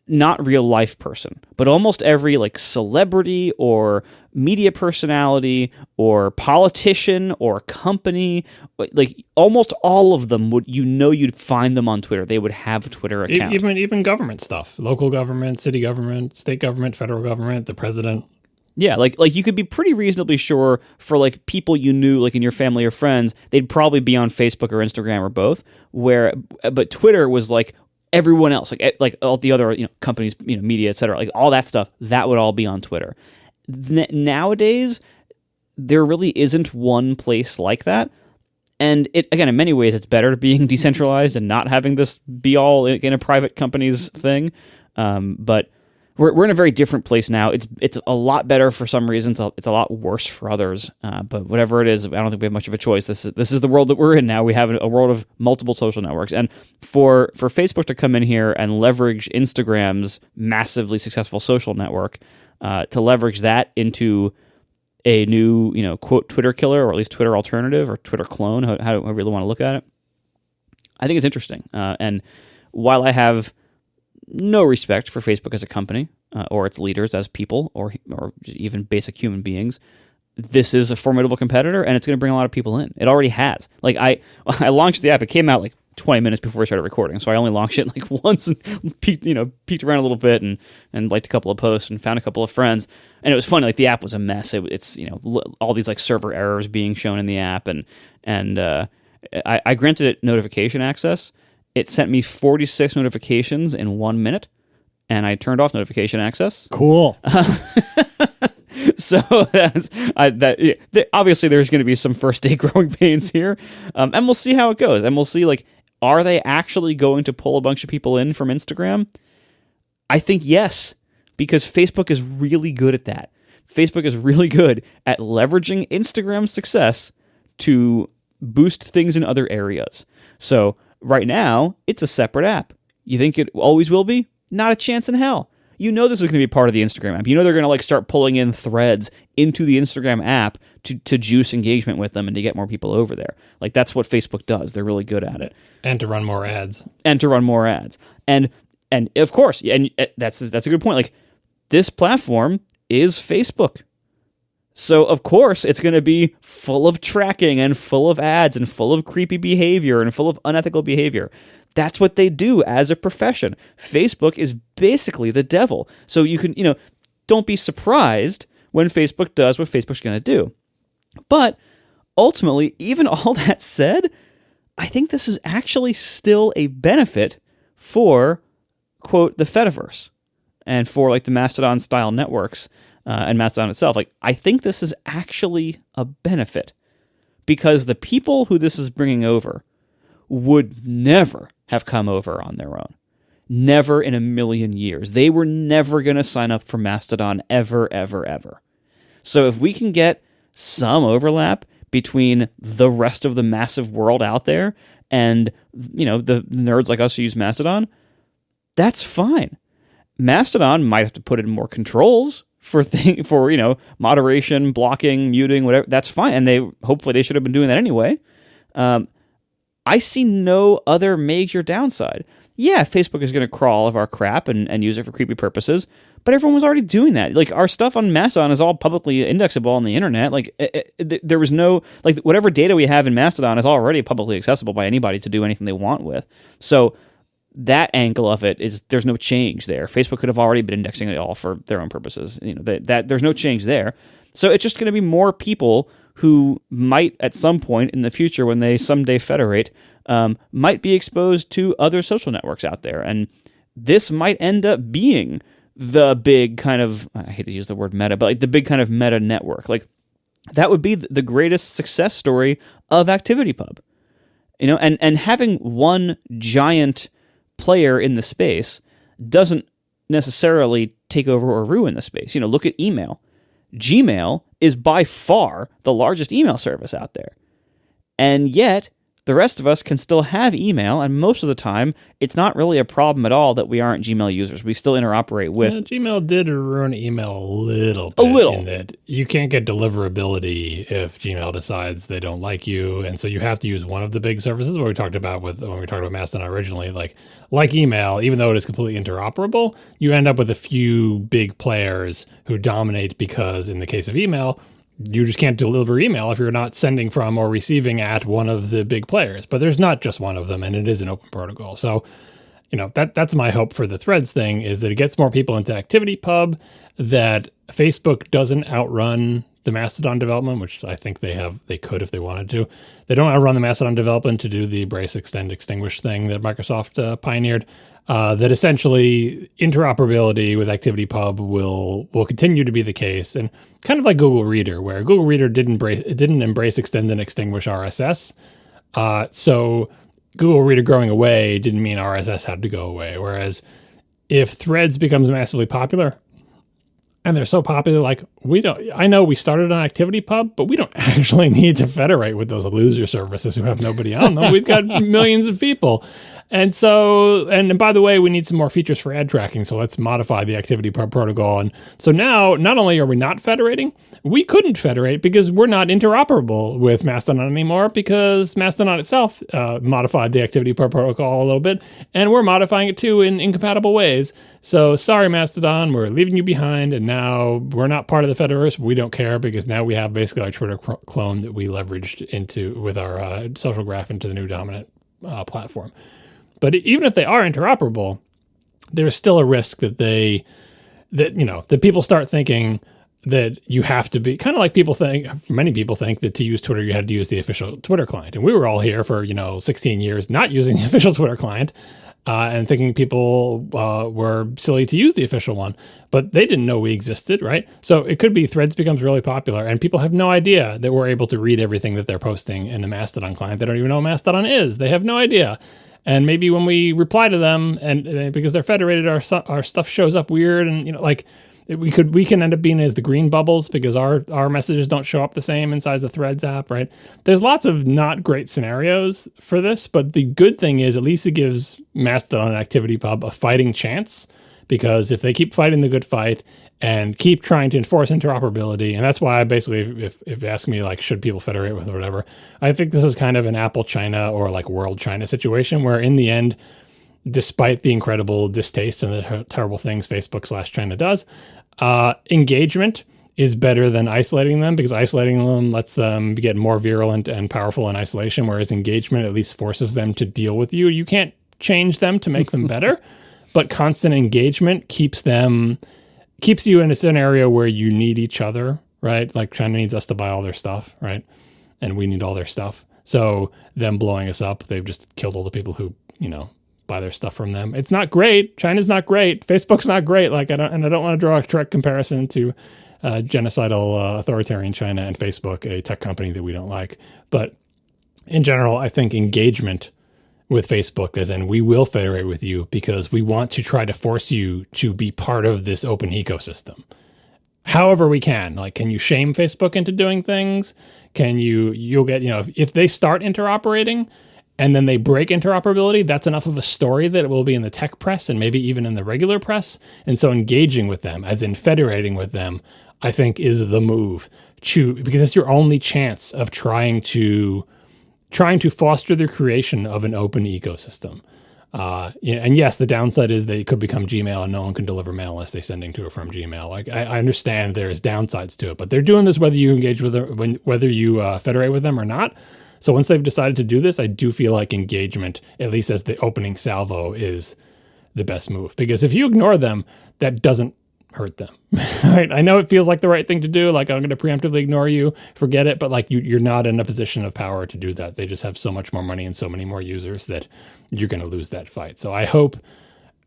not real life person, but almost every celebrity or media personality or politician or company, almost all of them you'd find them on Twitter. They would have a Twitter account. Even government stuff, local government, city government, state government, federal government, the president. Yeah, you could be pretty reasonably sure for people you knew in your family or friends, they'd probably be on Facebook or Instagram or both. But Twitter was everyone else, all the other companies, media, etc., all that stuff, that would all be on Twitter. Nowadays, there really isn't one place like that, and it again, in many ways, it's better being decentralized and not having this be all in a private company's thing. But we're in a very different place now. It's a lot better for some reasons. It's a lot worse for others. But whatever it is, I don't think we have much of a choice. This is the world that we're in now. We have a world of multiple social networks, and for Facebook to come in here and leverage Instagram's massively successful social network, to leverage that into a new, quote, Twitter killer, or at least Twitter alternative or Twitter clone, how I really want to look at it. I think it's interesting. And while I have no respect for Facebook as a company, or its leaders as people, or even basic human beings, this is a formidable competitor, and it's going to bring a lot of people in. It already has. Like I launched the app. It came out like 20 minutes before we started recording, so I only launched it like once and peeked around a little bit and liked a couple of posts and found a couple of friends. And it was funny. Like the app was a mess. It's all these like server errors being shown in the app, and I granted it notification access. It sent me 46 notifications in 1 minute, and I turned off notification access. Cool. So obviously there's going to be some first day growing pains here, and we'll see how it goes. And we'll see, like, are they actually going to pull a bunch of people in from Instagram? I think yes, because Facebook is really good at that. Facebook is really good at leveraging Instagram's success to boost things in other areas. So right now, it's a separate app. You think it always will be? Not a chance in hell. This is going to be part of the Instagram app. They're going to like start pulling in threads into the Instagram app to juice engagement with them and to get more people over there. Like, that's what Facebook does. They're really good at it. And to run more ads. And of course, and that's a good point. Like, this platform is Facebook. So, of course, it's going to be full of tracking and full of ads and full of creepy behavior and full of unethical behavior. That's what they do as a profession. Facebook is basically the devil. So you can, don't be surprised when Facebook does what Facebook's going to do. But ultimately, even all that said, I think this is actually still a benefit for, quote, the Fediverse and for like the Mastodon style networks and Mastodon itself. Like, I think this is actually a benefit because the people who this is bringing over would never have come over on their own. Never in a million years. They were never going to sign up for Mastodon ever, ever, ever. So if we can get some overlap between the rest of the massive world out there and, the nerds like us who use Mastodon, that's fine. Mastodon might have to put in more controls for moderation, blocking, muting, whatever. That's fine. And hopefully they should have been doing that anyway. I see no other major downside. Yeah, Facebook is going to crawl all of our crap and use it for creepy purposes, but everyone was already doing that. Like, our stuff on Mastodon is all publicly indexable on the internet. Like, there was no, like, whatever data we have in Mastodon is already publicly accessible by anybody to do anything they want with. So that angle of it is, there's no change there. Facebook could have already been indexing it all for their own purposes. That there's no change there. So it's just going to be more people who might at some point in the future, when they someday federate, might be exposed to other social networks out there. And this might end up being the big kind of, I hate to use the word meta, but like the big kind of meta network. Like, that would be the greatest success story of ActivityPub. And having one giant player in the space doesn't necessarily take over or ruin the space. Look at email. Gmail is by far the largest email service out there. And yet, the rest of us can still have email, and most of the time, it's not really a problem at all that we aren't Gmail users. We still interoperate with... Yeah, Gmail did ruin email a little bit. A little. In that you can't get deliverability if Gmail decides they don't like you, and so you have to use one of the big services, what we talked about when we talked about Mastodon originally. Like email, even though it is completely interoperable, you end up with a few big players who dominate because, in the case of email, you just can't deliver email if you're not sending from or receiving at one of the big players. But there's not just one of them, and it is an open protocol. So, that's my hope for the Threads thing, is that it gets more people into ActivityPub, that Facebook doesn't outrun the Mastodon development, which I think they could if they wanted to. They don't outrun the Mastodon development to do the embrace, extend, extinguish thing that Microsoft pioneered. That essentially interoperability with ActivityPub will continue to be the case, and kind of like Google Reader, where Google Reader didn't embrace, extend, and extinguish RSS. So Google Reader going away didn't mean RSS had to go away. Whereas if Threads becomes massively popular, and they're so popular, like I know we started on ActivityPub, but we don't actually need to federate with those loser services who have nobody on them. We've got millions of people. And so, and by the way, we need some more features for ad tracking. So let's modify the ActivityPub protocol. And so now, not only are we not federating, we couldn't federate because we're not interoperable with Mastodon anymore because Mastodon itself modified the ActivityPub protocol a little bit, and we're modifying it too in incompatible ways. So sorry, Mastodon, we're leaving you behind, and now we're not part of the Fediverse. We don't care because now we have basically our Twitter clone that we leveraged into with our social graph into the new dominant platform. But even if they are interoperable, there's still a risk that that people start thinking that you have to be kind of like many people think that to use Twitter, you had to use the official Twitter client. And we were all here for, 16 years, not using the official Twitter client and thinking people were silly to use the official one, but they didn't know we existed, right? So it could be Threads becomes really popular and people have no idea that we're able to read everything that they're posting in the Mastodon client. They don't even know what Mastodon is. They have no idea. And maybe when we reply to them, and because they're federated, our stuff shows up weird, and we can end up being as the green bubbles because our messages don't show up the same inside the Threads app, right? There's lots of not great scenarios for this, but the good thing is at least it gives Mastodon and ActivityPub a fighting chance, because if they keep fighting the good fight and keep trying to enforce interoperability, and that's why I basically, if you ask me, like, should people federate with or whatever, I think this is kind of an Apple China or like World China situation where in the end, despite the incredible distaste and the terrible things Facebook/China does, engagement is better than isolating them, because isolating them lets them get more virulent and powerful in isolation, whereas engagement at least forces them to deal with you. You can't change them to make them better, but constant engagement keeps you in a scenario where you need each other, right? Like China needs us to buy all their stuff, right? And we need all their stuff. So them blowing us up, they've just killed all the people who, buy their stuff from them. It's not great. China's not great. Facebook's not great. I don't want to draw a direct comparison to genocidal authoritarian China and Facebook, a tech company that we don't like. But in general, I think engagement with Facebook as in we will federate with you because we want to try to force you to be part of this open ecosystem. However we can. Like, can you shame Facebook into doing things? You'll get, if they start interoperating and then they break interoperability, that's enough of a story that it will be in the tech press and maybe even in the regular press. And so engaging with them, as in federating with them, I think is the move because it's your only chance of trying to foster the creation of an open ecosystem. And yes, the downside is they could become Gmail and no one can deliver mail unless they're sending to or from Gmail. Like I understand there's downsides to it, but they're doing this whether you engage with them, whether you federate with them or not. So once they've decided to do this, I do feel like engagement, at least as the opening salvo, is the best move. Because if you ignore them, that doesn't hurt them. Right? I know it feels like the right thing to do. Like, I'm going to preemptively ignore you, forget it. But like you're not in a position of power to do that. They just have so much more money and so many more users that you're going to lose that fight. So I hope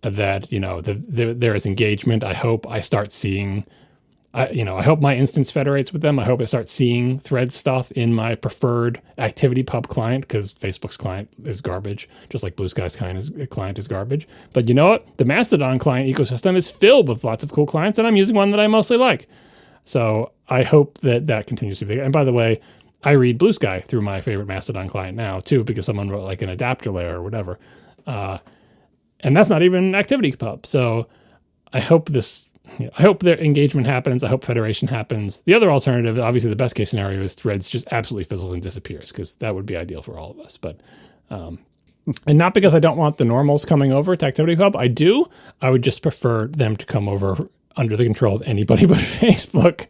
that, there is engagement. I hope I start seeing... I hope my instance federates with them. I hope I start seeing Thread stuff in my preferred ActivityPub client, because Facebook's client is garbage, just like Blue Sky's client is garbage. But you know what? The Mastodon client ecosystem is filled with lots of cool clients, and I'm using one that I mostly like. So I hope that continues to be. And by the way, I read Blue Sky through my favorite Mastodon client now, too, because someone wrote like an adapter layer or whatever. And that's not even ActivityPub. So I hope their engagement happens. I hope federation happens. The other alternative, obviously the best case scenario, is Threads just absolutely fizzles and disappears, because that would be ideal for all of us. But and not because I don't want the normals coming over to ActivityPub. I do. I would just prefer them to come over under the control of anybody but Facebook.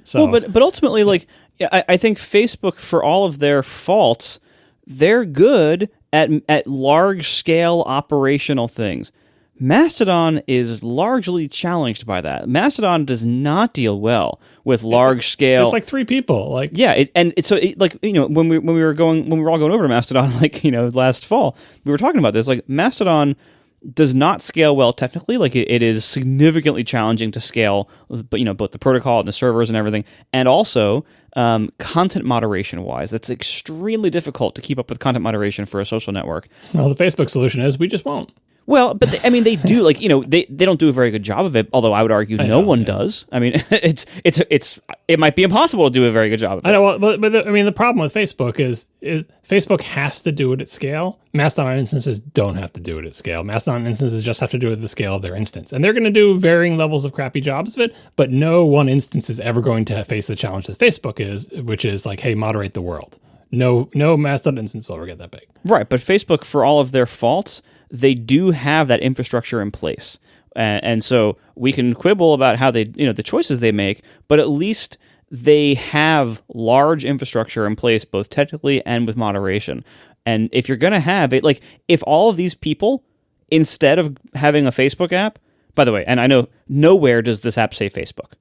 So, well, but ultimately, I think Facebook, for all of their faults, they're good at large scale operational things. Mastodon is largely challenged by that. Mastodon does not deal well with large scale. It's like 3 people. When we were all going over to Mastodon, last fall, we were talking about this. Like, Mastodon does not scale well technically. Like, it is significantly challenging to scale, but both the protocol and the servers and everything, and also content moderation wise, it's extremely difficult to keep up with content moderation for a social network. Well, the Facebook solution is we just won't. Well, but they do they don't do a very good job of it. Although I would argue no one does. I mean, it might be impossible to do a very good job of it. I know, but the problem with Facebook is Facebook has to do it at scale. Mastodon instances don't have to do it at scale. Mastodon instances just have to do it at the scale of their instance, and they're going to do varying levels of crappy jobs of it. But no one instance is ever going to face the challenge that Facebook is, which is like, hey, moderate the world. No Mastodon instance will ever get that big. Right, but Facebook, for all of their faults, they do have that infrastructure in place. And so we can quibble about how they, the choices they make, but at least they have large infrastructure in place, both technically and with moderation. And if you're going to have it, like if all of these people, instead of having a Facebook app, by the way, and I know nowhere does this app say Facebook.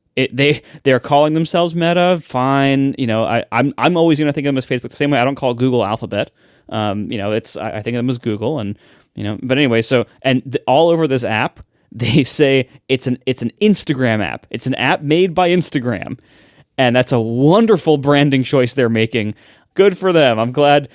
They're calling themselves Meta. Fine, I'm always going to think of them as Facebook the same way I don't call Google Alphabet. I think of them as Google, and But anyway, so all over this app, they say it's an Instagram app. It's an app made by Instagram, and that's a wonderful branding choice they're making. Good for them. I'm glad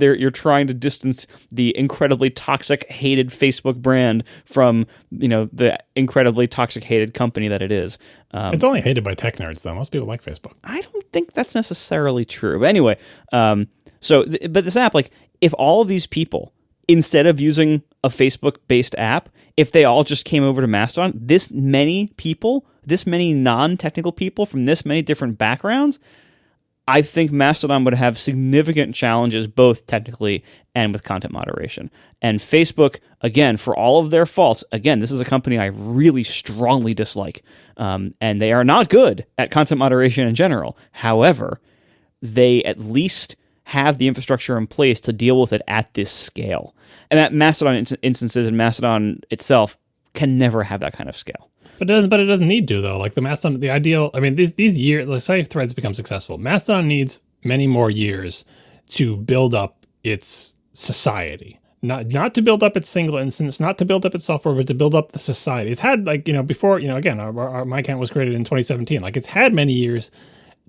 you're trying to distance the incredibly toxic, hated Facebook brand from the incredibly toxic, hated company that it is. It's only hated by tech nerds, though. Most people like Facebook. I don't think that's necessarily true. But anyway, but this app, like, if all of these people, instead of using a Facebook-based app, if they all just came over to Mastodon, this many non-technical people from this many different backgrounds, I think Mastodon would have significant challenges both technically and with content moderation. And Facebook, again, for all of their faults, again, this is a company I really strongly dislike. And they are not good at content moderation in general. However, they at least have the infrastructure in place to deal with it at this scale. And that Mastodon instances and Mastodon itself can never have that kind of scale. But it doesn't need to, though. Like the Mastodon, the ideal, these years, let's say Threads become successful. Mastodon needs many more years to build up its society. Not to build up its single instance, not to build up its software, but to build up the society. It's had before, again, my account was created in 2017. Like it's had many years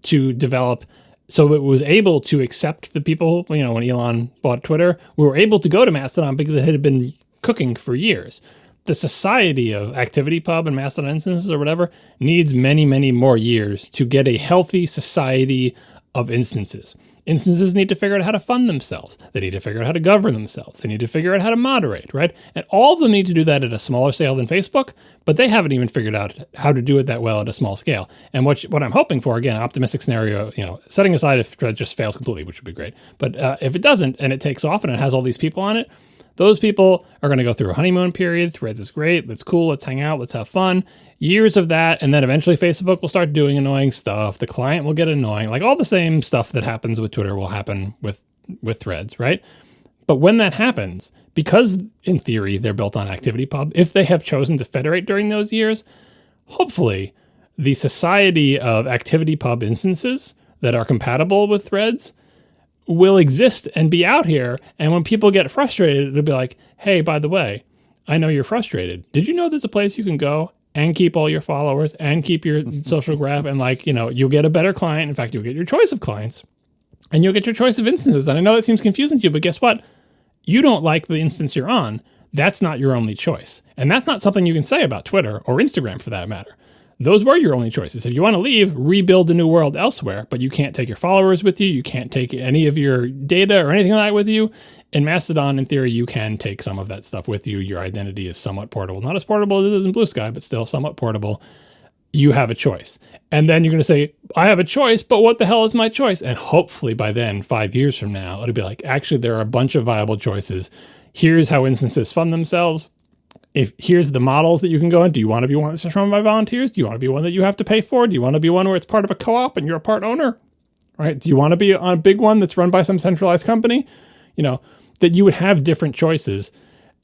to develop. So it was able to accept the people, when Elon bought Twitter, we were able to go to Mastodon because it had been cooking for years. The society of ActivityPub and Mastodon instances or whatever needs many, many more years to get a healthy society of instances. Instances need to figure out how to fund themselves. They need to figure out how to govern themselves. They need to figure out how to moderate, right? And all of them need to do that at a smaller scale than Facebook, but they haven't even figured out how to do it that well at a small scale. And what I'm hoping for, again, optimistic scenario, setting aside if Thread just fails completely, which would be great. But if it doesn't and it takes off and it has all these people on it, those people are going to go through a honeymoon period. Threads is great. That's cool. Let's hang out. Let's have fun. Years of that. And then eventually Facebook will start doing annoying stuff. The client will get annoying. Like all the same stuff that happens with Twitter will happen with Threads, right? But when that happens, because in theory they're built on ActivityPub, if they have chosen to federate during those years, hopefully the society of ActivityPub instances that are compatible with Threads will exist and be out here. And when people get frustrated, it'll be like, hey, by the way, I know you're frustrated. Did you know there's a place you can go and keep all your followers and keep your social graph? And you'll get a better client. In fact, you'll get your choice of clients and you'll get your choice of instances. And I know it seems confusing to you, but guess what? You don't like the instance you're on. That's not your only choice. And that's not something you can say about Twitter or Instagram for that matter. Those were your only choices. If you want to leave, rebuild a new world elsewhere, but you can't take your followers with you. You can't take any of your data or anything like that with you. In Mastodon, in theory, you can take some of that stuff with you. Your identity is somewhat portable. Not as portable as it is in Blue Sky, but still somewhat portable. You have a choice. And then you're going to say, I have a choice, but what the hell is my choice? And hopefully by then, 5 years from now, it'll be like, actually, there are a bunch of viable choices. Here's how instances fund themselves. Here's the models that you can go in. Do you want to be one that's just run by volunteers? Do you want to be one that you have to pay for? Do you want to be one where it's part of a co-op and you're a part owner? Right? Do you want to be on a big one that's run by some centralized company? That you would have different choices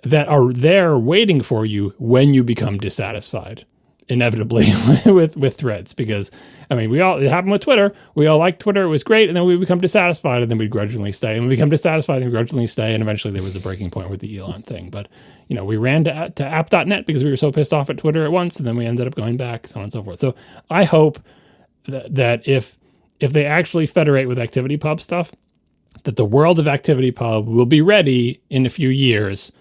that are there waiting for you when you become dissatisfied, inevitably, with Threads. Because, it happened with Twitter. We all liked Twitter. It was great. And then we become dissatisfied and then we grudgingly stay. And we become dissatisfied and we grudgingly stay. And eventually there was a breaking point with the Elon thing. But, we ran to app.net because we were so pissed off at Twitter at once. And then we ended up going back, so on and so forth. So I hope that if they actually federate with ActivityPub stuff, that the world of ActivityPub will be ready in a few years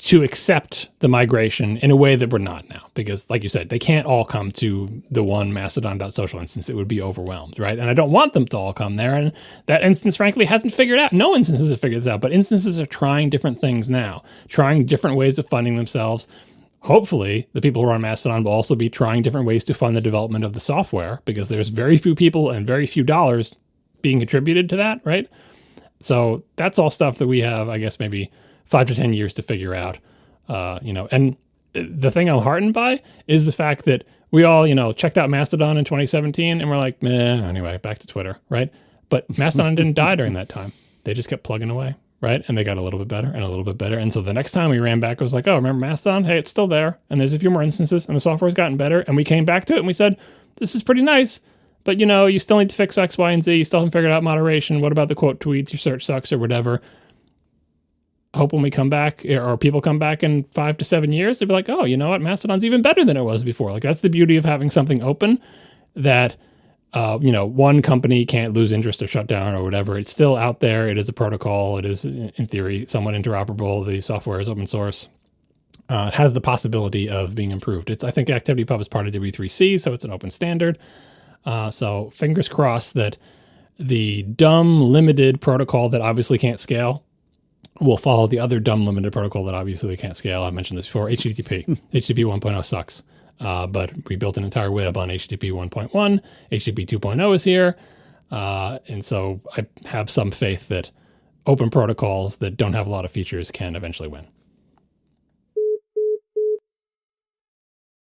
to accept the migration in a way that we're not now. Because like you said, they can't all come to the one Mastodon.social instance. It would be overwhelmed, right? And I don't want them to all come there. And that instance, frankly, hasn't figured out. No instances have figured this out, but instances are trying different things now, trying different ways of funding themselves. Hopefully, the people who are on Mastodon will also be trying different ways to fund the development of the software, because there's very few people and very few dollars being contributed to that, right? So that's all stuff that we have, I guess, maybe 5 to 10 years to figure out, and the thing I'm heartened by is the fact that we all, checked out Mastodon in 2017 and we're like, meh, anyway, back to Twitter, right? But Mastodon didn't die during that time. They just kept plugging away, right? And they got a little bit better and a little bit better. And so the next time we ran back, it was like, oh, remember Mastodon? Hey, it's still there. And there's a few more instances and the software's gotten better. And we came back to it and we said, this is pretty nice. But, you still need to fix X, Y, and Z. You still haven't figured out moderation. What about the quote tweets? Your search sucks or whatever. Hope when we come back, or people come back in 5 to 7 years, they'll be like, oh, you know what? Mastodon's even better than it was before. Like, that's the beauty of having something open that, one company can't lose interest or shut down or whatever. It's still out there. It is a protocol. It is, in theory, somewhat interoperable. The software is open source. It has the possibility of being improved. I think ActivityPub is part of W3C, so it's an open standard. So fingers crossed that the dumb limited protocol that obviously can't scale will follow the other dumb limited protocol that obviously can't scale. I mentioned this before, HTTP. HTTP 1.0 sucks. But we built an entire web on HTTP 1.1. HTTP 2.0 is here. And so I have some faith that open protocols that don't have a lot of features can eventually win.